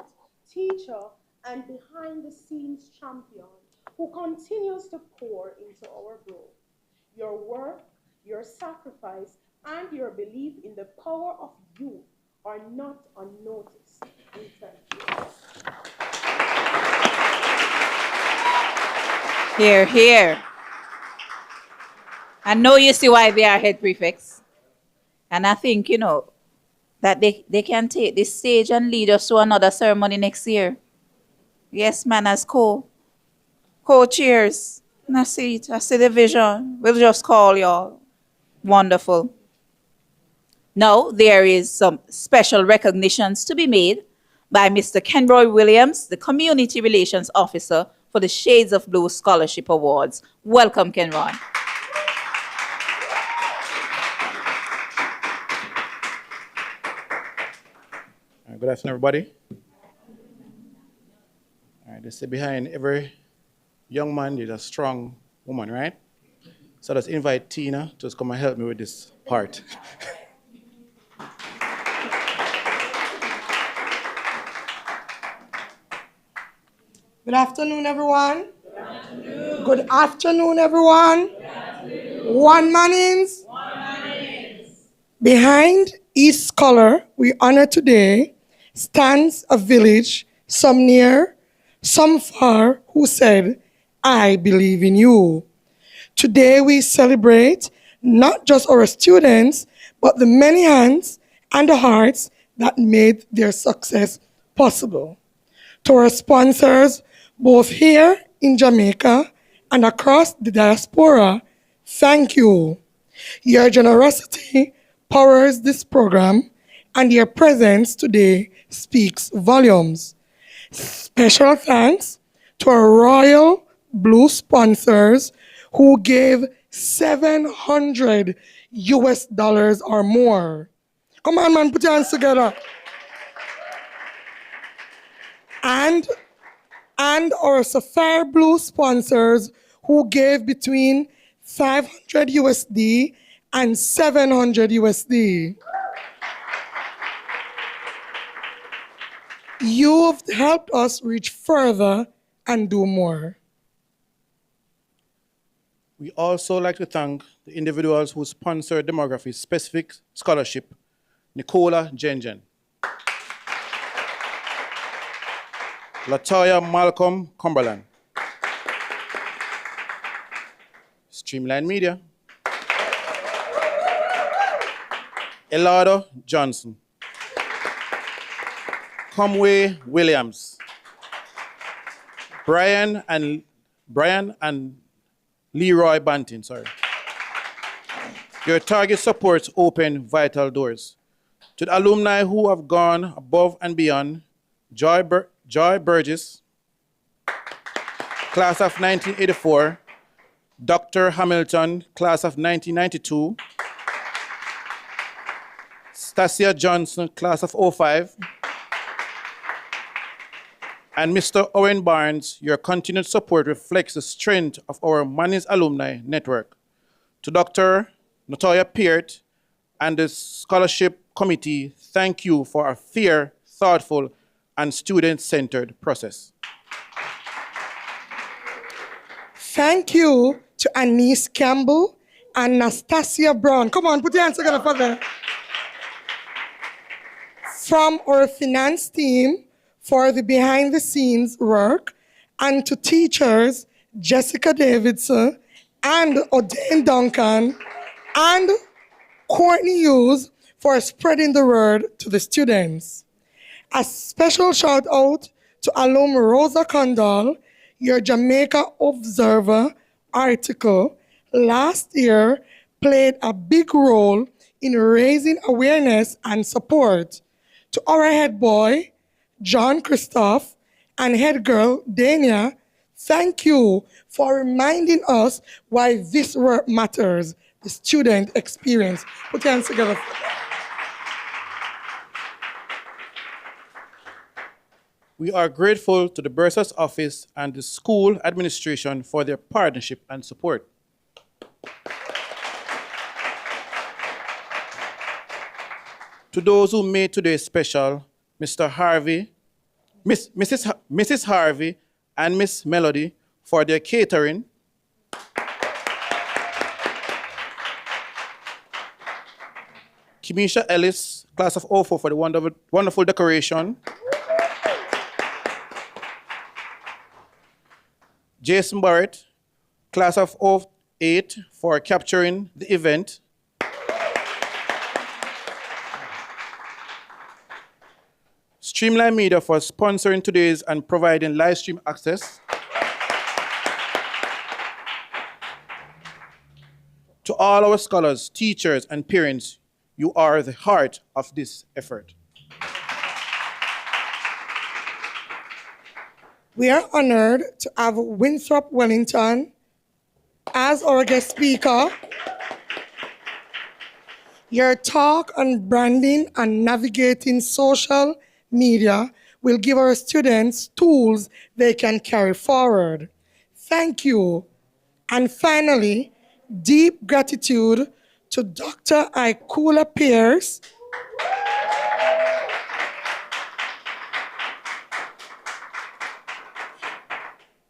teacher, and behind-the-scenes champion who continues to pour into our growth. Your work, your sacrifice, and your belief in the power of youth are not unnoticed. We thank you. Here, here. I know you see why they are head prefects. And I think, that they can take this stage and lead us to another ceremony next year. Yes, man, as co-chairs. And I see it. I see the vision. We'll just call y'all. Wonderful. Now, there is some special recognitions to be made by Mr. Kenroy Williams, the Community Relations Officer for the Shades of Blue Scholarship Awards. Welcome, Kenroy. Good afternoon, everybody. All right, they say behind every young man there's a strong woman, right? So let's invite Tina to just come and help me with this part. Good afternoon, everyone. Good afternoon, everyone. One Mannings. Behind each scholar we honor today stands a village, some near, some far, who said, I believe in you. Today we celebrate not just our students, but the many hands and the hearts that made their success possible. To our sponsors, both here in Jamaica and across the diaspora, thank you. Your generosity powers this program, and your presence today speaks volumes. Special thanks to our Royal Blue sponsors who gave $700 or more. Come on, man, put your hands together. And our Sapphire Blue sponsors who gave between $500 and $700. You've helped us reach further and do more. We also like to thank the individuals who sponsored demography-specific scholarship, Nicola Jenjen, Latoya Malcolm Cumberland, Streamline Media, Elado Johnson, Kenroy Williams, Brian and Leroy Bantin, sorry. Your target supports open vital doors. To the alumni who have gone above and beyond, Joy Burgess, class of 1984, Dr. Hamilton, class of 1992, Stacia Johnson, class of 05, and Mr. Owen Barnes, your continued support reflects the strength of our Mannings alumni network. To Dr. Natoya Peart and the scholarship committee, thank you for a fair, thoughtful, and student-centered process. Thank you to Anise Campbell and Nastasia Brown. Come on, put your hands together for them. From our finance team for the behind-the-scenes work, and to teachers Jessica Davidson and O'Dane Duncan and Courtney Hughes for spreading the word to the students. A special shout out to alum Rosa Condal, your Jamaica Observer article last year played a big role in raising awareness and support. To our head boy, John Christoph, and head girl, Dania, thank you for reminding us why this work matters, the student experience. Put your hands together. We are grateful to the Bursar's Office and the school administration for their partnership and support. To those who made today special, Mr. Harvey, Mrs. Harvey, and Miss Melody for their catering. Kimisha Ellis, class of 04, for the wonderful decoration. Jason Barrett, class of 08, for capturing the event. Streamline Media for sponsoring today's and providing live stream access. To all our scholars, teachers, and parents, you are the heart of this effort. We are honored to have Winthrop Wellington as our guest speaker. Your talk on branding and navigating social media will give our students tools they can carry forward. Thank you. And finally, deep gratitude to Dr. Ikula Pierce,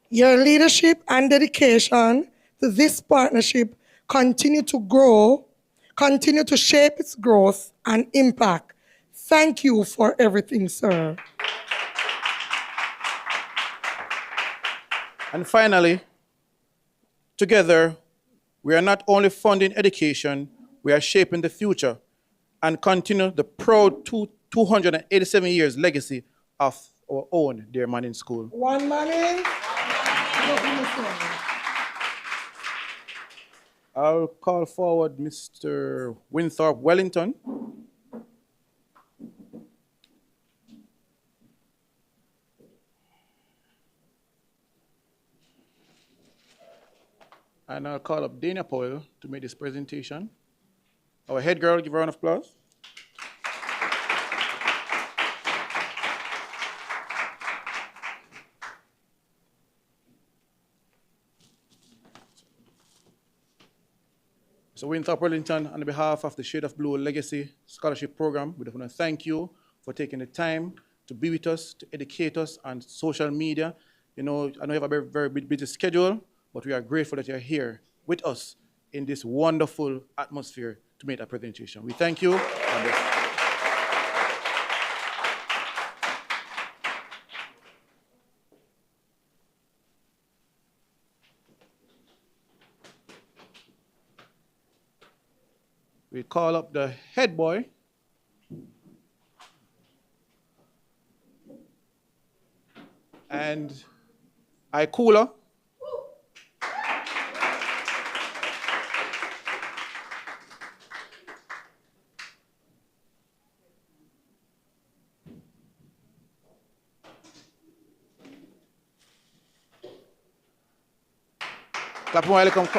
your leadership and dedication to this partnership continue to grow, continue to shape its growth and impact. Thank you for everything, sir. And finally, together, we are not only funding education, we are shaping the future and continue the proud 287 years legacy of our own Dear Manning School. One Manning. I'll call forward Mr. Winthrop Wellington. And I'll call up Dana Powell to make this presentation. Our head girl, give her a round of applause. So Winthrop Wellington, on behalf of the Shade of Blue Legacy Scholarship Program, we want to thank you for taking the time to be with us, to educate us on social media. You know, I know you have a very, very busy schedule, but we are grateful that you're here with us in this wonderful atmosphere to make that presentation. We thank you. God bless. We call up the head boy. And Ikula. Clap while come.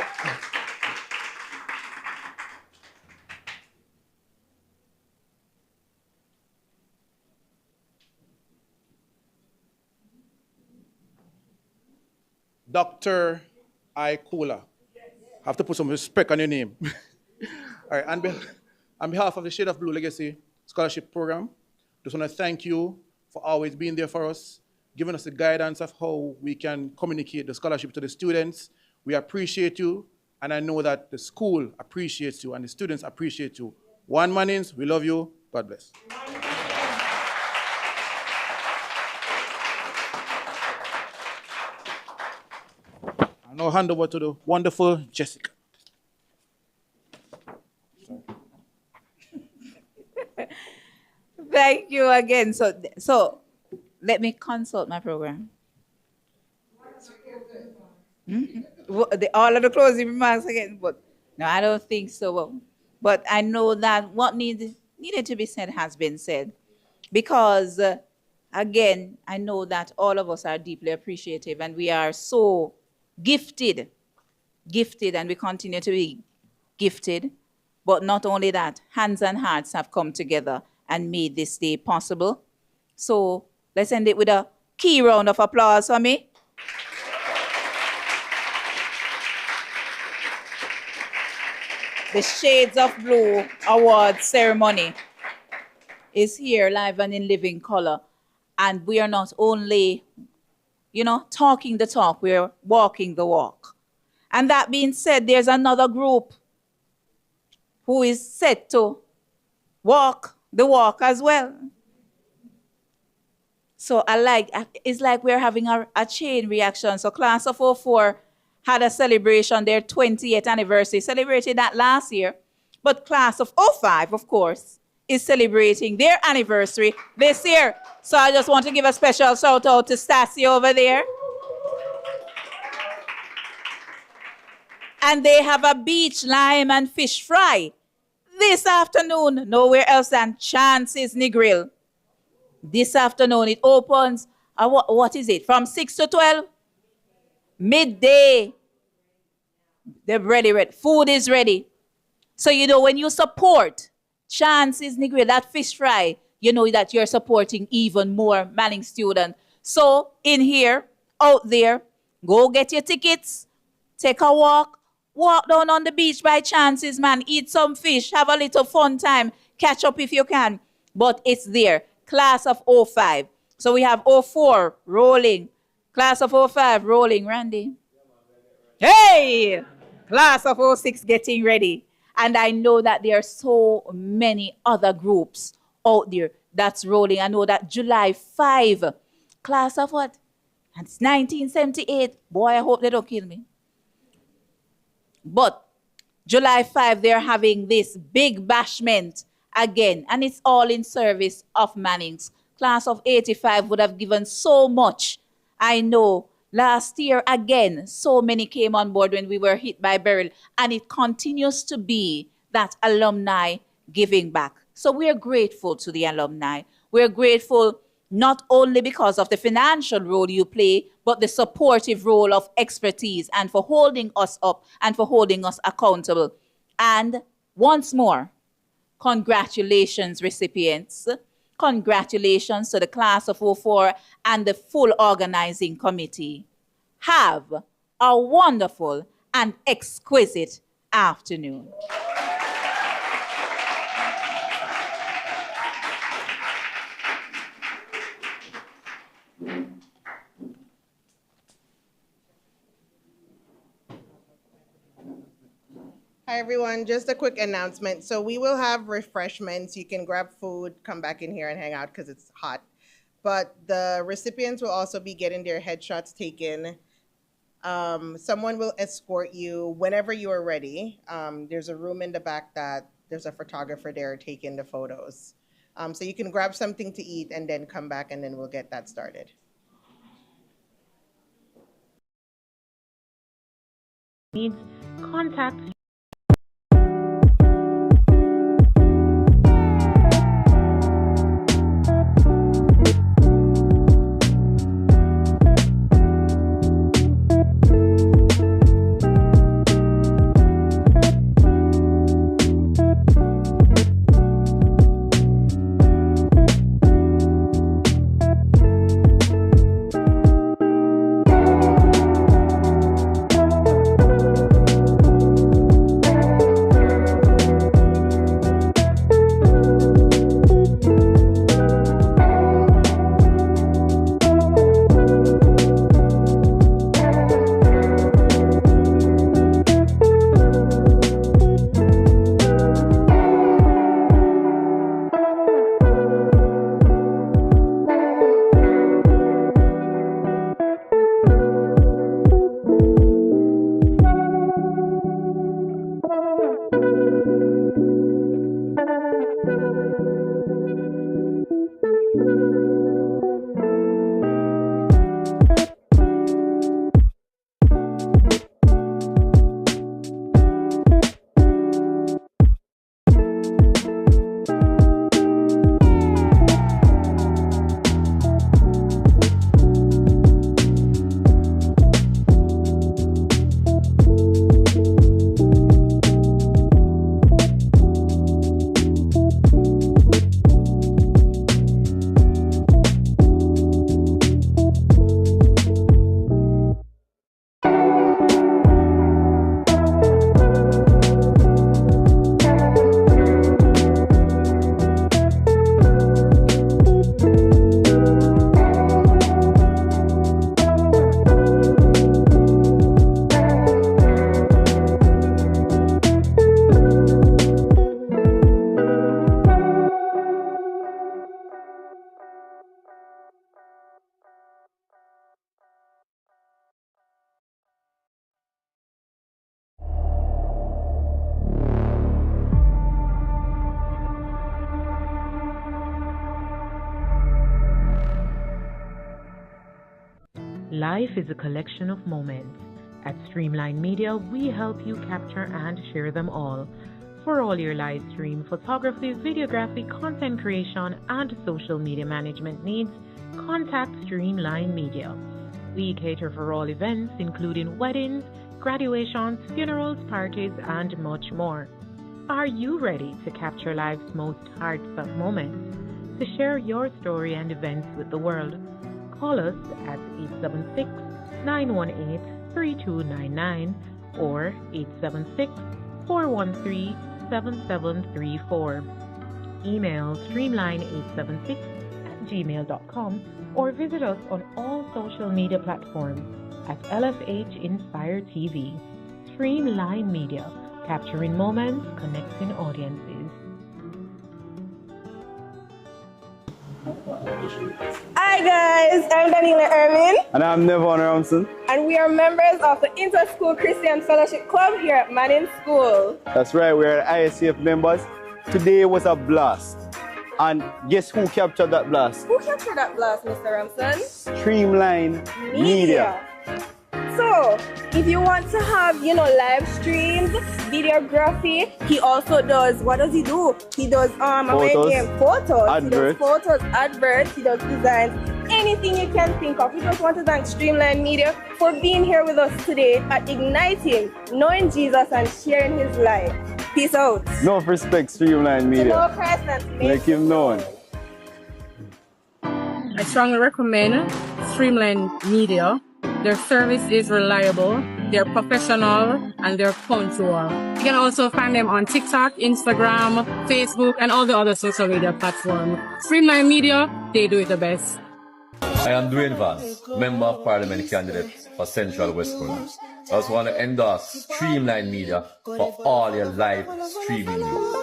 Dr. Ikula. Have to put some respect on your name. All right, on behalf of the Shade of Blue Legacy Scholarship Program, just want to thank you for always being there for us, giving us the guidance of how we can communicate the scholarship to the students. We appreciate you, and I know that the school appreciates you and the students appreciate you. One Mannings, we love you. God bless. I'll now hand over to the wonderful Jessica. Thank you again. So let me consult my program. All of the closing remarks again, but no, I don't think so. But I know that what needed to be said has been said, because again, I know that all of us are deeply appreciative, and we are so gifted, and we continue to be gifted. But not only that, hands and hearts have come together and made this day possible. So let's end it with a key round of applause for me. The Shades of Blue Awards ceremony is here live and in living color. And we are not only, talking the talk, we're walking the walk. And that being said, there's another group who is set to walk the walk as well. So it's like we're having a chain reaction. So class of 04 had a celebration, their 20th anniversary, celebrated that last year. But class of 05, of course, is celebrating their anniversary this year. So I just want to give a special shout out to Stassi over there. And they have a beach lime and fish fry this afternoon, nowhere else than Chance's Grill. This afternoon, it opens, what is it, from 6 to 12? Midday. They're ready. Food is ready. So, when you support Chance's Grill, that fish fry, you know that you're supporting even more Manning students. So in here, out there, go get your tickets, take a walk down on the beach by chances, man, eat some fish, have a little fun time, catch up if you can. But it's there, class of 05. So we have 04 rolling, class of 05 rolling, Randy. Hey, class of 06 getting ready. And I know that there are so many other groups out there that's rolling. I know that July 5, class of what? And it's 1978. Boy, I hope they don't kill me. But July 5, they're having this big bashment again. And it's all in service of Manning's. Class of 85 would have given so much. I know last year, again, so many came on board when we were hit by Beryl. And it continues to be that alumni giving back. So we're grateful to the alumni. We're grateful not only because of the financial role you play, but the supportive role of expertise and for holding us up and for holding us accountable. And once more, congratulations, recipients. Congratulations to the class of 04 and the full organizing committee. Have a wonderful and exquisite afternoon. Hi, everyone. Just a quick announcement. So we will have refreshments. You can grab food, come back in here and hang out because it's hot. But the recipients will also be getting their headshots taken. Someone will escort you whenever you are ready. There's a room in the back that there's a photographer there taking the photos. So you can grab something to eat and then come back and then we'll get that started. Needs contact Life is a collection of moments. At Streamline Media, we help you capture and share them all. For all your live stream, photography, videography, content creation, and social media management needs, contact Streamline Media. We cater for all events, including weddings, graduations, funerals, parties, and much more. Are you ready to capture life's most heartfelt moments? to share your story and events with the world. Call us at 876-918-3299 or 876-413-7734. Email streamline876@gmail.com or visit us on all social media platforms at LFH Inspire TV. Streamline Media, capturing moments, connecting audiences. Hi guys, I'm Daniela Erwin. And I'm Nevon Ramson. And we are members of the Inter-School Christian Fellowship Club here at Manning School. That's right, we're ISCF members. Today was a blast. And guess who captured that blast? Who captured that blast, Mr. Ramson? Streamline Media. So, if you want to have, live streams, videography, he also does, what does he do? He does, photos, adverts. he does photos, adverts, he does designs, anything you can think of. We just want to thank Streamline Media for being here with us today at Igniting, Knowing Jesus and Sharing His Life. Peace out. No respect, Streamline Media. To know Christ and to make him known. I strongly recommend Streamline Media. Their service is reliable, they're professional, and they're punctual. You can also find them on TikTok, Instagram, Facebook, and all the other social media platforms. Streamline Media, they do it the best. I am Dwayne Vance, Member of Parliament candidate for Central West Corners. I just want to endorse Streamline Media for all your live streaming news.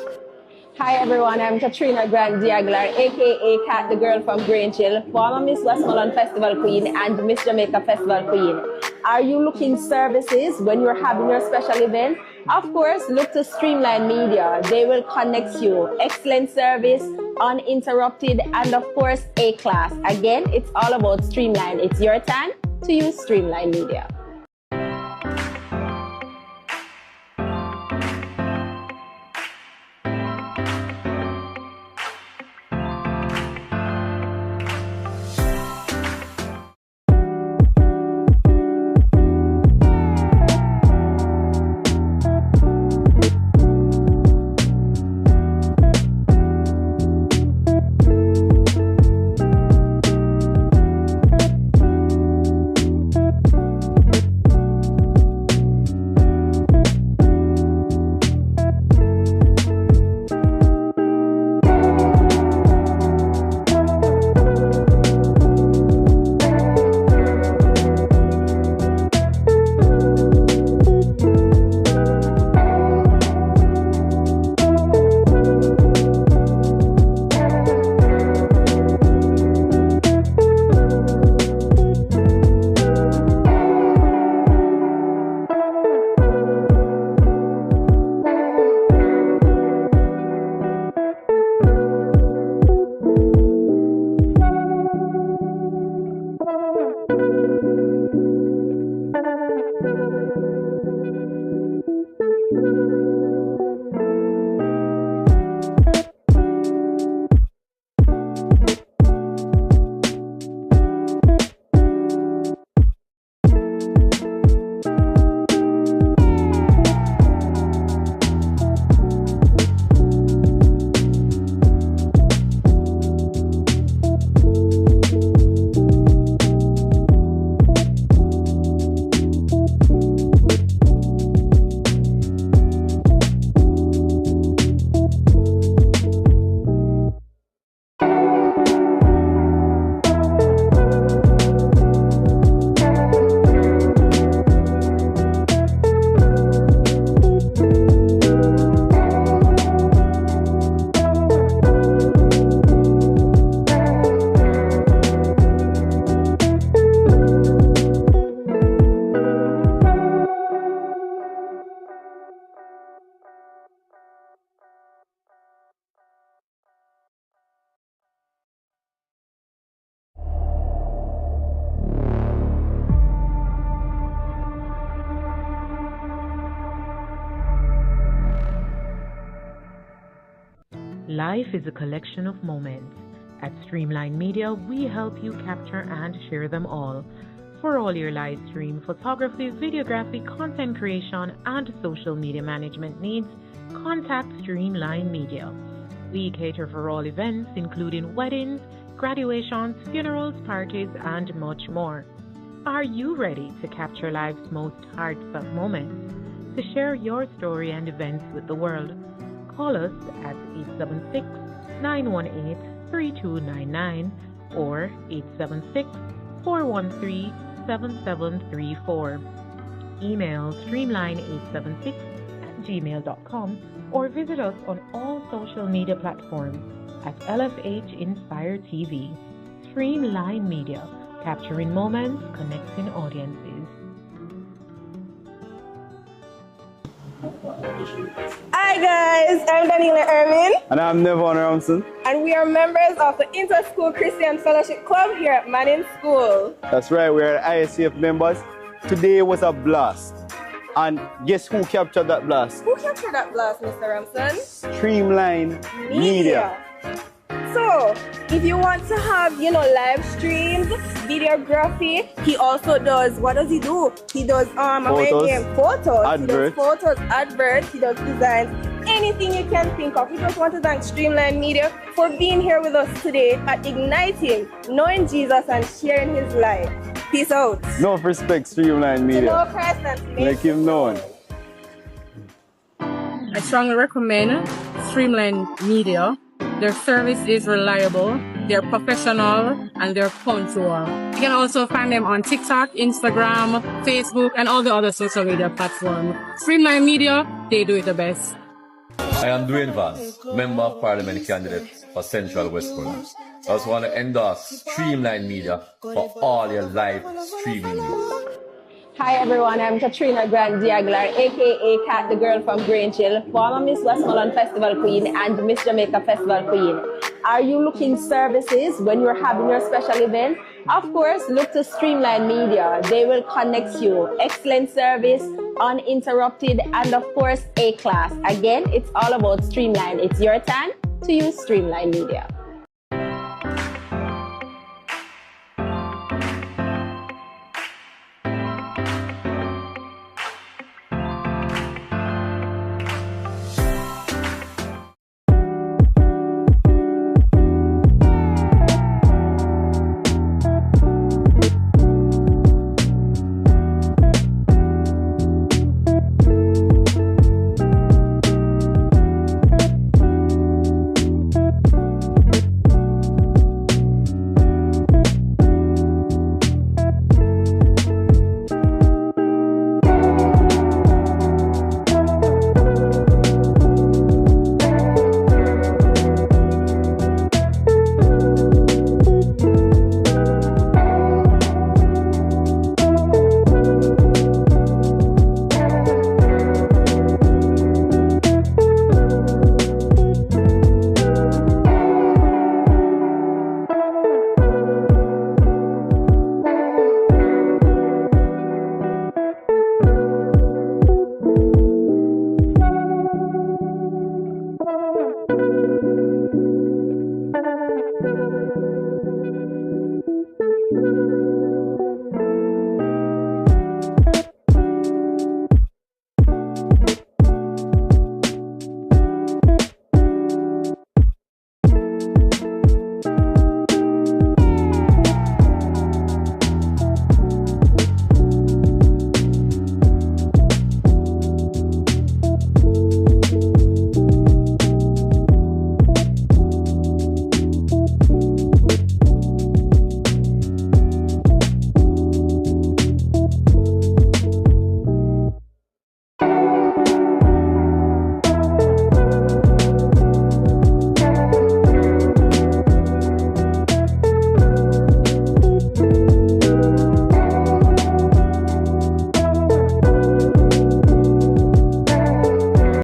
Hi everyone, I'm Katrina Grant Diaglar, aka Kat, the girl from Grangeville, former Miss Westmoreland Festival Queen and Miss Jamaica Festival Queen. Are you looking services when you're having your special event? Of course, look to Streamline Media. They will connect you. Excellent service, uninterrupted, and of course, A-class. Again, it's all about Streamline. It's your time to use Streamline Media. Life is a collection of moments. At Streamline Media, we help you capture and share them all. For all your live stream, photography, videography, content creation, and social media management needs, contact Streamline Media. We cater for all events, including weddings, graduations, funerals, parties, and much more. Are you ready to capture life's most heartfelt moments? To share your story and events with the world, call us at 876-918-3299 or 876-413-7734. Email streamline876@gmail.com or visit us on all social media platforms at LFH Inspire TV. Streamline Media, capturing moments, connecting audiences. Hi guys, I'm Daniela Erwin. And I'm Nevon Ramson. And we are members of the Inter-School Christian Fellowship Club here at Manning School. That's right, we're ISCF members. Today was a blast. And guess who captured that blast? Who captured that blast, Mr. Ramson? Streamline Media. So, if you want to have, live streams, videography, he also does, what does he do? He does, photos, adverts. He does photos, adverts, he does designs, anything you can think of. We just want to thank Streamline Media for being here with us today at Igniting, Knowing Jesus and Sharing His Life. Peace out. No respect, Streamline Media. To know Christ and to make him known. I strongly recommend Streamline Media. Their service is reliable, they're professional, and they're punctual. You can also find them on TikTok, Instagram, Facebook, and all the other social media platforms. Streamline Media, they do it the best. I am Dwayne Vance, Member of Parliament candidate for Central Westmoreland. I just want to endorse Streamline Media for all your live streaming news. Hi everyone, I'm Katrina Grant Diaglar, aka Kat, the girl from Grangeville, former Miss Westmoreland Festival Queen and Miss Jamaica Festival Queen. Are you looking services when you're having your special event? Of course, look to Streamline Media. They will connect you. Excellent service, uninterrupted, and of course, A-class. Again, it's all about Streamline. It's your time to use Streamline Media.